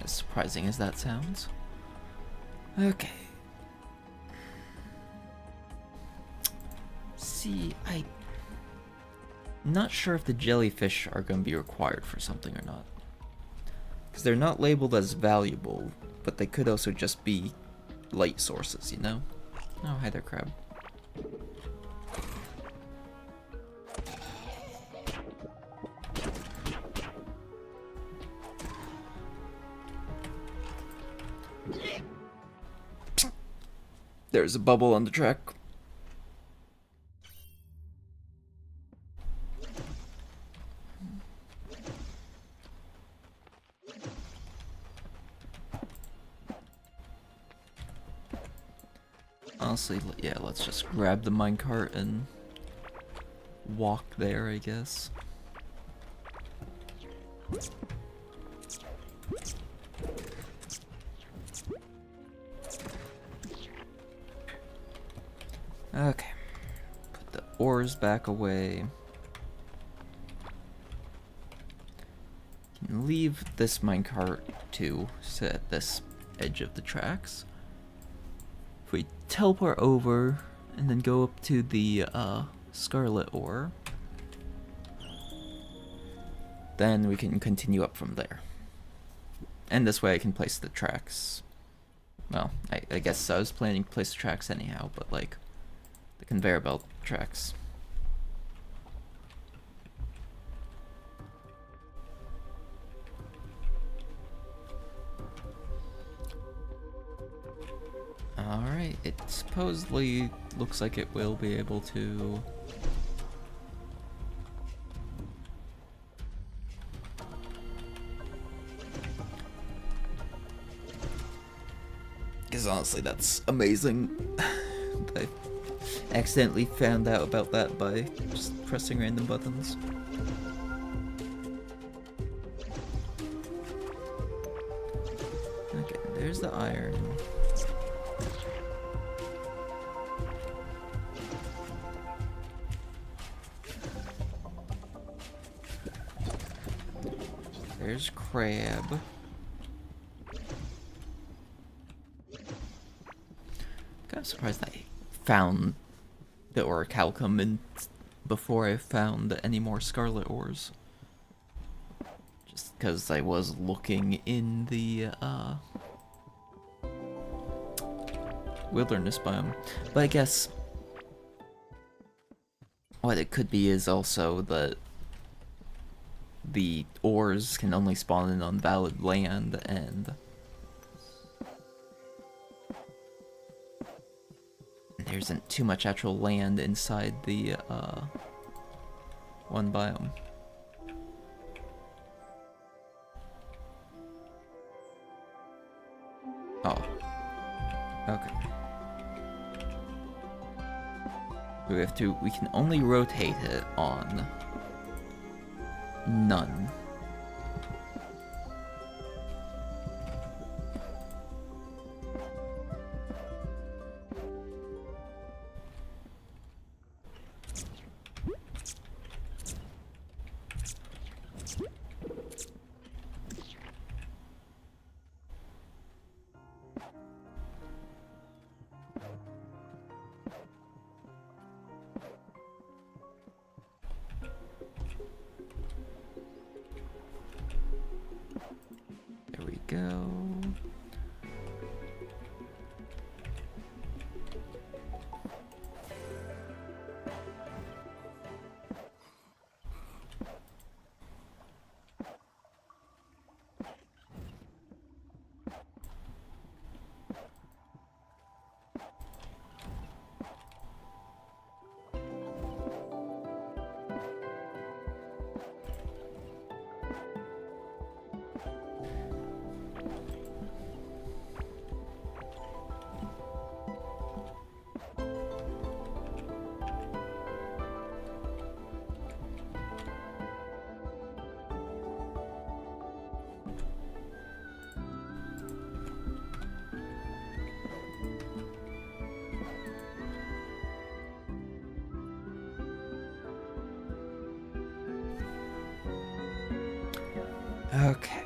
As surprising as that sounds. Okay. See, I'm not sure if the jellyfish are going to be required for something or not. Because they're not labeled as valuable, but they could also just be light sources, you know? Oh, hi there, crab. There's a bubble on the track. Honestly, yeah, let's just grab the minecart and walk there, I guess. Okay. Put the ores back away. Can leave this minecart to sit at this edge of the tracks. If we teleport over and then go up to the scarlet ore, then we can continue up from there. And this way I can place the tracks. Well, I guess I was planning to place the tracks anyhow, but like the conveyor belt tracks. Alright, it supposedly looks like it will be able to... Because honestly, that's amazing. I accidentally found out about that by just pressing random buttons. Okay, there's the iron. There's crab. I'm surprised I found the orichalcum and before I found any more scarlet ores. Just because I was looking in the wilderness biome. But I guess what it could be is also that the ores can only spawn in on valid land, and there isn't too much actual land inside the one biome. Oh. Okay. We can only rotate it on none. There we go. Okay.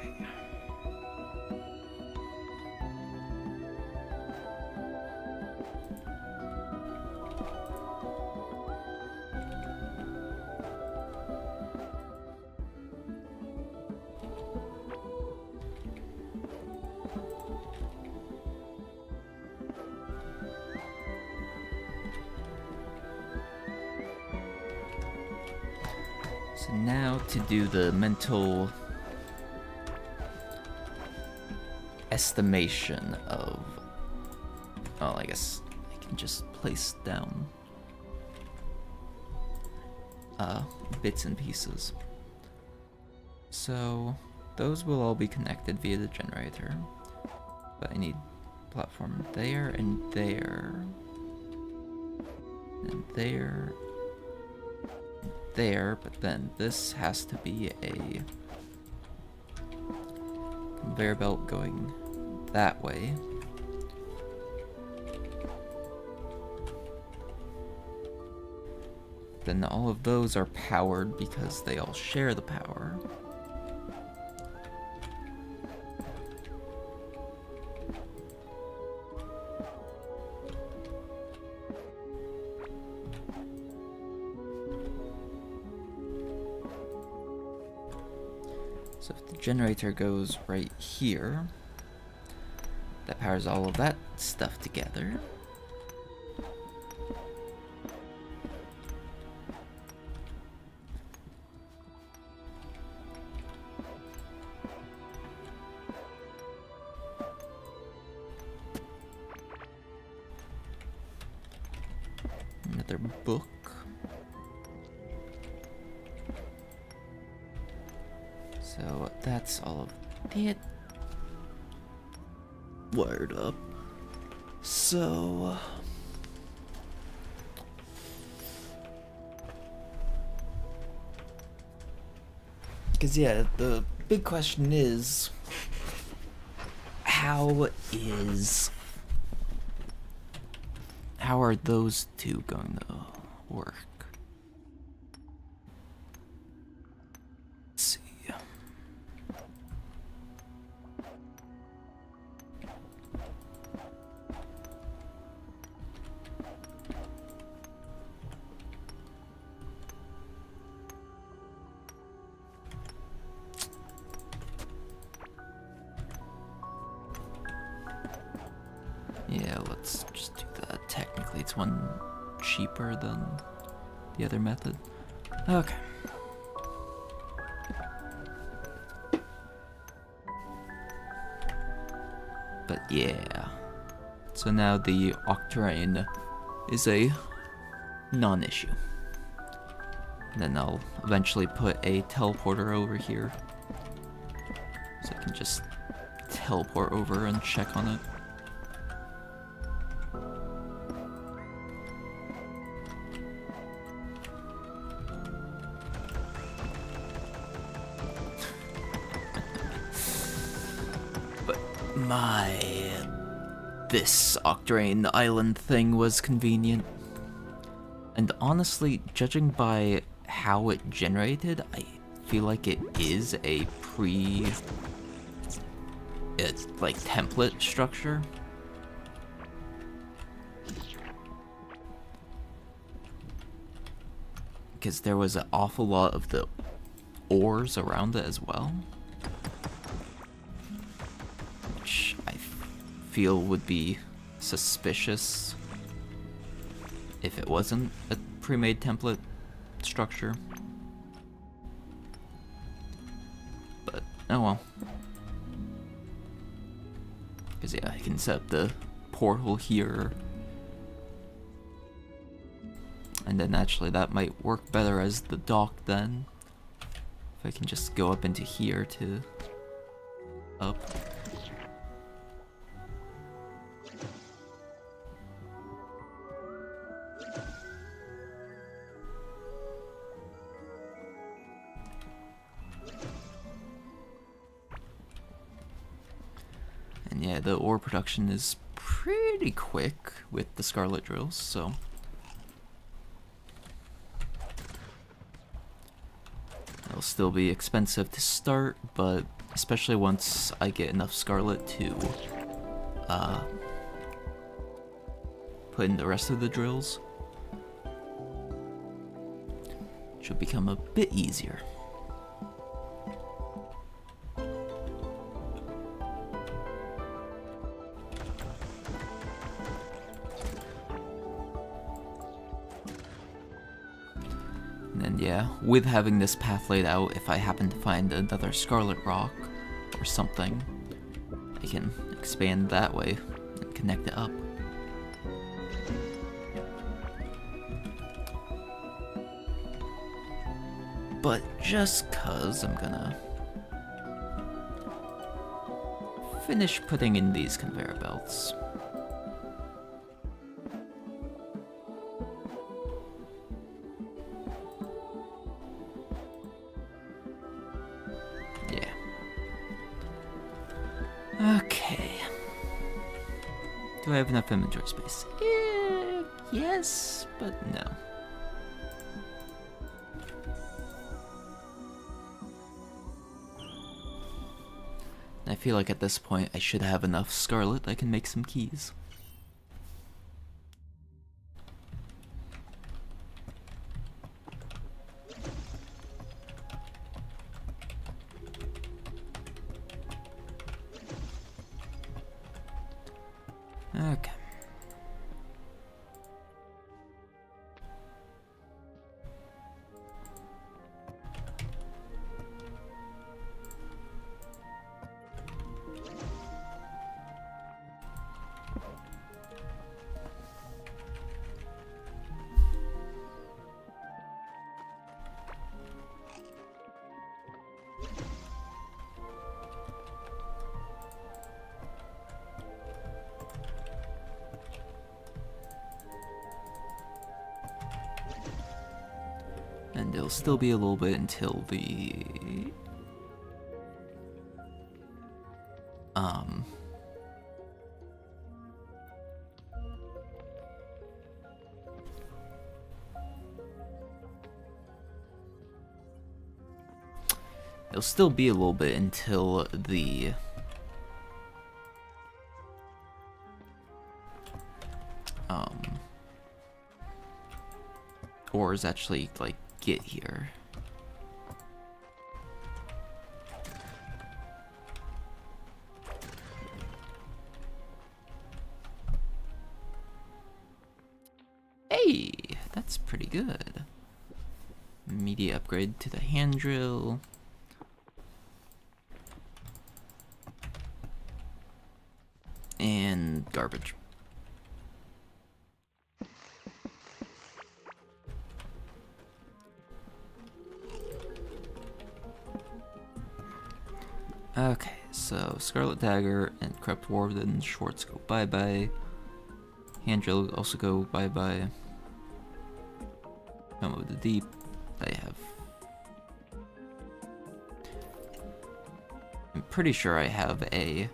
So now to do the mental estimation of... Well, I guess I can just place down bits and pieces. So those will all be connected via the generator. But I need platform there and there. And there. There, but then this has to be a conveyor belt going that way. Then all of those are powered because they all share the power. So if the generator goes right here, that powers all of that stuff together. Another book. So that's all of it wired up. So because yeah, the big question is how are those two going to work? Let's see. Yeah, let's just do that. Technically, it's one cheaper than the other method. Okay. But yeah. So now the Octarine is a non-issue. Then I'll eventually put a teleporter over here. So I can just teleport over and check on it. This Octarine Island thing was convenient. And honestly, judging by how it generated, I feel like it is a like template structure. Because there was an awful lot of the ores around it as well. Which I feel would be suspicious if it wasn't a pre-made template structure. But oh well. Because yeah, I can set up the portal here. And then actually that might work better as the dock then. If I can just go up into here to up. And yeah, the ore production is pretty quick with the scarlet drills, so it'll still be expensive to start, but especially once I get enough scarlet to put in the rest of the drills, it should become a bit easier. And yeah, with having this path laid out, if I happen to find another scarlet rock or something, I can expand that way and connect it up. But just cause I'm gonna finish putting in these conveyor belts. Okay. Do I have enough inventory space? Yes, but no. I feel like at this point I should have enough scarlet I can make some keys. Okay. And it'll still be a little bit until the... It'll still be a little bit until the... ores actually, like, get here. Hey, that's pretty good. Immediate upgrade to the hand drill. And garbage. Okay, so Scarlet Dagger and Corrupt Warden Schwartz go bye-bye. Hand drill also go bye-bye. Come of the Deep, I have... I'm pretty sure I have a...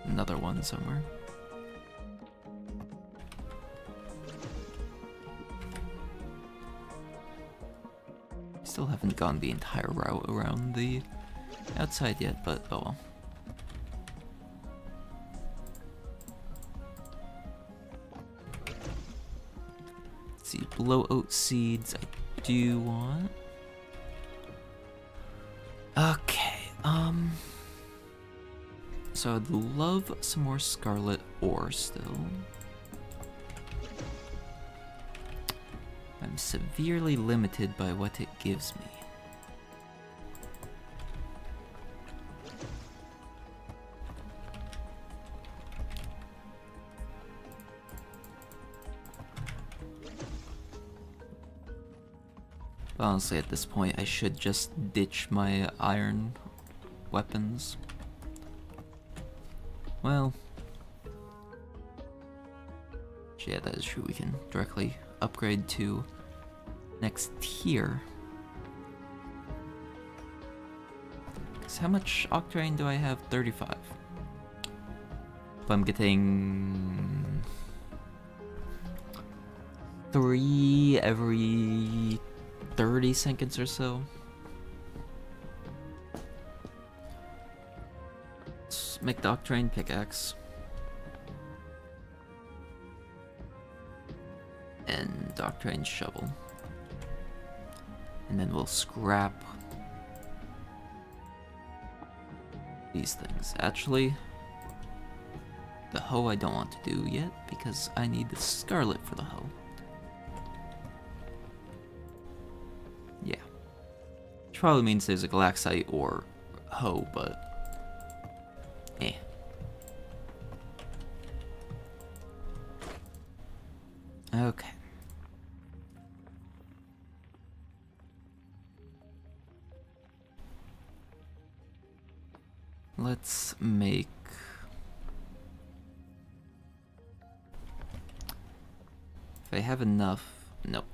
another one somewhere. Still haven't gone the entire route around the outside yet, but oh well. Let's see, blow oat seeds I do want. Okay, so I'd love some more scarlet ore still. I'm severely limited by what it gives me. Honestly, at this point, I should just ditch my iron weapons. Well, yeah, that is true. We can directly upgrade to next tier. So how much octane do I have? 35. If I'm getting 3 every 30 seconds or so. Let's make the octane pickaxe. And octane shovel. And then we'll scrap these things. Actually, the hoe I don't want to do yet because I need the scarlet for the hoe. Yeah. Which probably means there's a galaxite or hoe, but eh. Okay. Let's make... If I have enough... Nope.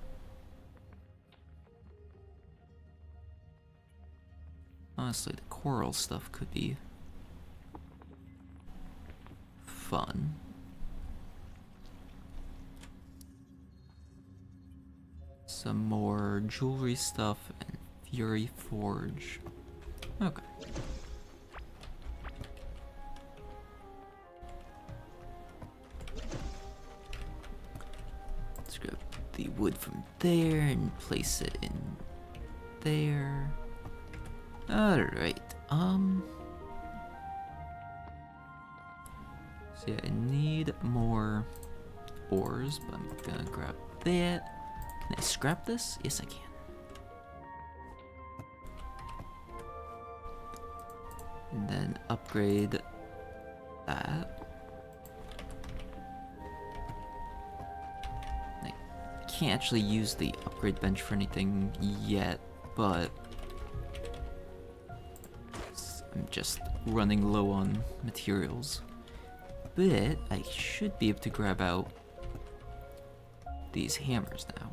Honestly, the coral stuff could be fun. Some more jewelry stuff and Fury Forge. Okay. Let's grab the wood from there and place it in there. Alright, so yeah, I need more ores, but I'm gonna grab that. Can I scrap this? Yes, I can. And then upgrade that. I can't actually use the upgrade bench for anything yet, but I'm just running low on materials. But I should be able to grab out these hammers now.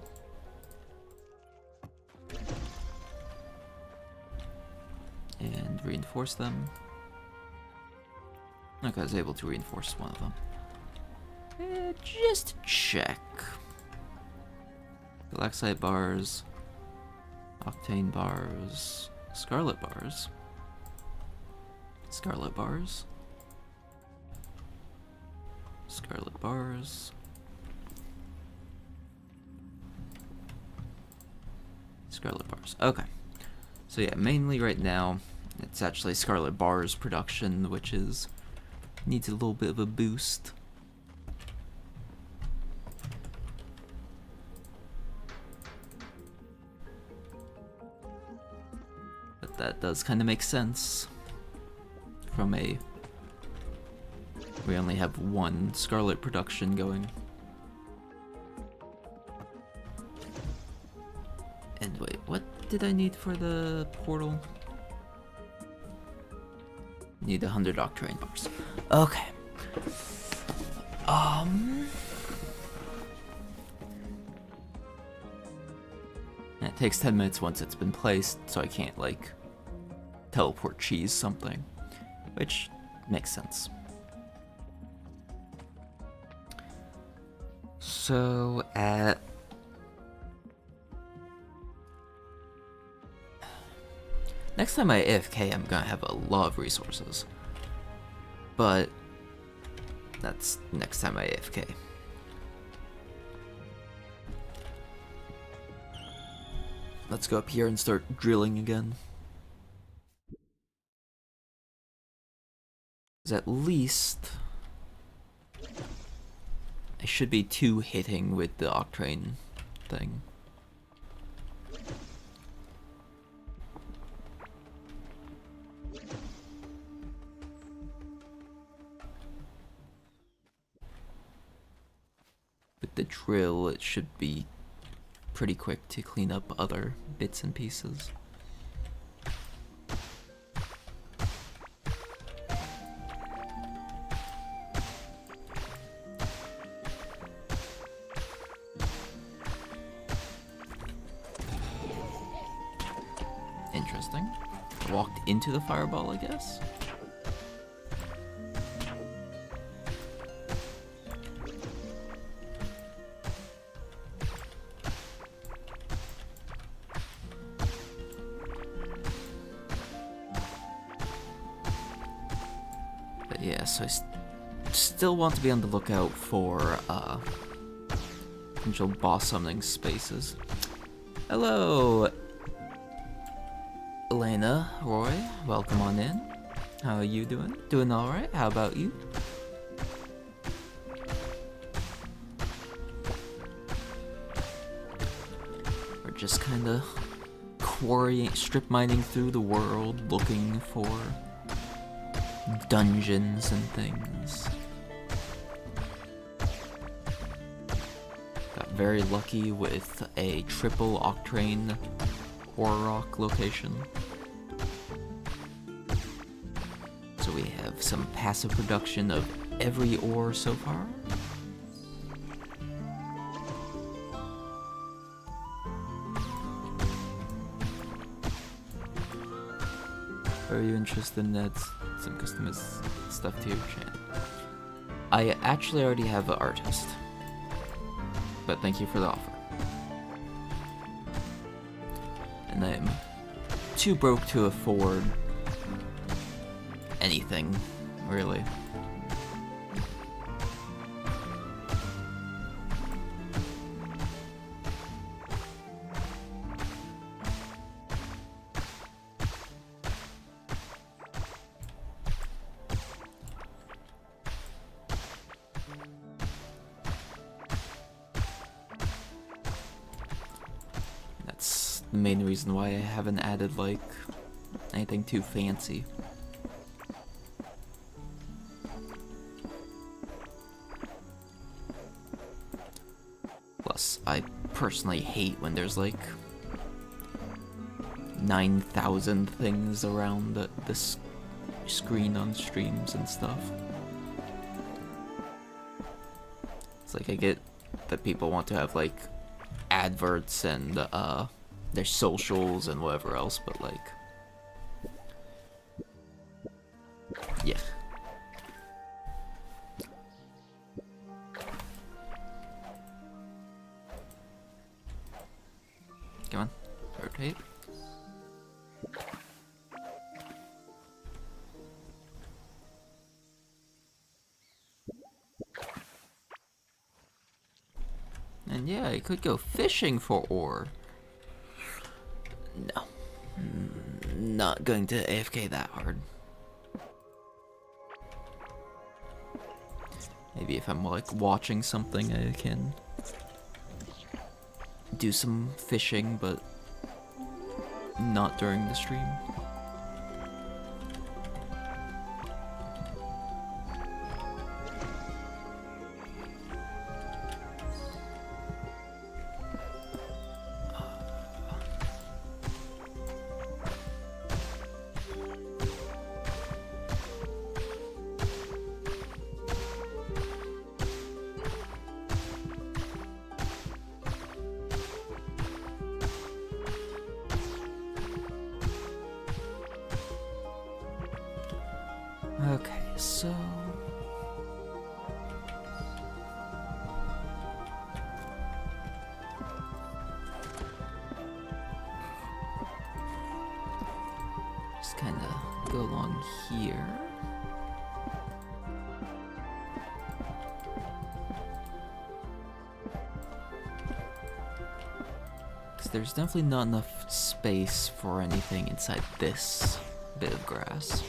And reinforce them. Okay, I was able to reinforce one of them. Just check. Galaxite bars, octane bars, scarlet bars, scarlet bars, scarlet bars, scarlet bars. Okay. So yeah, mainly right now, it's actually scarlet bars production, which is needs a little bit of a boost. But that does kind of make sense from a... We only have one scarlet production going. And wait, what did I need for the portal? Need 100 octane bars. Okay. It takes 10 minutes once it's been placed, so I can't, like, teleport cheese something. Which makes sense. So, at... Next time I AFK, I'm gonna have a lot of resources. But that's next time I AFK. Let's go up here and start drilling again. 'Cause at least I should be 2 hitting with the octane thing. With the drill, it should be pretty quick to clean up other bits and pieces. Interesting. Walked into the fireball, I guess. Yeah, so I still want to be on the lookout for potential boss summoning spaces. Hello, Elena, Roy, welcome on in. How are you doing? Doing alright, how about you? We're just kinda quarrying, strip mining through the world, looking for dungeons and things. Got very lucky with a triple octane ore rock location. So we have some passive production of every ore so far. Are you interested in that? Some customized stuff to your channel. I actually already have an artist, but thank you for the offer. And I'm too broke to afford anything, really. That's the main reason why I haven't added, like, anything too fancy. Plus, I personally hate when there's, like, 9,000 things around the screen on streams and stuff. It's like I get that people want to have, like, adverts and their socials and whatever else, but, like, yeah. Come on, rotate. And yeah, I could go fishing for ore. No. Not going to AFK that hard. Maybe if I'm, like, watching something, I can do some fishing, but not during the stream. Okay, so... just kinda go along here. Because there's definitely not enough space for anything inside this bit of grass.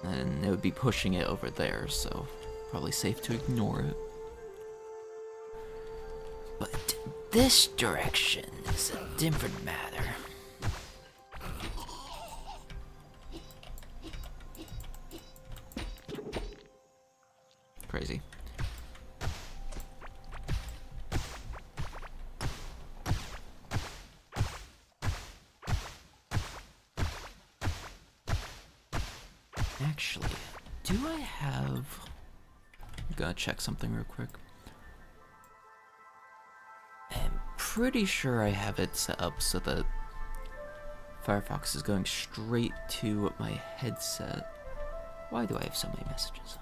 And it would be pushing it over there, so probably safe to ignore it. But this direction is a different matter. Crazy. Actually, do I have... I'm gonna check something real quick. I'm pretty sure I have it set up so that Firefox is going straight to my headset. Why do I have so many messages?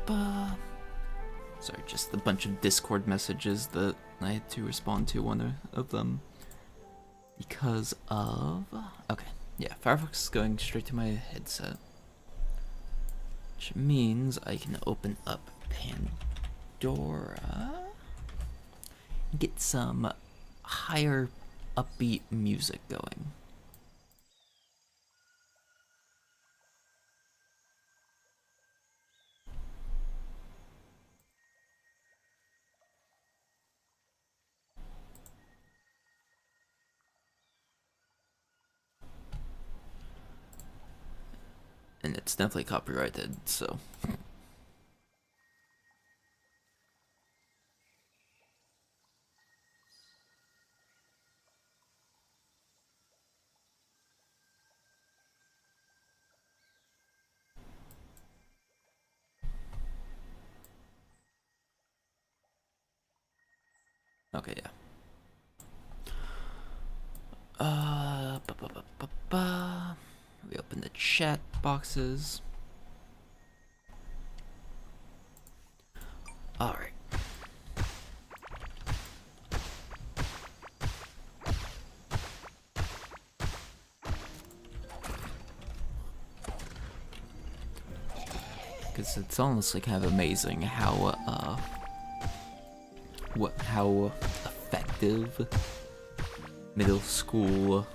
Sorry, just a bunch of Discord messages that I had to respond to one of them. Because of... Okay, yeah, Firefox is going straight to my headset. Which means I can open up Pandora and get some higher upbeat music going. And it's definitely copyrighted, so... Okay, yeah. We open the chat boxes. Alright. Because it's honestly kind of amazing how, how effective middle school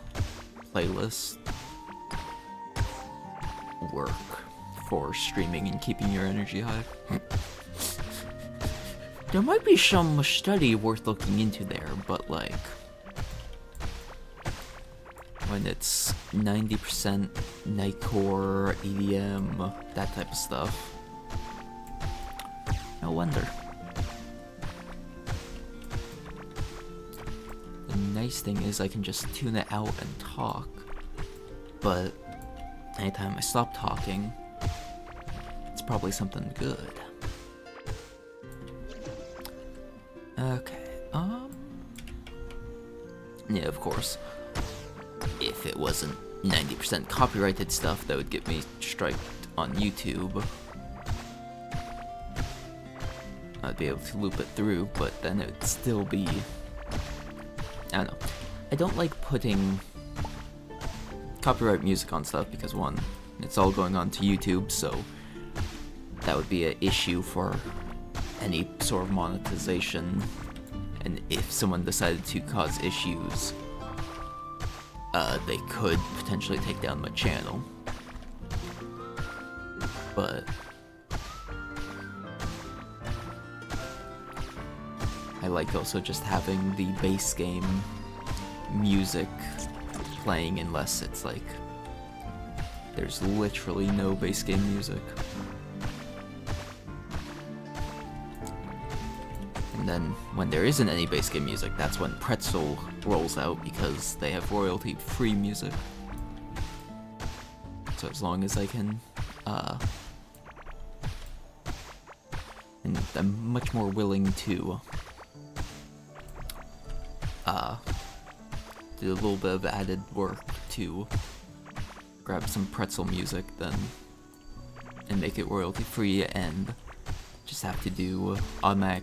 playlists work for streaming and keeping your energy high. There might be some study worth looking into there, but like, when it's 90% nightcore, EDM, that type of stuff, no wonder. The nice thing is I can just tune it out and talk, but anytime I stop talking, it's probably something good. Okay, yeah, of course, if it wasn't 90% copyrighted stuff, that would get me striked on YouTube. I'd be able to loop it through, but then it would still be... I don't know. I don't like putting copyright music on stuff because, one, it's all going on to YouTube, so that would be an issue for any sort of monetization, and if someone decided to cause issues, they could potentially take down my channel. But I like also just having the base game music playing, unless it's like there's literally no base game music. And then when there isn't any base game music, that's when Pretzel rolls out, because they have royalty-free music. So as long as I can, and I'm much more willing to, do a little bit of added work to grab some Pretzel music and make it royalty-free, and just have to do automatic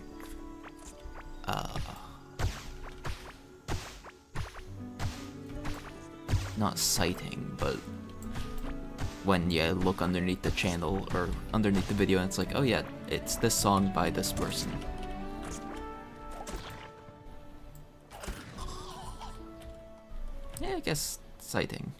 not citing, but when you look underneath the channel or underneath the video and it's like, oh yeah, it's this song by this person. Yeah, I guess citing.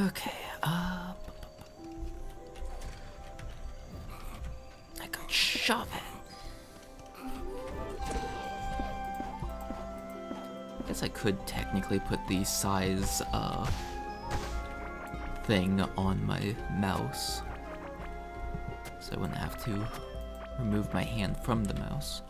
Okay, I got shove it. guess I could technically put the size thing on my mouse, so I wouldn't have to remove my hand from the mouse.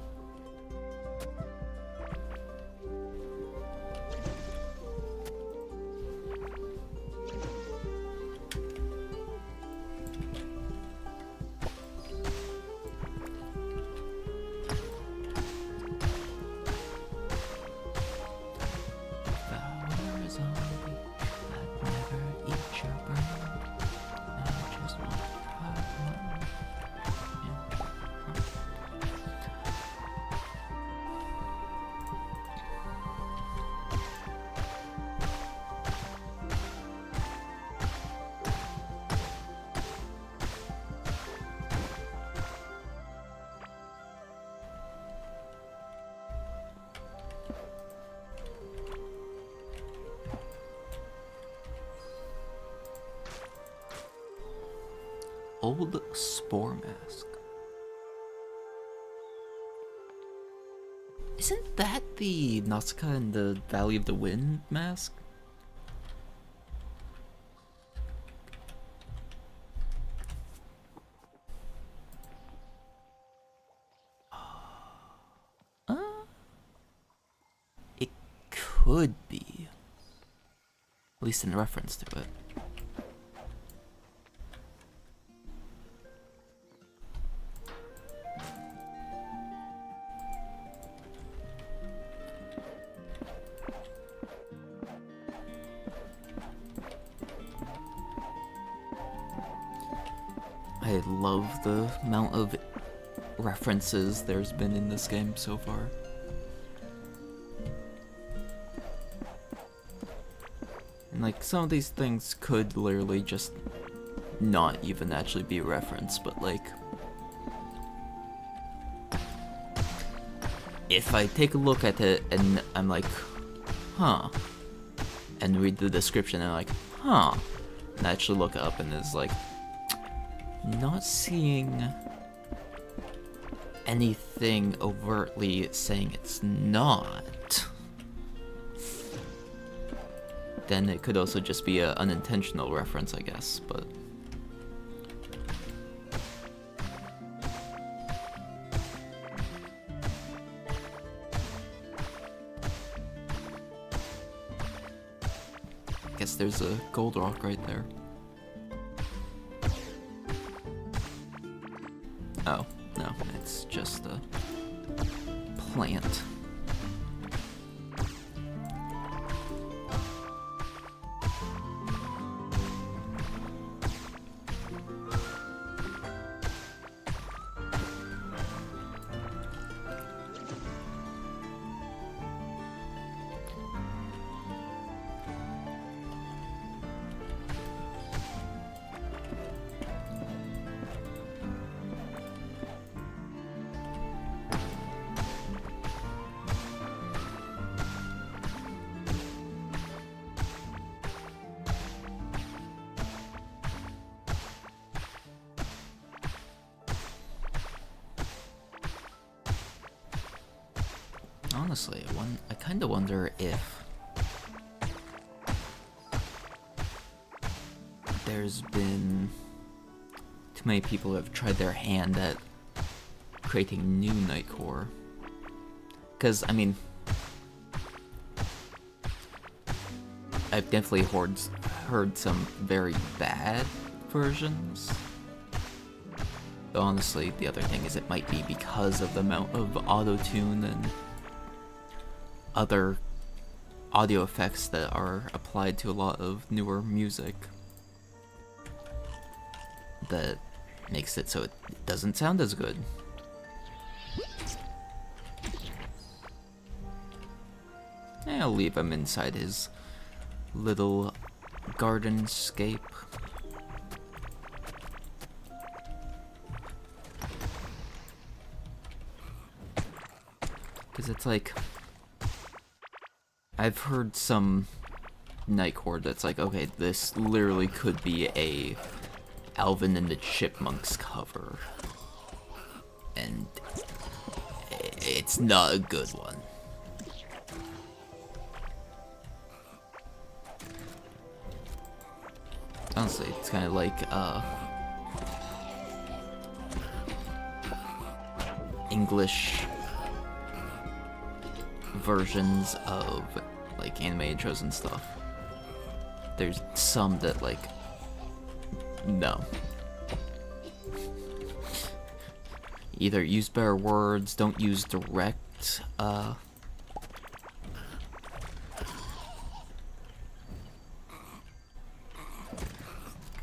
Old Spore Mask. Isn't that the Nausicaa in the Valley of the Wind mask? It could be. At least in reference to it. I love the amount of references there's been in this game so far. And like, some of these things could literally just not even actually be a reference, but like, if I take a look at it and I'm like, huh, and read the description and I'm like, huh, and I actually look it up and it's like, not seeing anything overtly saying it's not, then it could also just be an unintentional reference, I guess, but I guess there's a gold rock right there. Oh, no, it's just a plant. Honestly, I kind of wonder if there's been too many people who have tried their hand at creating new Nightcore. Because, I mean, I've definitely heard some very bad versions. But honestly, the other thing is it might be because of the amount of auto-tune and other audio effects that are applied to a lot of newer music that makes it so it doesn't sound as good. I'll leave him inside his little garden scape. Because it's like, I've heard some Nightcore that's like, okay, this literally could be a Alvin and the Chipmunks cover, and it's not a good one. Honestly, it's kind of like English versions of like anime intros and stuff. There's some that like no. Either use better words, don't use direct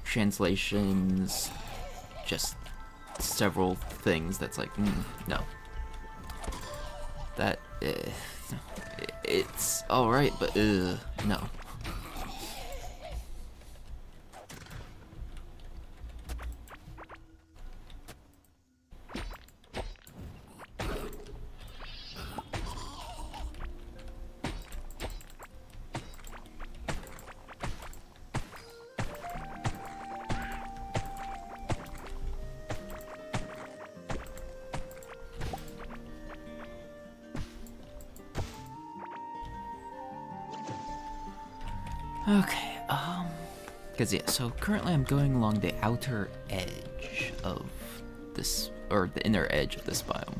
translations, just several things that's like, no. That, it's alright, but, no. Okay, because yeah, so currently I'm going along the outer edge of this, or the inner edge of this biome.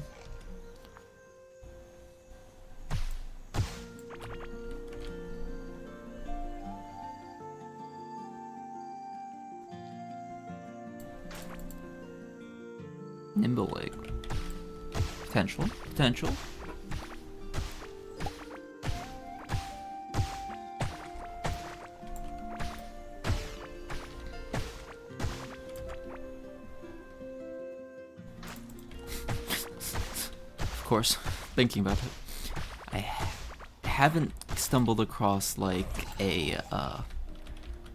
Nimble Lake. Potential. Of course, thinking about it, I haven't stumbled across like a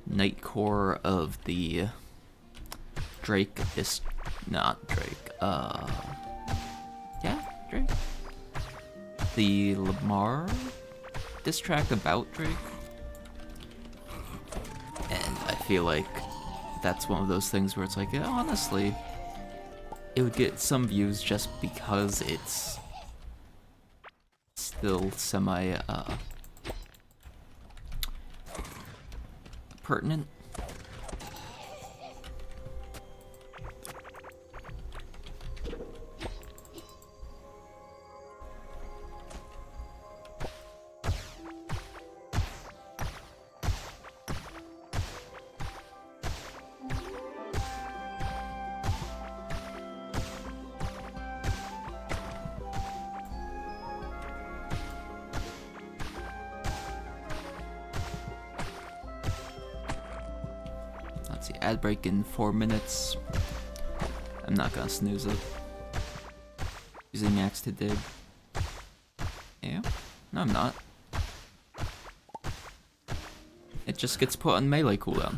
night core of the Drake is not Drake. Yeah, Drake. The Lamar diss track about Drake, and I feel like that's one of those things where it's like, yeah, honestly, it would get some views just because it's still semi pertinent. Let's see, ad break in 4 minutes. I'm not gonna snooze it. Using axe to dig. Yeah? No, I'm not. It just gets put on melee cooldown.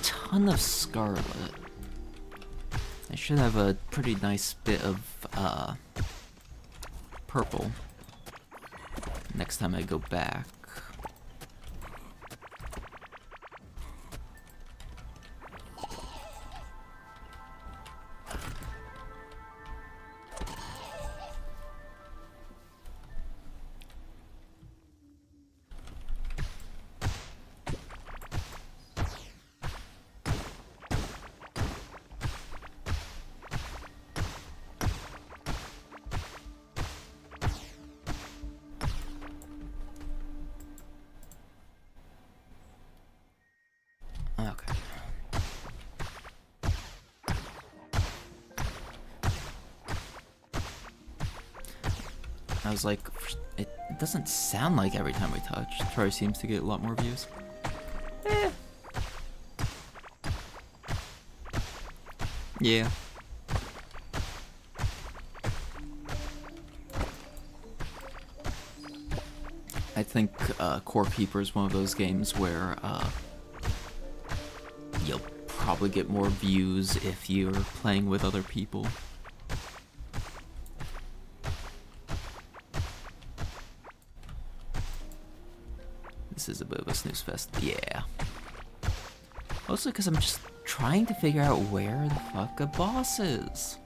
Ton of scarlet. I should have a pretty nice bit of purple next time I go back. Okay. I was like, it doesn't sound like every time we touch. Troy seems to get a lot more views. Yeah. I think Core Keeper is one of those games where you'll probably get more views if you're playing with other people. This is a bit of a snooze fest, yeah. Mostly because I'm just trying to figure out where the fuck a boss is.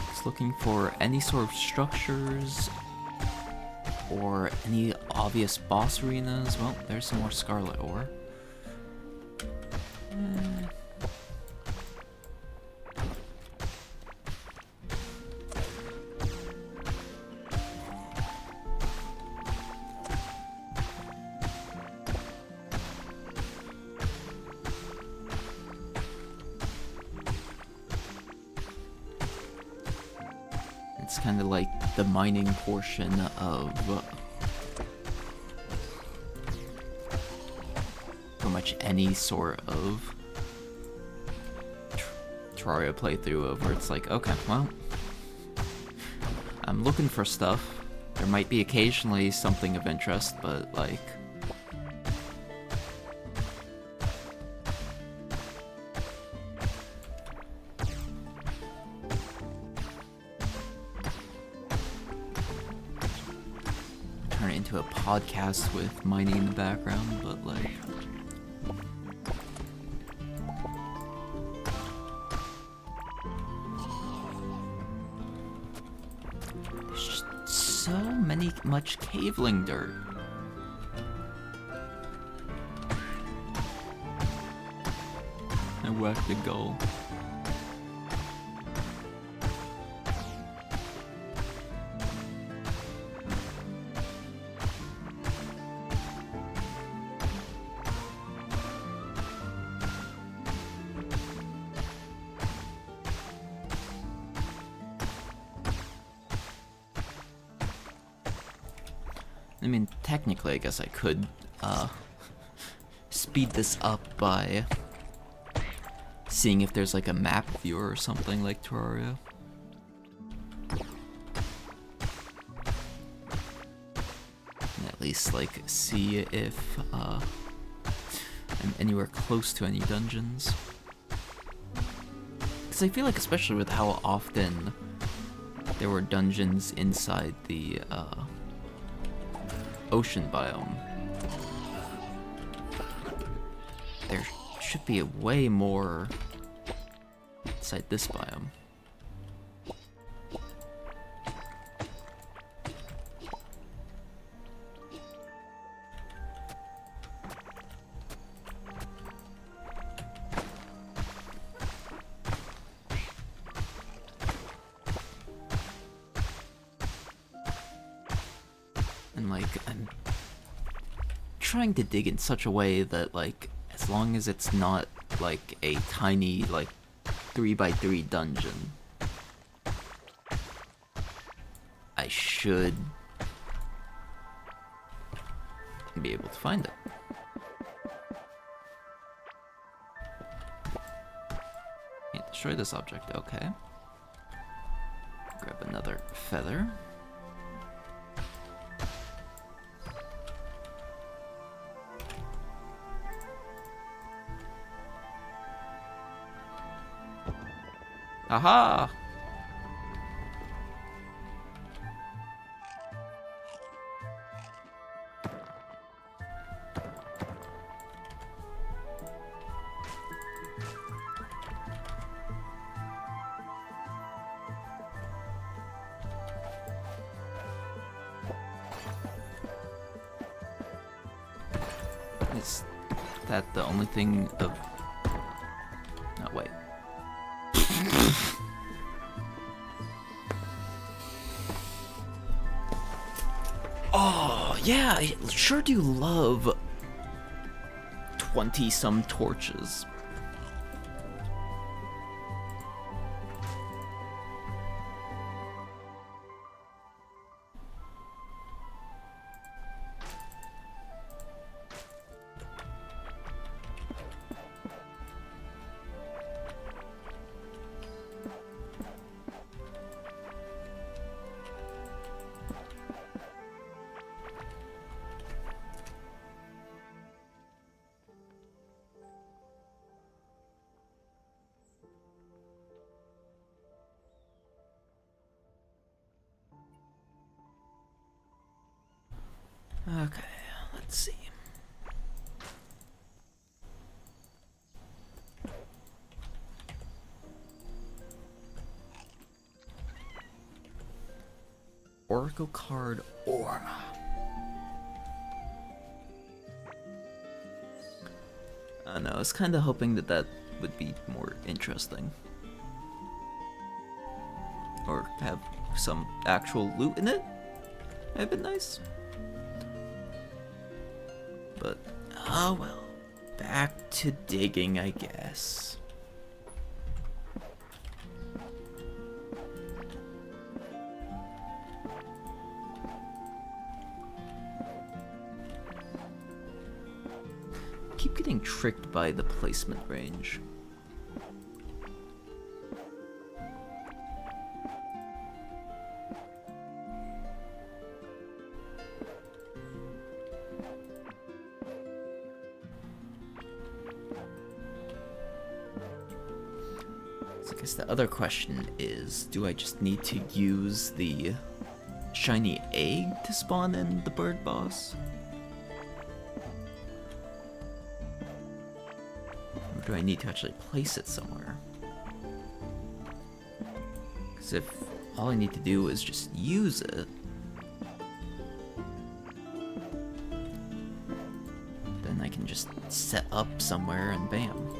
Just looking for any sort of structures or any obvious boss arenas. Well, there's some more Scarlet ore. It's kind of like the mining portion of pretty much any sort of Terraria playthrough of where it's like, okay, well, I'm looking for stuff. There might be occasionally something of interest, but like, turn it into a podcast with mining in the background, but like, there's just so much caveling dirt. I whacked the goal. I mean, technically, I guess I could, speed this up by seeing if there's, like, a map viewer or something like Terraria. And at least, like, see if, I'm anywhere close to any dungeons. Because I feel like, especially with how often there were dungeons inside the, ocean biome, there should be a way more inside this biome. And like, I'm trying to dig in such a way that like, as long as it's not like a tiny like 3x3 dungeon, I should be able to find it. Can't destroy this object, okay. Grab another feather. Aha! Is that the only thing of... No, wait. Oh, yeah, I sure do love 20-some torches. Okay, let's see. Oracle card Orma. I don't know, I was kind of hoping that that would be more interesting. Or have some actual loot in it. That'd been nice. But, oh well. Back to digging, I guess. Keep getting tricked by the placement range. So I guess the other question is, do I just need to use the shiny egg to spawn in the bird boss? Or do I need to actually place it somewhere? Because if all I need to do is just use it, then I can just set up somewhere and bam.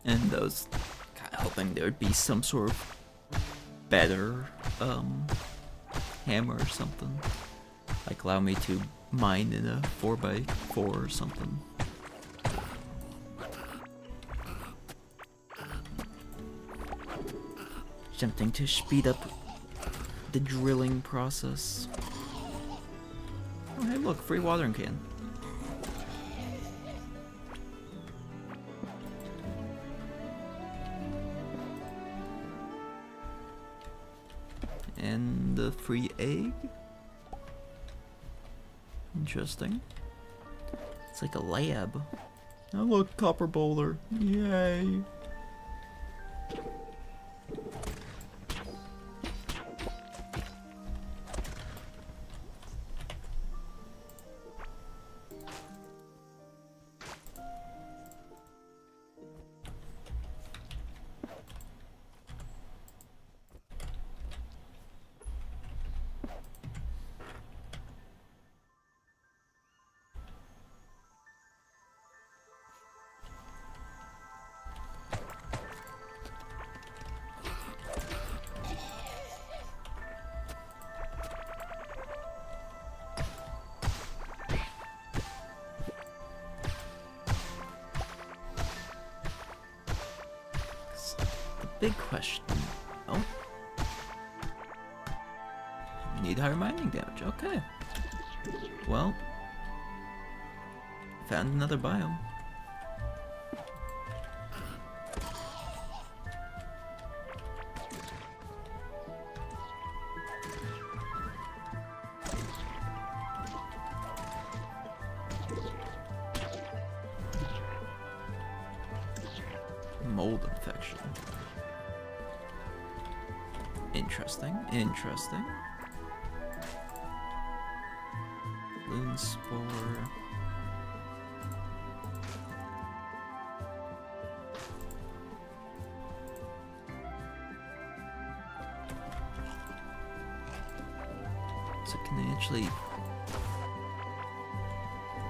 And I was kind of hoping there would be some sort of better hammer or something. Like allow me to mine in a 4x4 or something. Attempting to speed up the drilling process. Oh hey look, free watering can. And the free egg? Interesting. It's like a lab. Oh look, copper boulder. Yay. Big question. Oh. Need higher mining damage. Okay. Well. Found another biome. Mold infection. Interesting, interesting. Loon spore. So can I actually...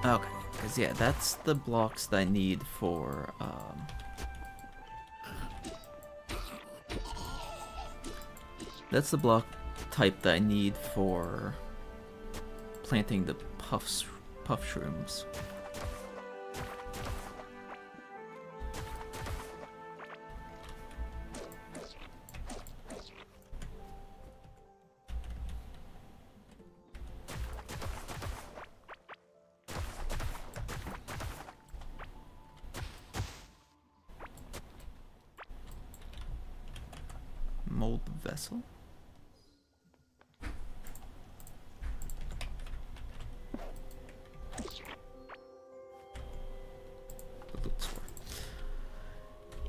Okay, because yeah, that's the blocks that I need for, that's the block type that I need for planting the puff shrooms. vessel?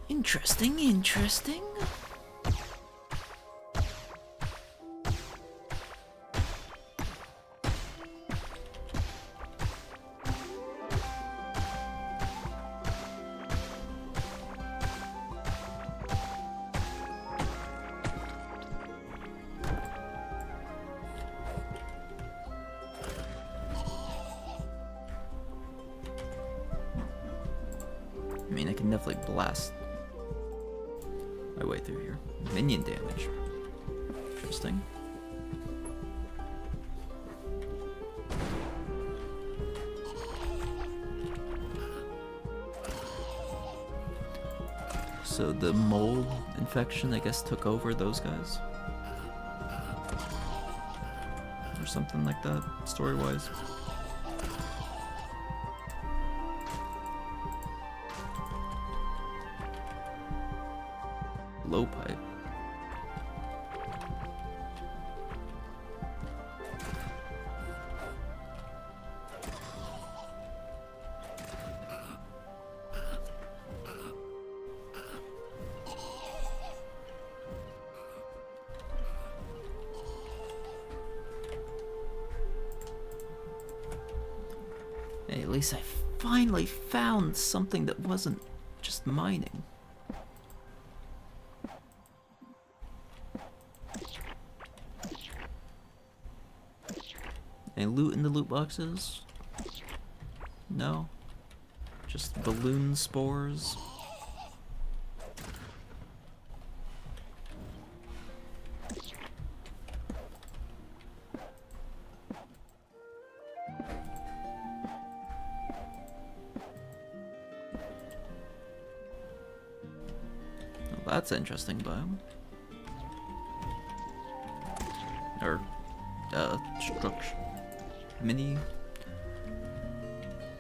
Interesting, interesting. I mean, I can definitely blast my way through here. Minion damage. Interesting. So the mold infection, I guess, took over those guys? Or something like that, story-wise. Low pipe. Hey, at least I finally found something that wasn't just mining. Any loot in the loot boxes? No? Just balloon spores? Well, that's an interesting biome. Or, structure. Mini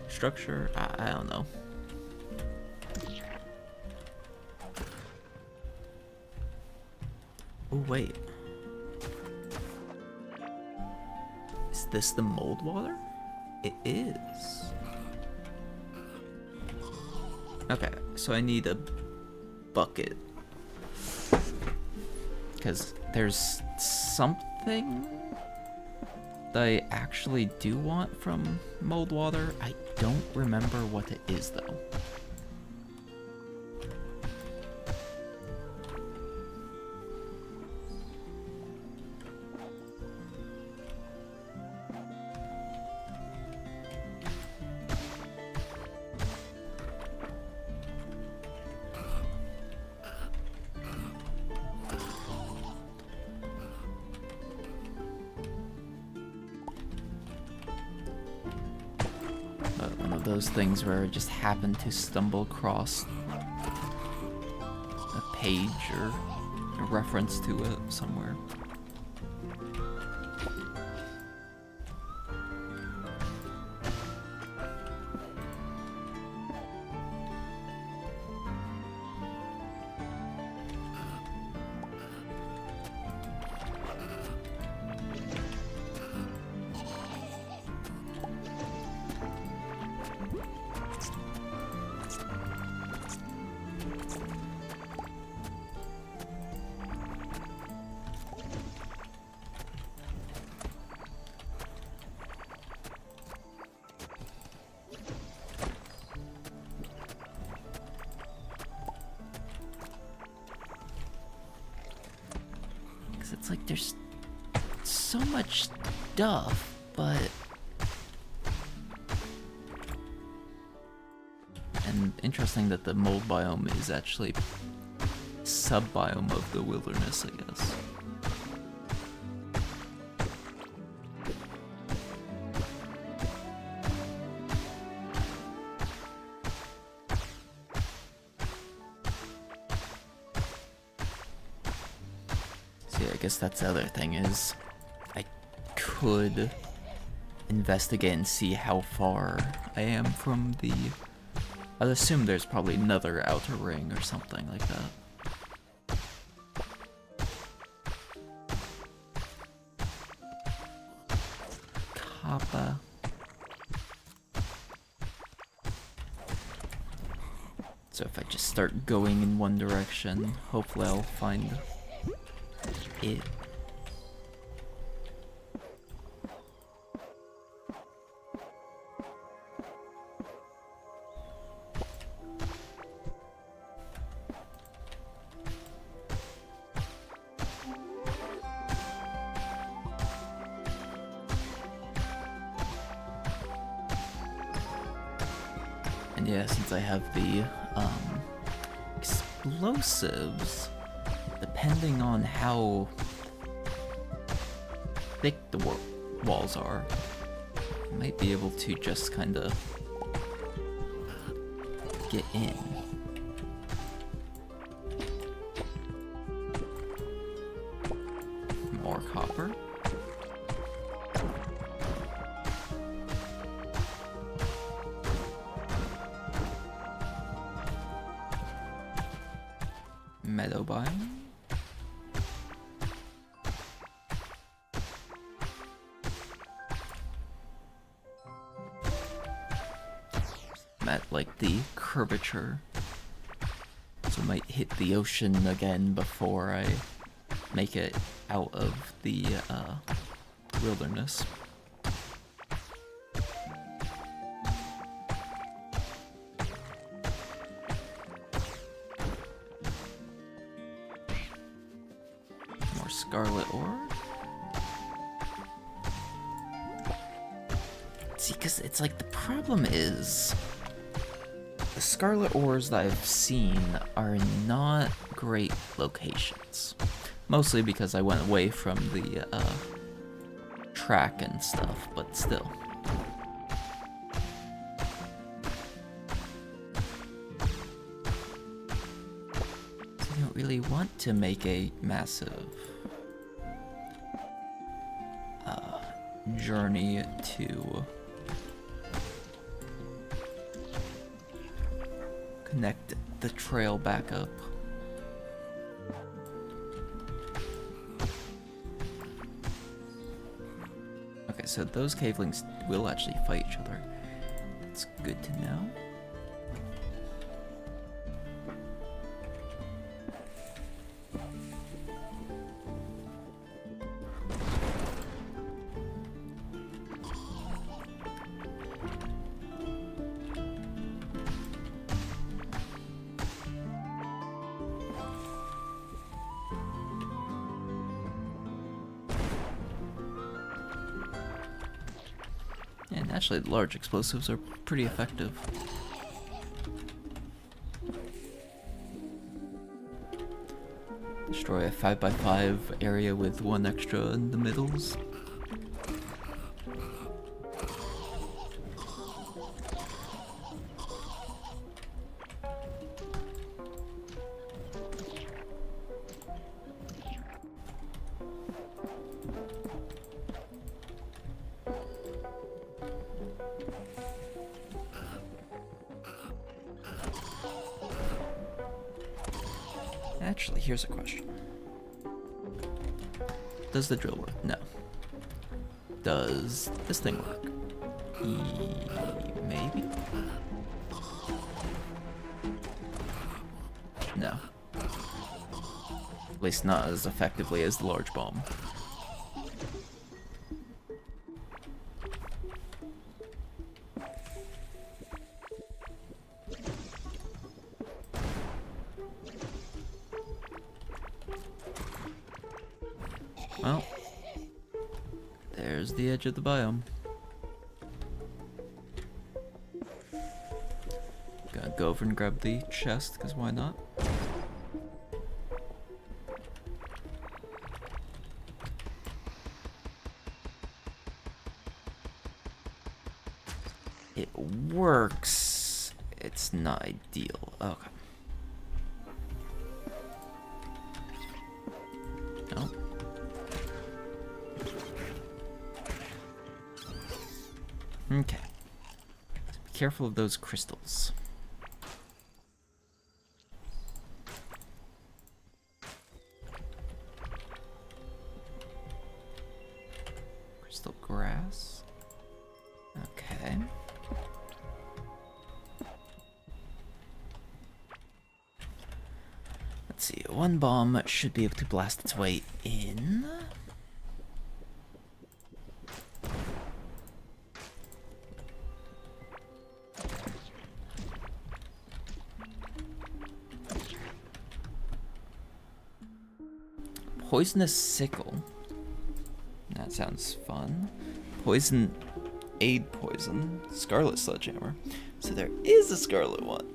structure? I don't know. Oh, wait. Is this the mold water? It is. Okay, so I need a bucket. Because there's something that I actually do want from mold water. I don't remember what it is though. One of those things where I just happened to stumble across a page or a reference to it somewhere. It's like there's so much stuff, but... And interesting that the mold biome is actually sub-biome of the wilderness, I guess. I guess that's the other thing is I could investigate and see how far I am from the... I'd assume there's probably another outer ring or something like that. copper. So if I just start going in one direction, hopefully I'll find it. And yeah, since I have the explosives, depending on how thick the walls are, I might be able to just kind of get in. More copper. Meadow biome. At like the curvature, so I might hit the ocean again before I make it out of the wilderness. More scarlet ore. See, because it's like the problem is the scarlet ores that I've seen are not great locations. Mostly because I went away from the track and stuff, but still. I don't really want to make a massive journey to connect the trail back up. Okay, so those cavelings will actually fight each other. That's good to know. And actually, large explosives are pretty effective. Destroy a 5x5 area with one extra in the middles. Actually, here's a question. Does the drill work? No. Does this thing work? Maybe? No. At least not as effectively as the large bomb. Well, there's the edge of the biome. Gotta go over and grab the chest, because why not? It works. It's not ideal. Okay. No. Okay. So be careful of those crystals. Crystal grass. Okay. Let's see, one bomb should be able to blast its way in. Poisonous sickle. That sounds fun. Poison aid poison. Scarlet sledgehammer. So there is a scarlet one.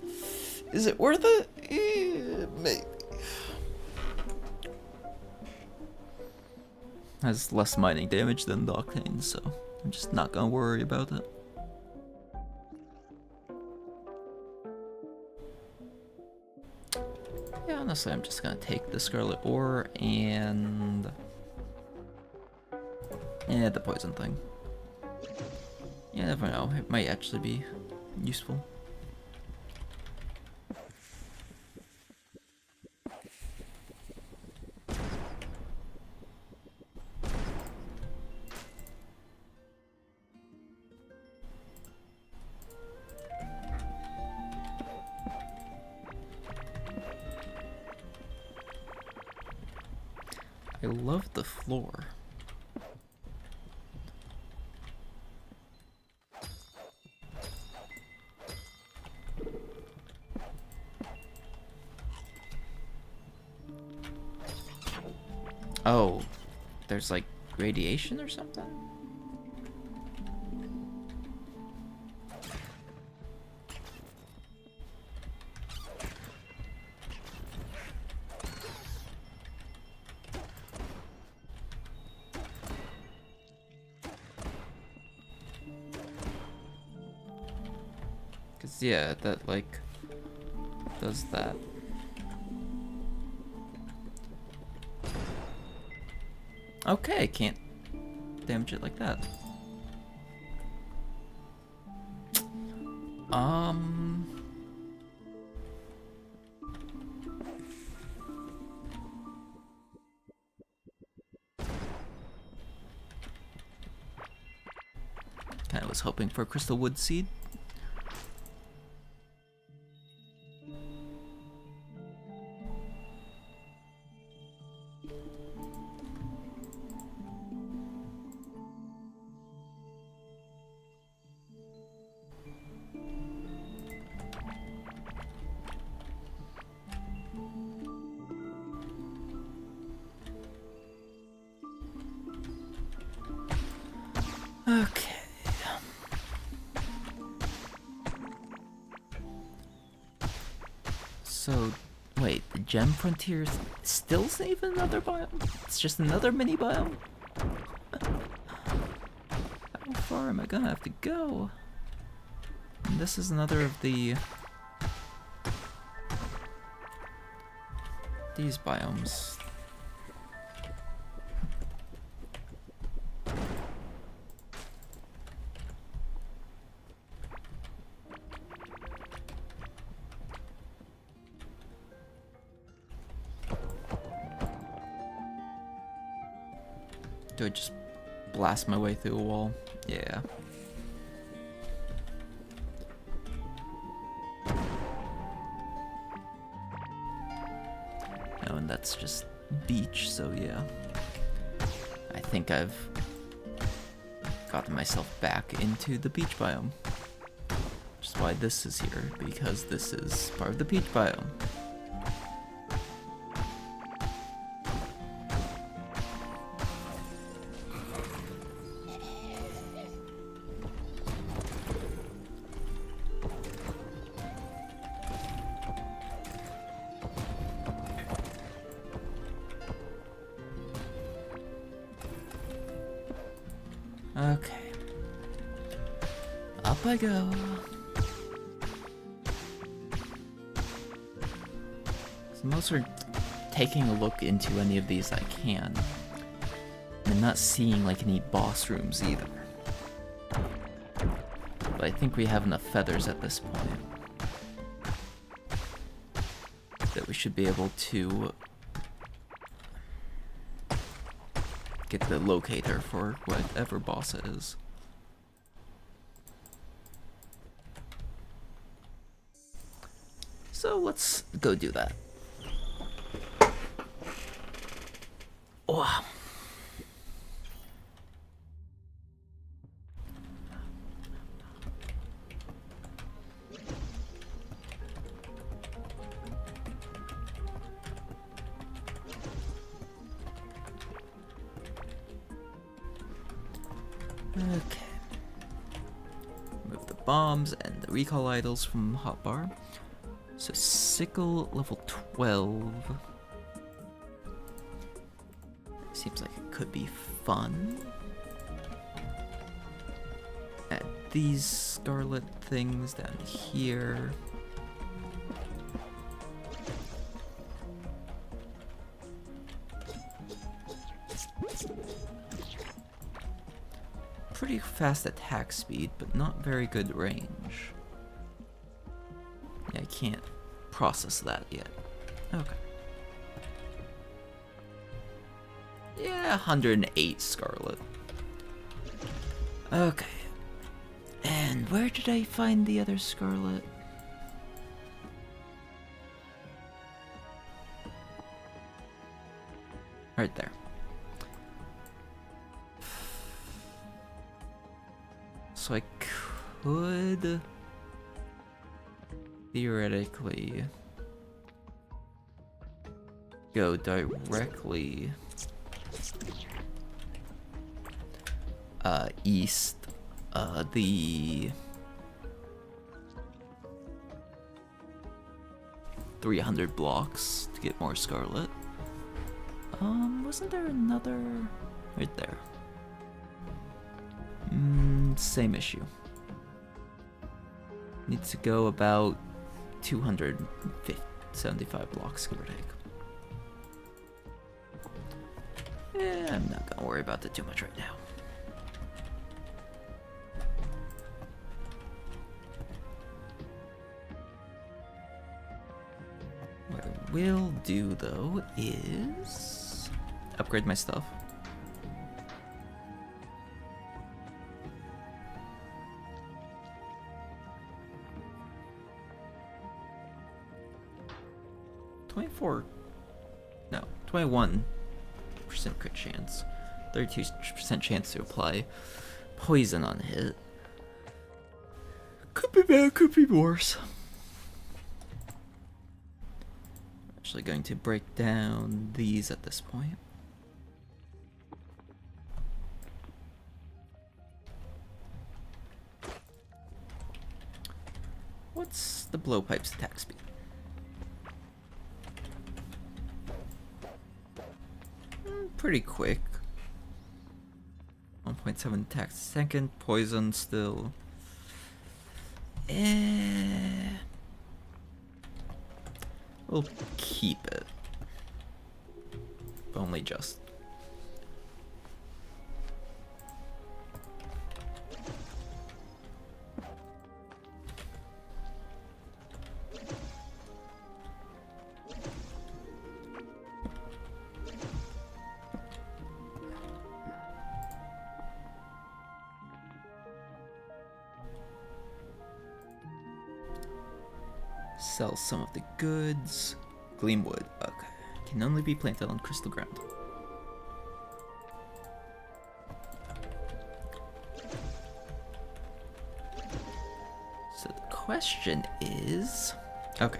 Is it worth it? Maybe. Has less mining damage than the octane, so I'm just not gonna worry about it. Yeah, honestly, I'm just gonna take the scarlet ore and the poison thing. You never know, it might actually be useful. I love the floor. Oh, there's like radiation or something? Cause yeah, that like does that. Okay, can't damage it like that. I was hoping for a crystal wood seed. Okay. So, wait, the gem frontier still save another biome? It's just another mini biome? How far am I gonna have to go? And this is another of these biomes. Do I just blast my way through a wall? Yeah. Oh, and that's just beach, so yeah. I think I've gotten myself back into the beach biome. Which is why this is here, because this is part of the beach biome. Okay. Up I go. So most are taking a look into any of these I can. I'm not seeing like any boss rooms either. But I think we have enough feathers at this point that we should be able to get the locator for whatever boss it is. So let's go do that. Oh. Okay. Move the bombs and the recall idols from hotbar. So sickle level 12. Seems like it could be fun. Add these scarlet things down here. Pretty fast attack speed, but not very good range. Yeah, I can't process that yet. Okay. Yeah, 108 scarlet. Okay. And where did I find the other scarlet? Right there. So I could theoretically go directly east the 300 blocks to get more scarlet. Wasn't there another right there? Same issue. Needs to go about 275 blocks, give or take. Yeah, I'm not gonna worry about that too much right now. What I will do though is upgrade my stuff. No, 21% crit chance, 32% chance to apply poison on hit. Could be bad, could be worse. Actually going to break down these at this point. What's the blowpipe's attack speed? Pretty quick. 1.7 attacks a second. Poison still. We'll keep it. Only just. Sell some of the goods. Gleamwood. Okay. Can only be planted on crystal ground. So the question is... Okay.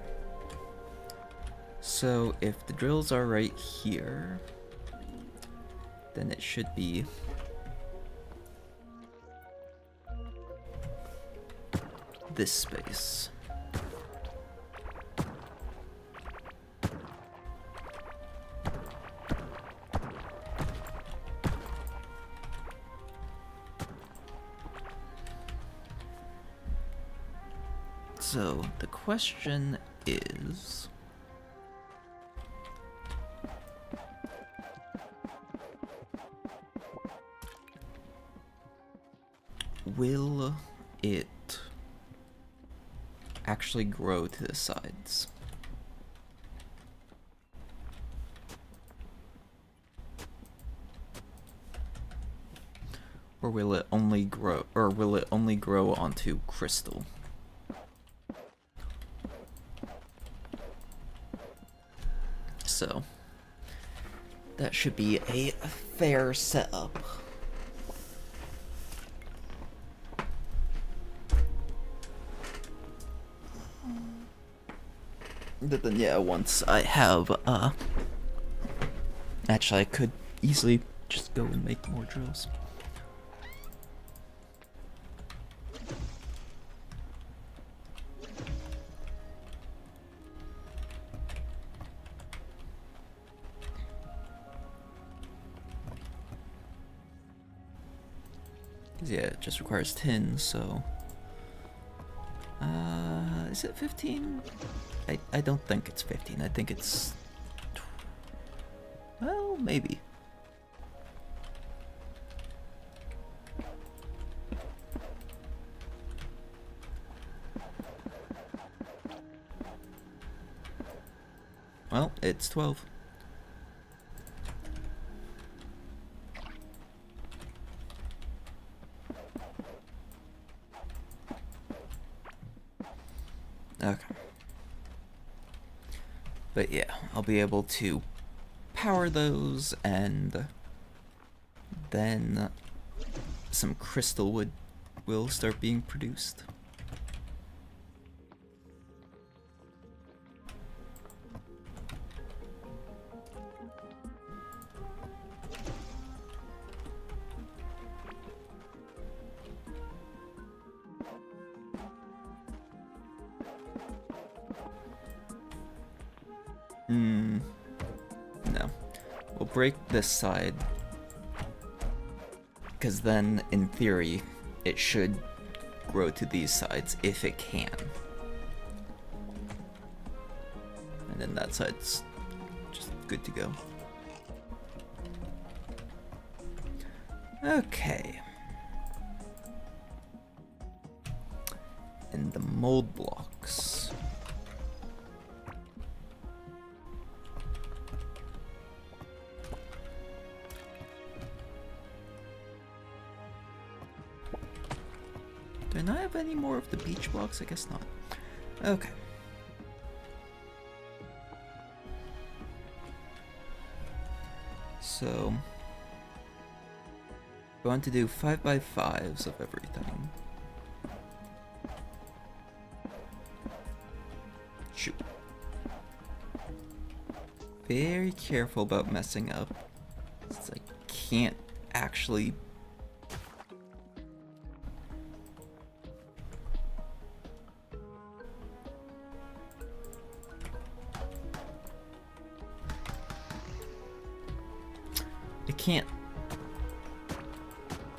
So if the drills are right here, then it should be... this space. So, the question is... will it actually grow to the sides? Or will it only grow onto crystal? so that should be a fair setup. But then, yeah, once I have, actually, I could easily just go and make more drills. Yeah, it just requires tin, so... is it 15? I don't think it's 15. I think it's... well, maybe. Well, it's 12. Okay. But yeah, I'll be able to power those, and then some crystal wood will start being produced. No. We'll break this side, because then, in theory, it should grow to these sides if it can. And then that side's just good to go. Okay. And the mold blocks. Do I not have any more of the beach blocks? I guess not. Okay. So, I want to do 5x5s of everything. Shoot. Very careful about messing up. Since I can't actually... I can't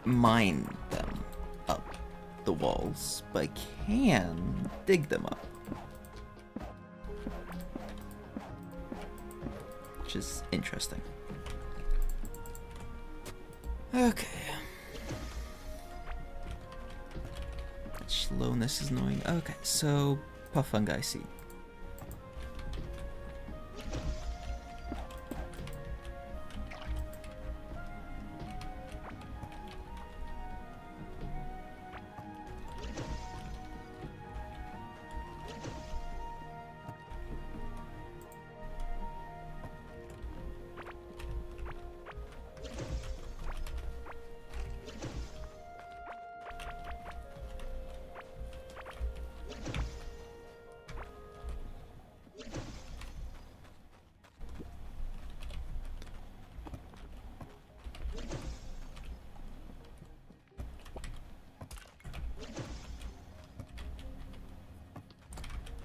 mine them up the walls, but I can dig them up. Which is interesting. Okay. That slowness is annoying. Okay, so puff fungi seed.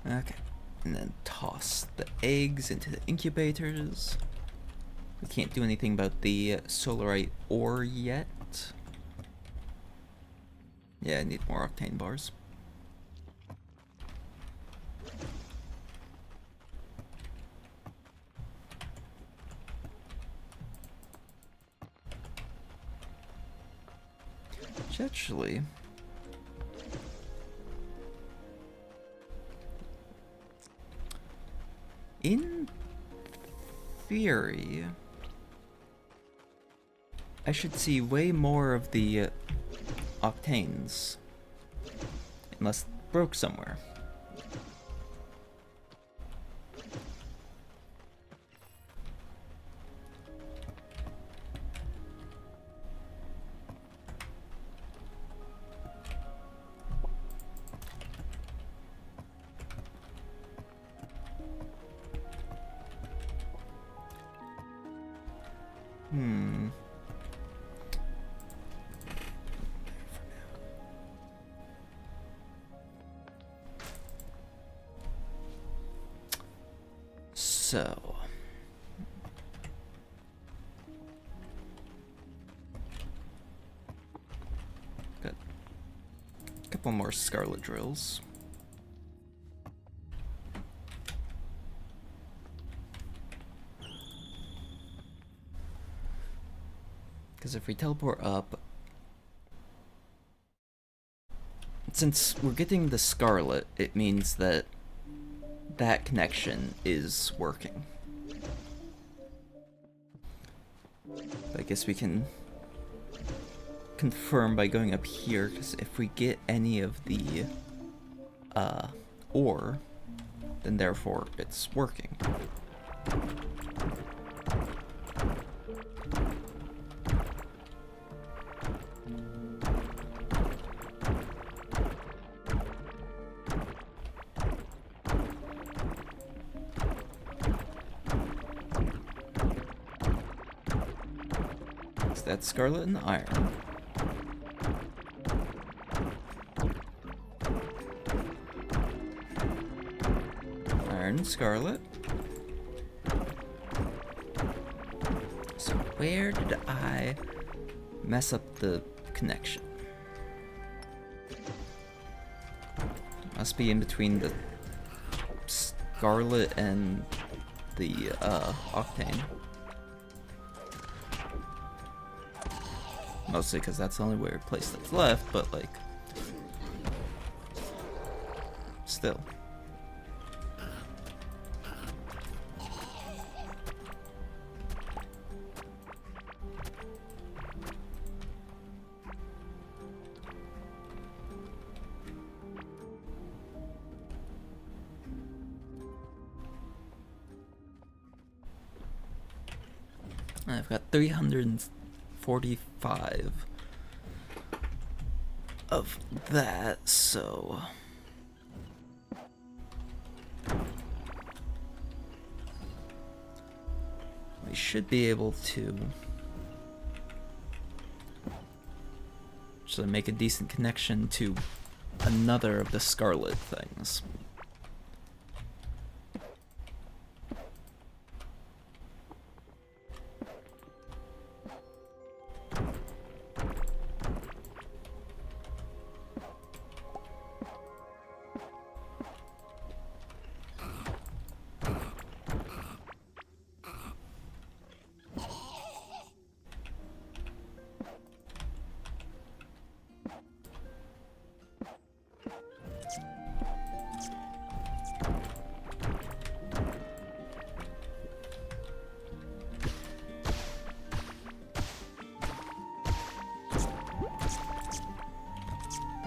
Okay, and then toss the eggs into the incubators. We can't do anything about the solarite ore yet. Yeah, I need more octane bars. Which actually... in theory, I should see way more of the octanes, unless it broke somewhere. So... got a couple more scarlet drills. Because if we teleport up... Since we're getting the scarlet, it means that that connection is working. I guess we can confirm by going up here, because if we get any of the ore, then therefore it's working. That's scarlet and iron. Iron, scarlet. So where did I mess up the connection? Must be in between the scarlet and the octane. Mostly because that's the only weird place that's left, but like, still. I've got 345 of that, so we should be able to actually make a decent connection to another of the scarlet things.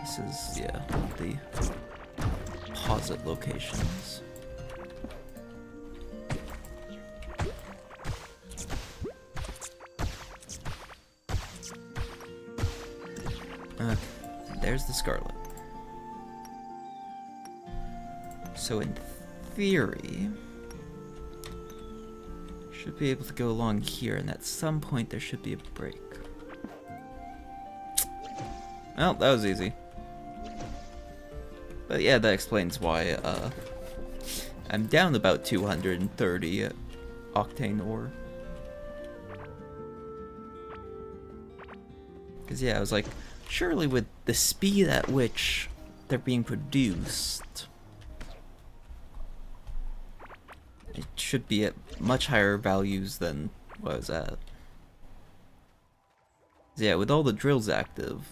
This is, yeah, the deposit locations. Okay, there's the scarlet. So in theory, should be able to go along here, and at some point there should be a break. Well, that was easy. But yeah, that explains why I'm down about 230 octane ore. Because yeah, I was like, surely with the speed at which they're being produced, it should be at much higher values than what I was at. Yeah, with all the drills active,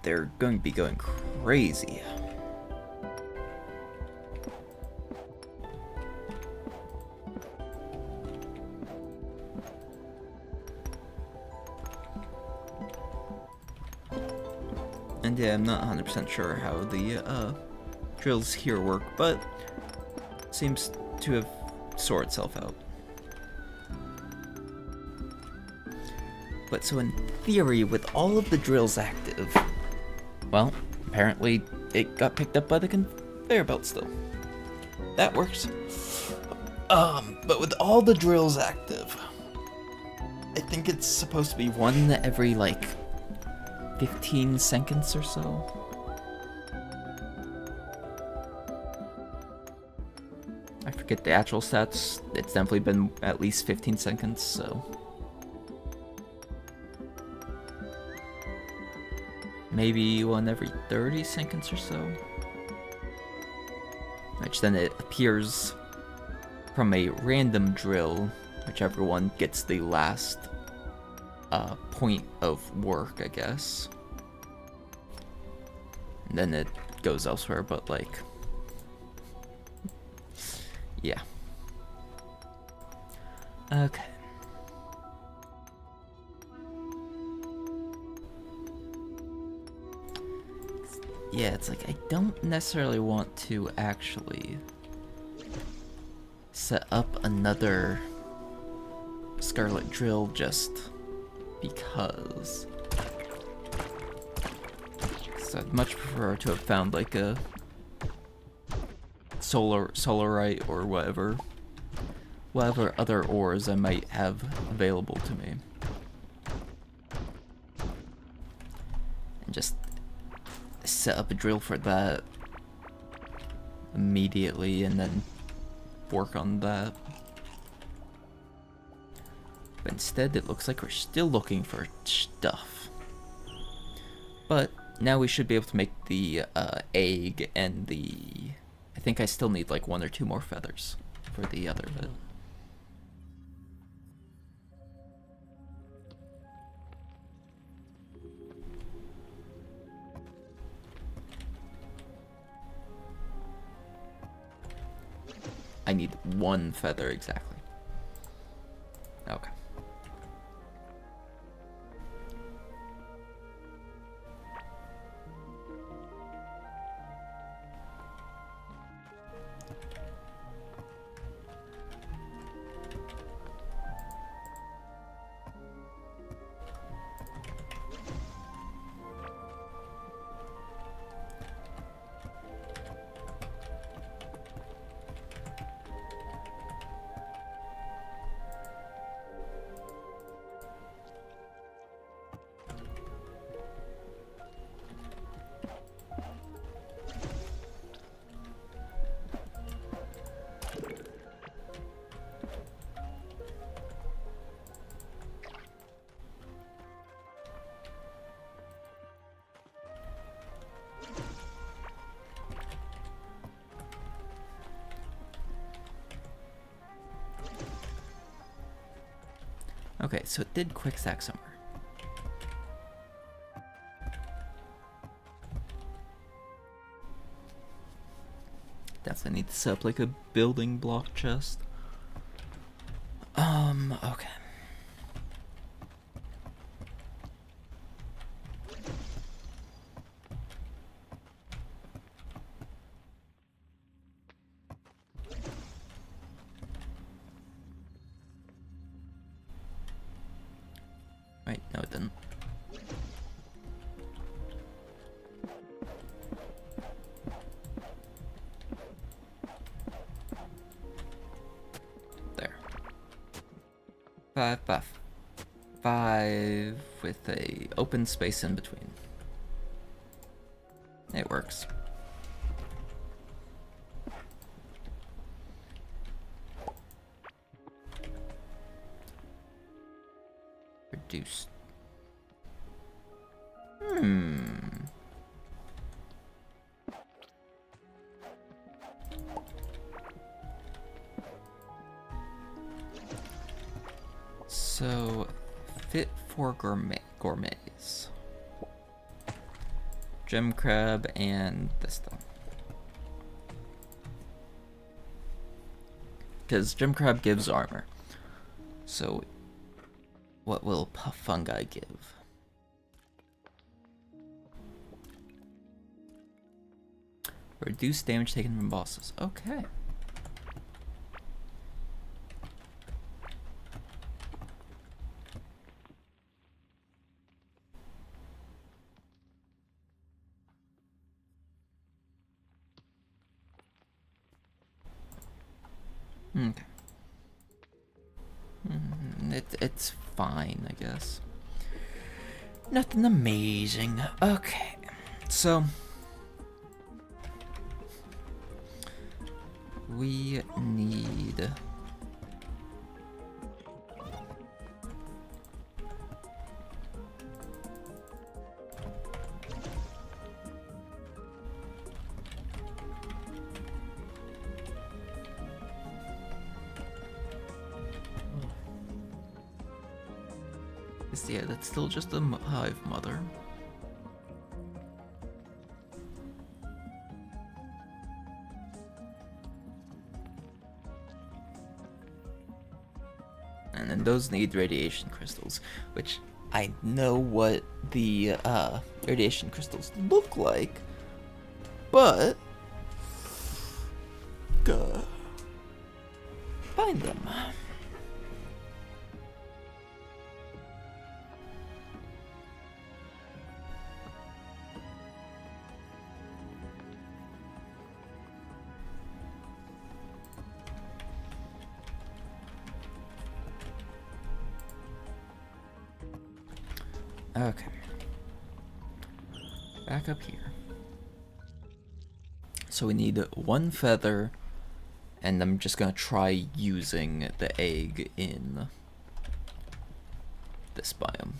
they're going to be going crazy. And yeah, I'm not 100% sure how the drills here work, but it seems to have sorted itself out. But so in theory, with all of the drills active, well, apparently it got picked up by the conveyor belt still. That works. But with all the drills active, I think it's supposed to be one every like 15 seconds or so. I forget get the actual stats, it's definitely been at least 15 seconds, so... maybe one every 30 seconds or so. Which then it appears from a random drill, whichever one gets the last point of work, I guess. And then it goes elsewhere, but like... yeah. Okay. Yeah, it's like I don't necessarily want to actually set up another Scarlet Drill just because. So I'd much prefer to have found like a solarite or whatever other ores I might have available to me. And just set up a drill for that immediately and then work on that. But instead it looks like we're still looking for stuff. But now we should be able to make the egg and the... I think I still need like 1 or 2 more feathers for the other bit. I need 1 feather exactly. Okay. Okay, so it did quick stack somewhere. Definitely need to set up like a building block chest. Okay. Right, no it didn't. There. 5 buff. 5 with a open space in between. It works. Reduced. So, fit for gourmets. Gem crab and this stuff. Because gem crab gives armor. So, what will puff fungi give? Reduce damage taken from bosses. Okay. Okay. It's fine, I guess. Nothing amazing. Okay. So, we need... Yeah, that's still just a hive mother. And then those need radiation crystals, which I know what the radiation crystals look like, but gotta find them. Okay. Back up here. So we need one feather, and I'm just gonna try using the egg in this biome.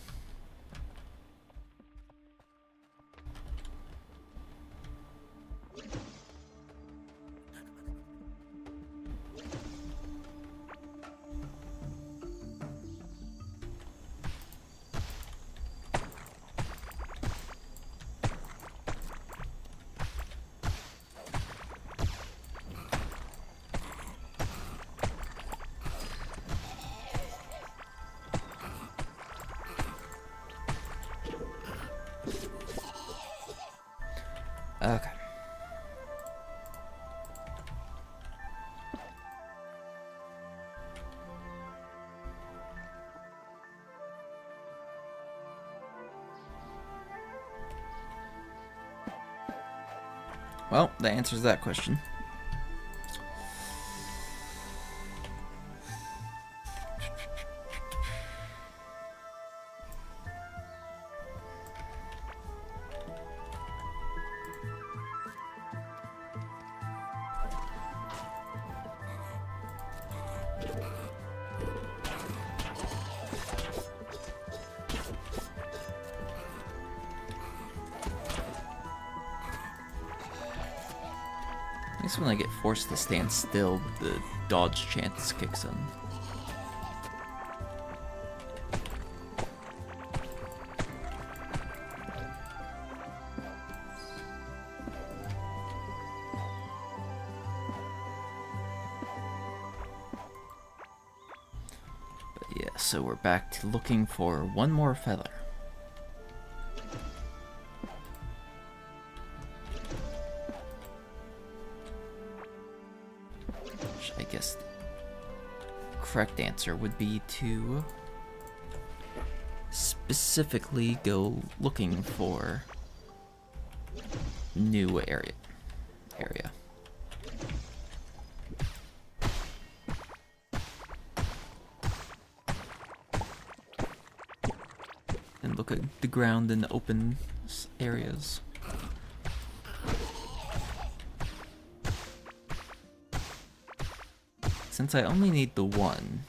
Okay. Well, that answers that question. I guess when I get forced to stand still, the dodge chance kicks in. But yeah, so we're back to looking for one more feather. I guess the correct answer would be to specifically go looking for new area. And look at the ground in open areas. Since I only need the one,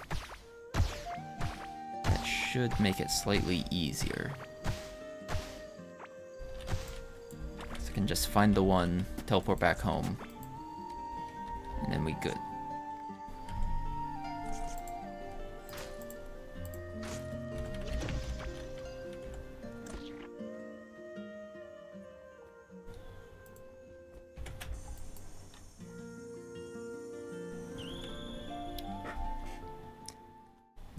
that should make it slightly easier. So I can just find the one, teleport back home, and then we good.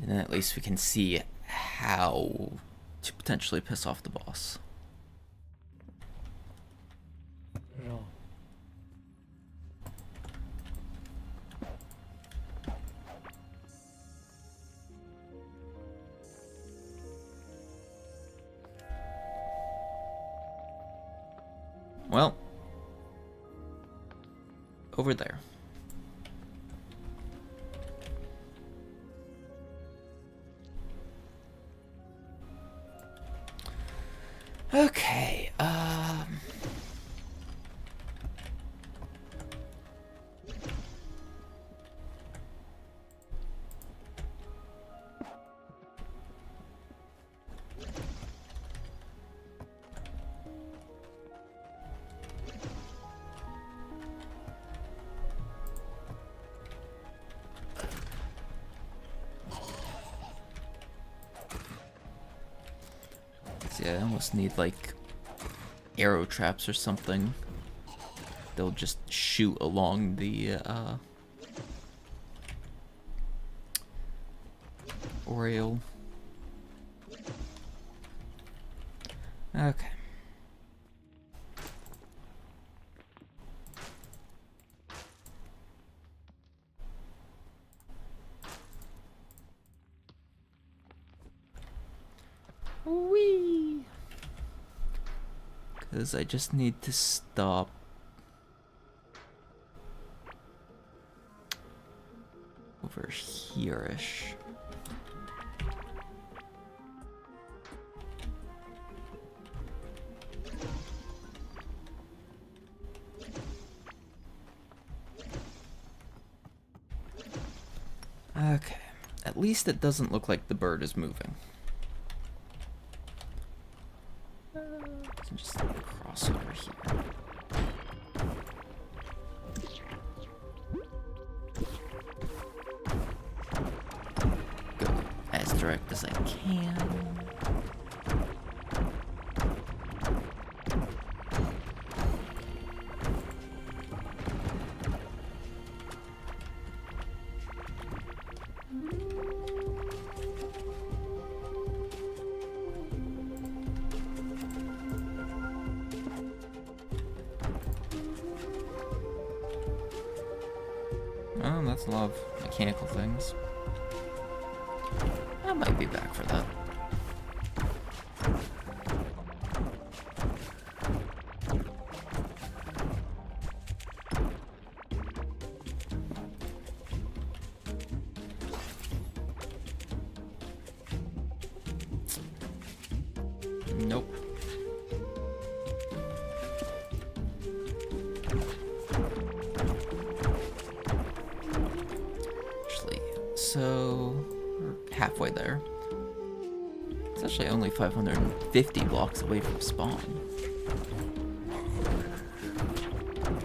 And then at least we can see how to potentially piss off the boss. Well, over there. Okay, See, I almost need like arrow traps or something. They'll just shoot along the rail. Okay. Whee! Because I just need to stop over here-ish. Okay, at least it doesn't look like the bird is moving. Just cross over here. Go as direct as I can. Oh, that's a lot of mechanical things. I might be back for that. Nope. So, we're halfway there. It's actually only 550 blocks away from spawn.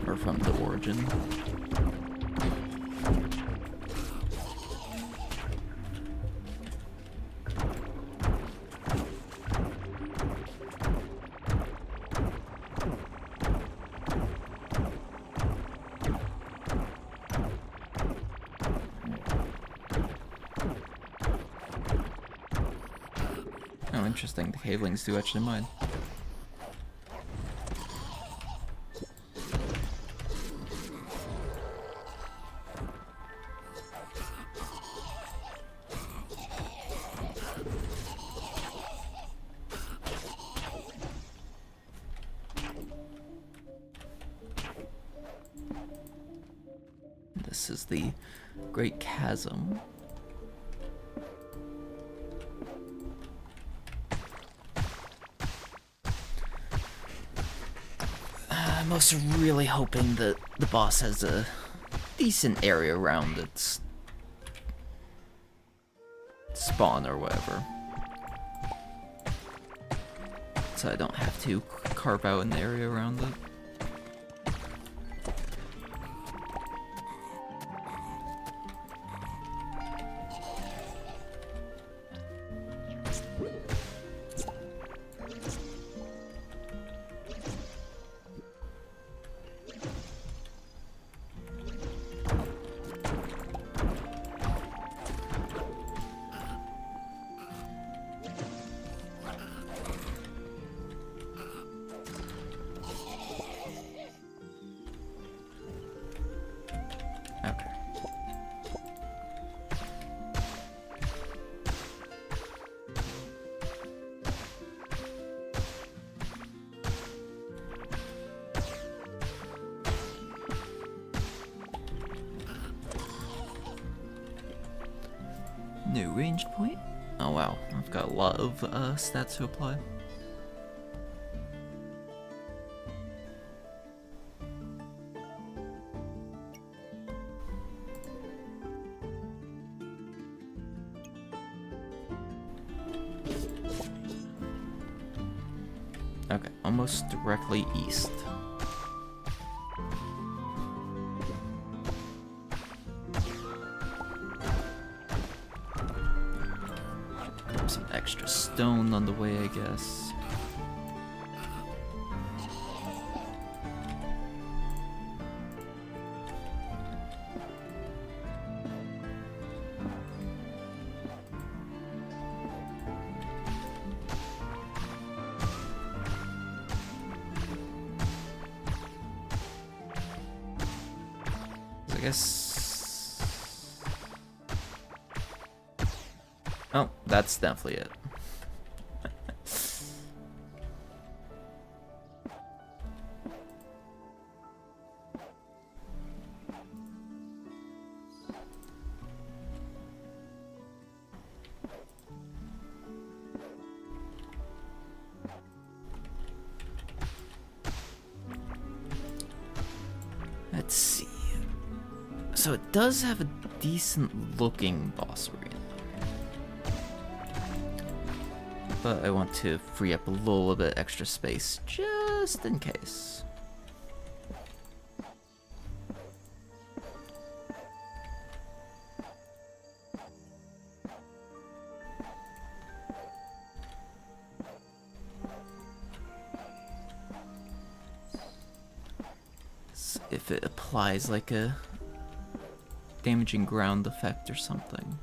Or from the origin. Oh, interesting. The cavelings do actually mine. This is the Great Chasm. I'm also really hoping that the boss has a decent area around its spawn or whatever. So I don't have to carve out an area around it. Okay. New range point? Oh wow, I've got a lot of stats to apply. Okay, almost directly east. Grab some extra stuff. stone on the way, I guess. I guess... Oh, that's definitely it. Let's see. So it does have a decent looking boss arena. But I want to free up a little bit extra space just in case. So if it applies like a damaging ground effect or something,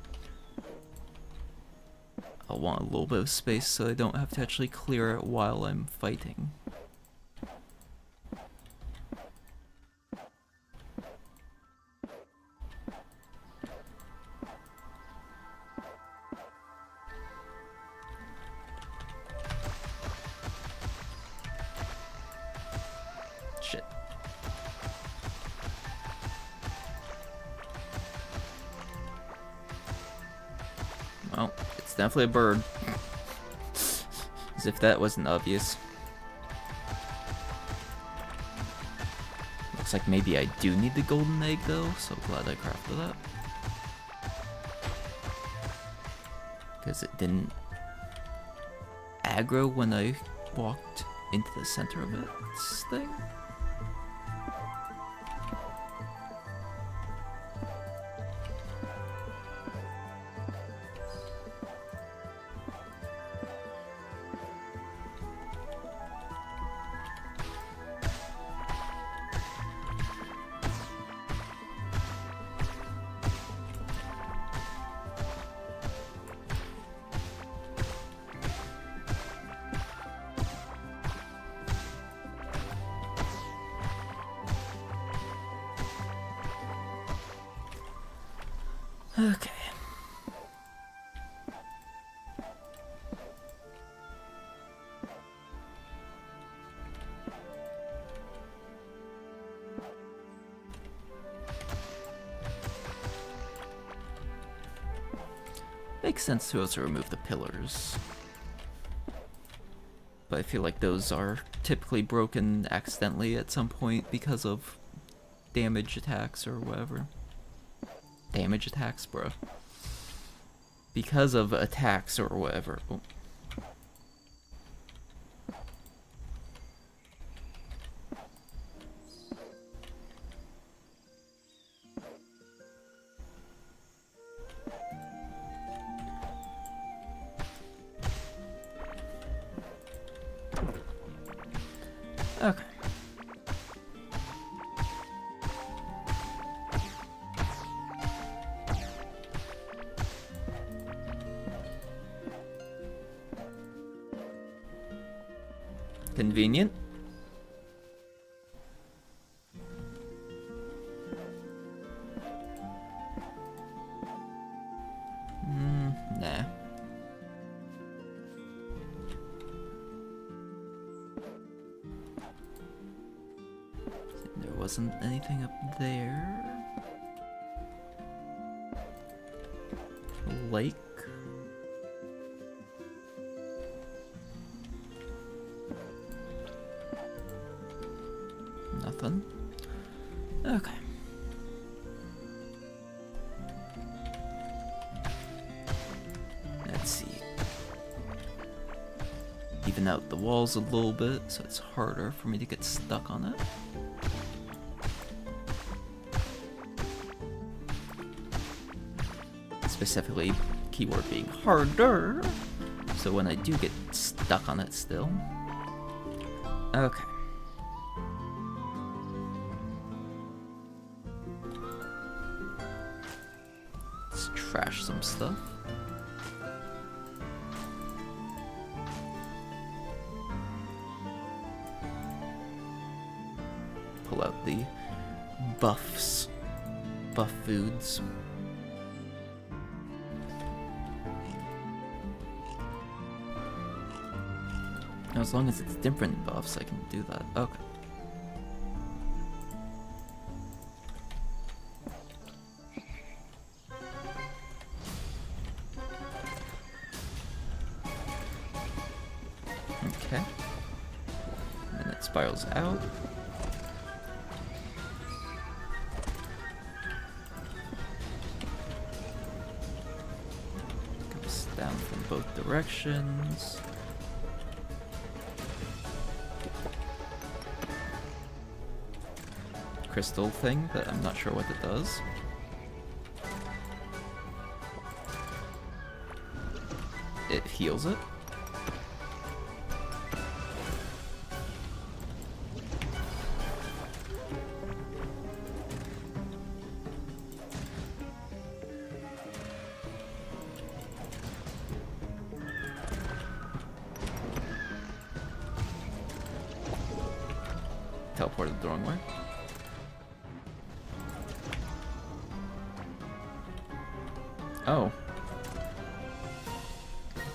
I'll want a little bit of space so I don't have to actually clear it while I'm fighting. Shit. Well, it's definitely a bird. As if that wasn't obvious. Looks like maybe I do need the golden egg though, so glad I crafted that. Because it didn't aggro when I walked into the center of its thing. Okay. Makes sense to also remove the pillars. But I feel like those are typically broken accidentally at some point because of damage attacks or whatever. Damage attacks, bro. Because of attacks or whatever. Oh. Okay. Convenient. Nah. There wasn't anything up there. Lake. Nothing. Okay. Let's see. Even out the walls a little bit so it's harder for me to get stuck on it. Specifically, keyword being harder, so so when I do get stuck on it still. Okay. Let's trash some stuff. Pull out the buff foods. Now, as long as it's different buffs, I can do that. Okay. Okay. And it spirals out. Goes down from both directions. Crystal thing, but I'm not sure what it does. It heals it. Teleported the wrong way. Oh.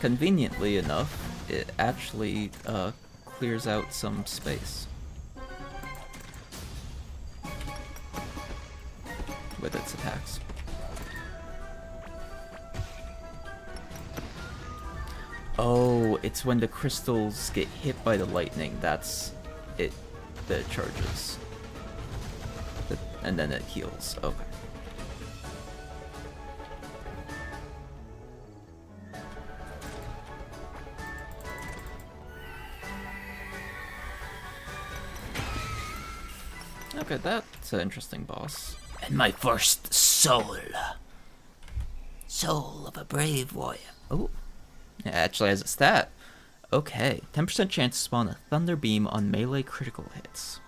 Conveniently enough, it actually clears out some space with its attacks. Oh, it's when the crystals get hit by the lightning, that's it that charges. And then it heals. Okay. Okay, that's an interesting boss. And my first soul. Soul of a brave warrior. Oh, it actually has a stat. Okay, 10% chance to spawn a thunder beam on melee critical hits.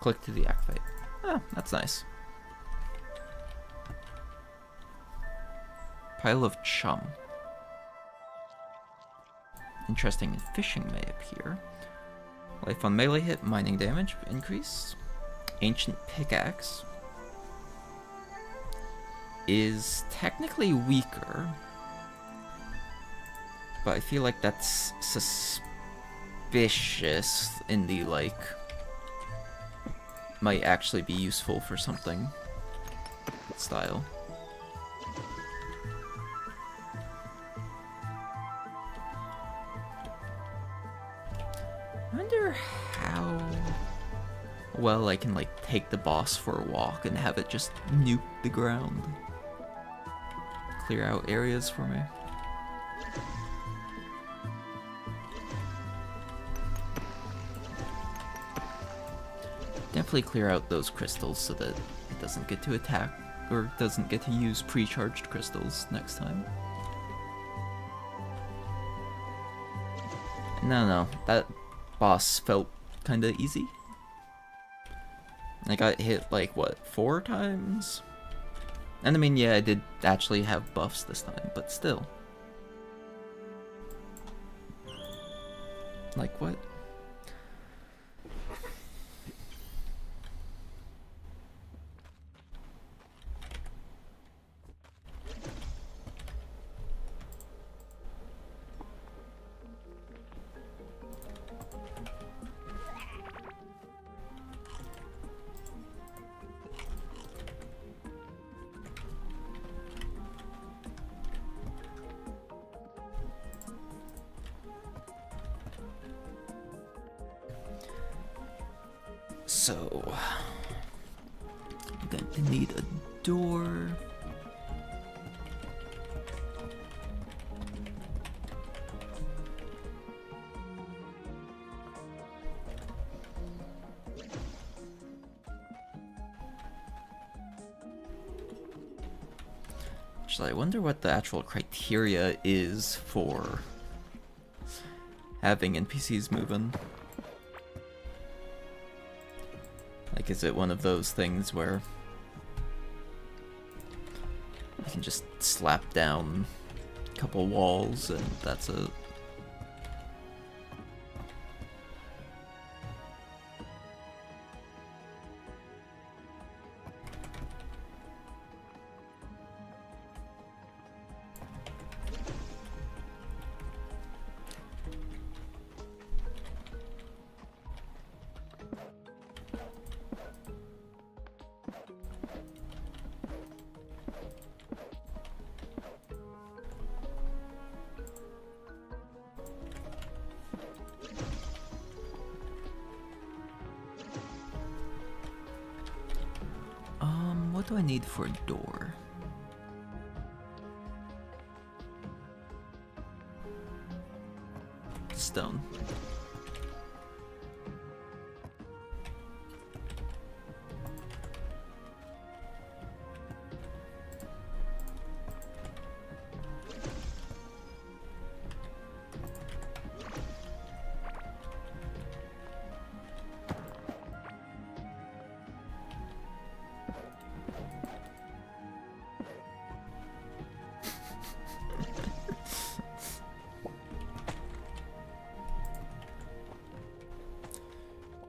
Click to deactivate. Oh, that's nice. Pile of chum. Interesting fishing may appear. Life on melee hit, mining damage increase. Ancient pickaxe is technically weaker, but I feel like that's suspicious in the like might actually be useful for something style. I wonder how well I can like take the boss for a walk and have it just nuke the ground. Clear out areas for me. Definitely clear out those crystals so that it doesn't get to attack or doesn't get to use pre-charged crystals next time. No, that boss felt kinda easy. I got hit like, what, 4 times? And I mean, yeah, I did actually have buffs this time, but still. Like, what? So, I'm going to need a door. Actually, I wonder what the actual criteria is for having NPCs moving. Like, is it one of those things where you can just slap down a couple walls and that's it? What do I need for a door? Stone.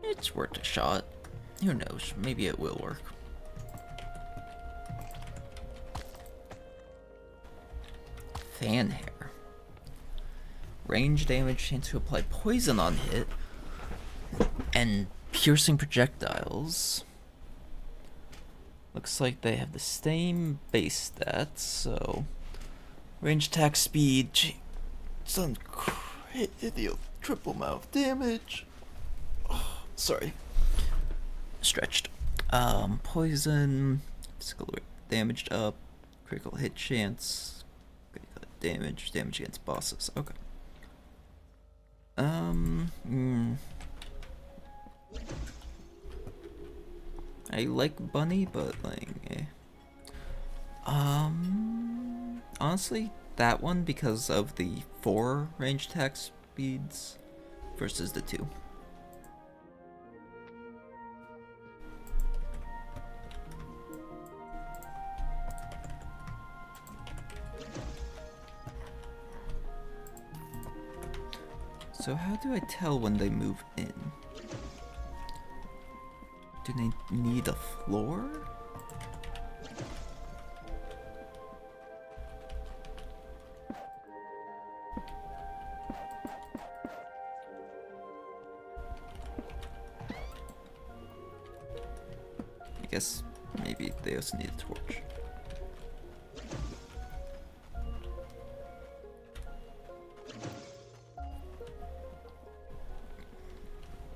It's worth a shot. Who knows? Maybe it will work. Fan hair. Range damage, chance to apply poison on hit, and piercing projectiles. Looks like they have the same base stats, so range attack speed. It's on crit, deal triple mouth damage. Sorry. Stretched. Poison. Physical damaged up. Critical hit chance. Critical damage. Damage against bosses. Okay. I like Bunny, but like, eh. Honestly, that one because of the 4 range attack speeds versus the 2. So how do I tell when they move in? Do they need a floor? I guess maybe they also need a torch.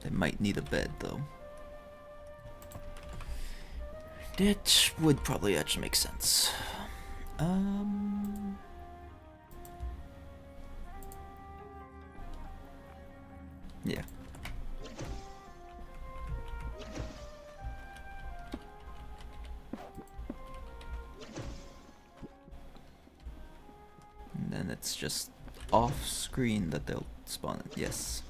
They might need a bed, though. That would probably actually make sense. Yeah. And then it's just off screen that they'll spawn it. Yes.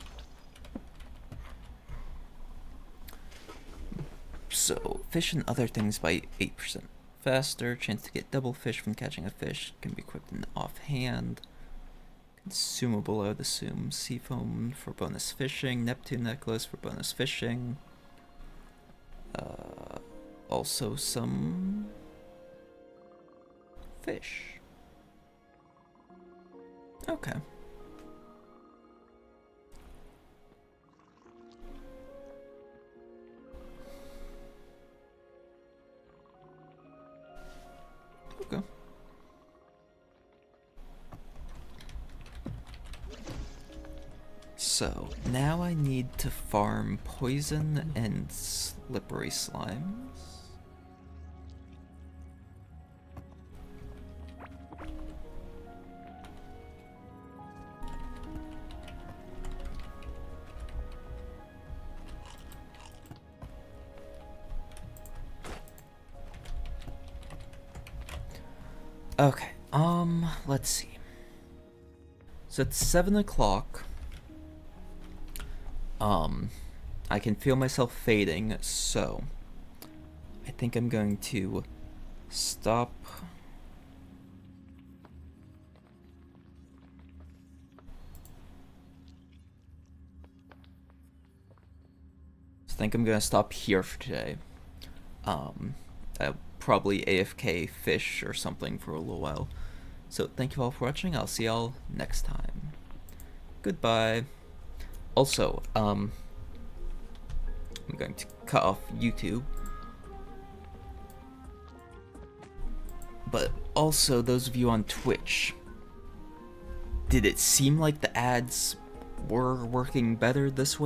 So, fish and other things by 8% faster. Chance to get double fish from catching a fish. Can be equipped in offhand. Consumable, I would assume. Seafoam for bonus fishing. Neptune necklace for bonus fishing. Also some fish. Okay. Okay. So, now I need to farm poison and slippery slimes. Okay, let's see. So it's 7 o'clock. I can feel myself fading, so I think I'm going to stop. I think I'm gonna stop here for today. I'll probably AFK fish or something for a little while. So thank you all for watching. I'll see y'all next time. Goodbye. Also, I'm going to cut off YouTube. But also, those of you on Twitch, did it seem like the ads were working better this way?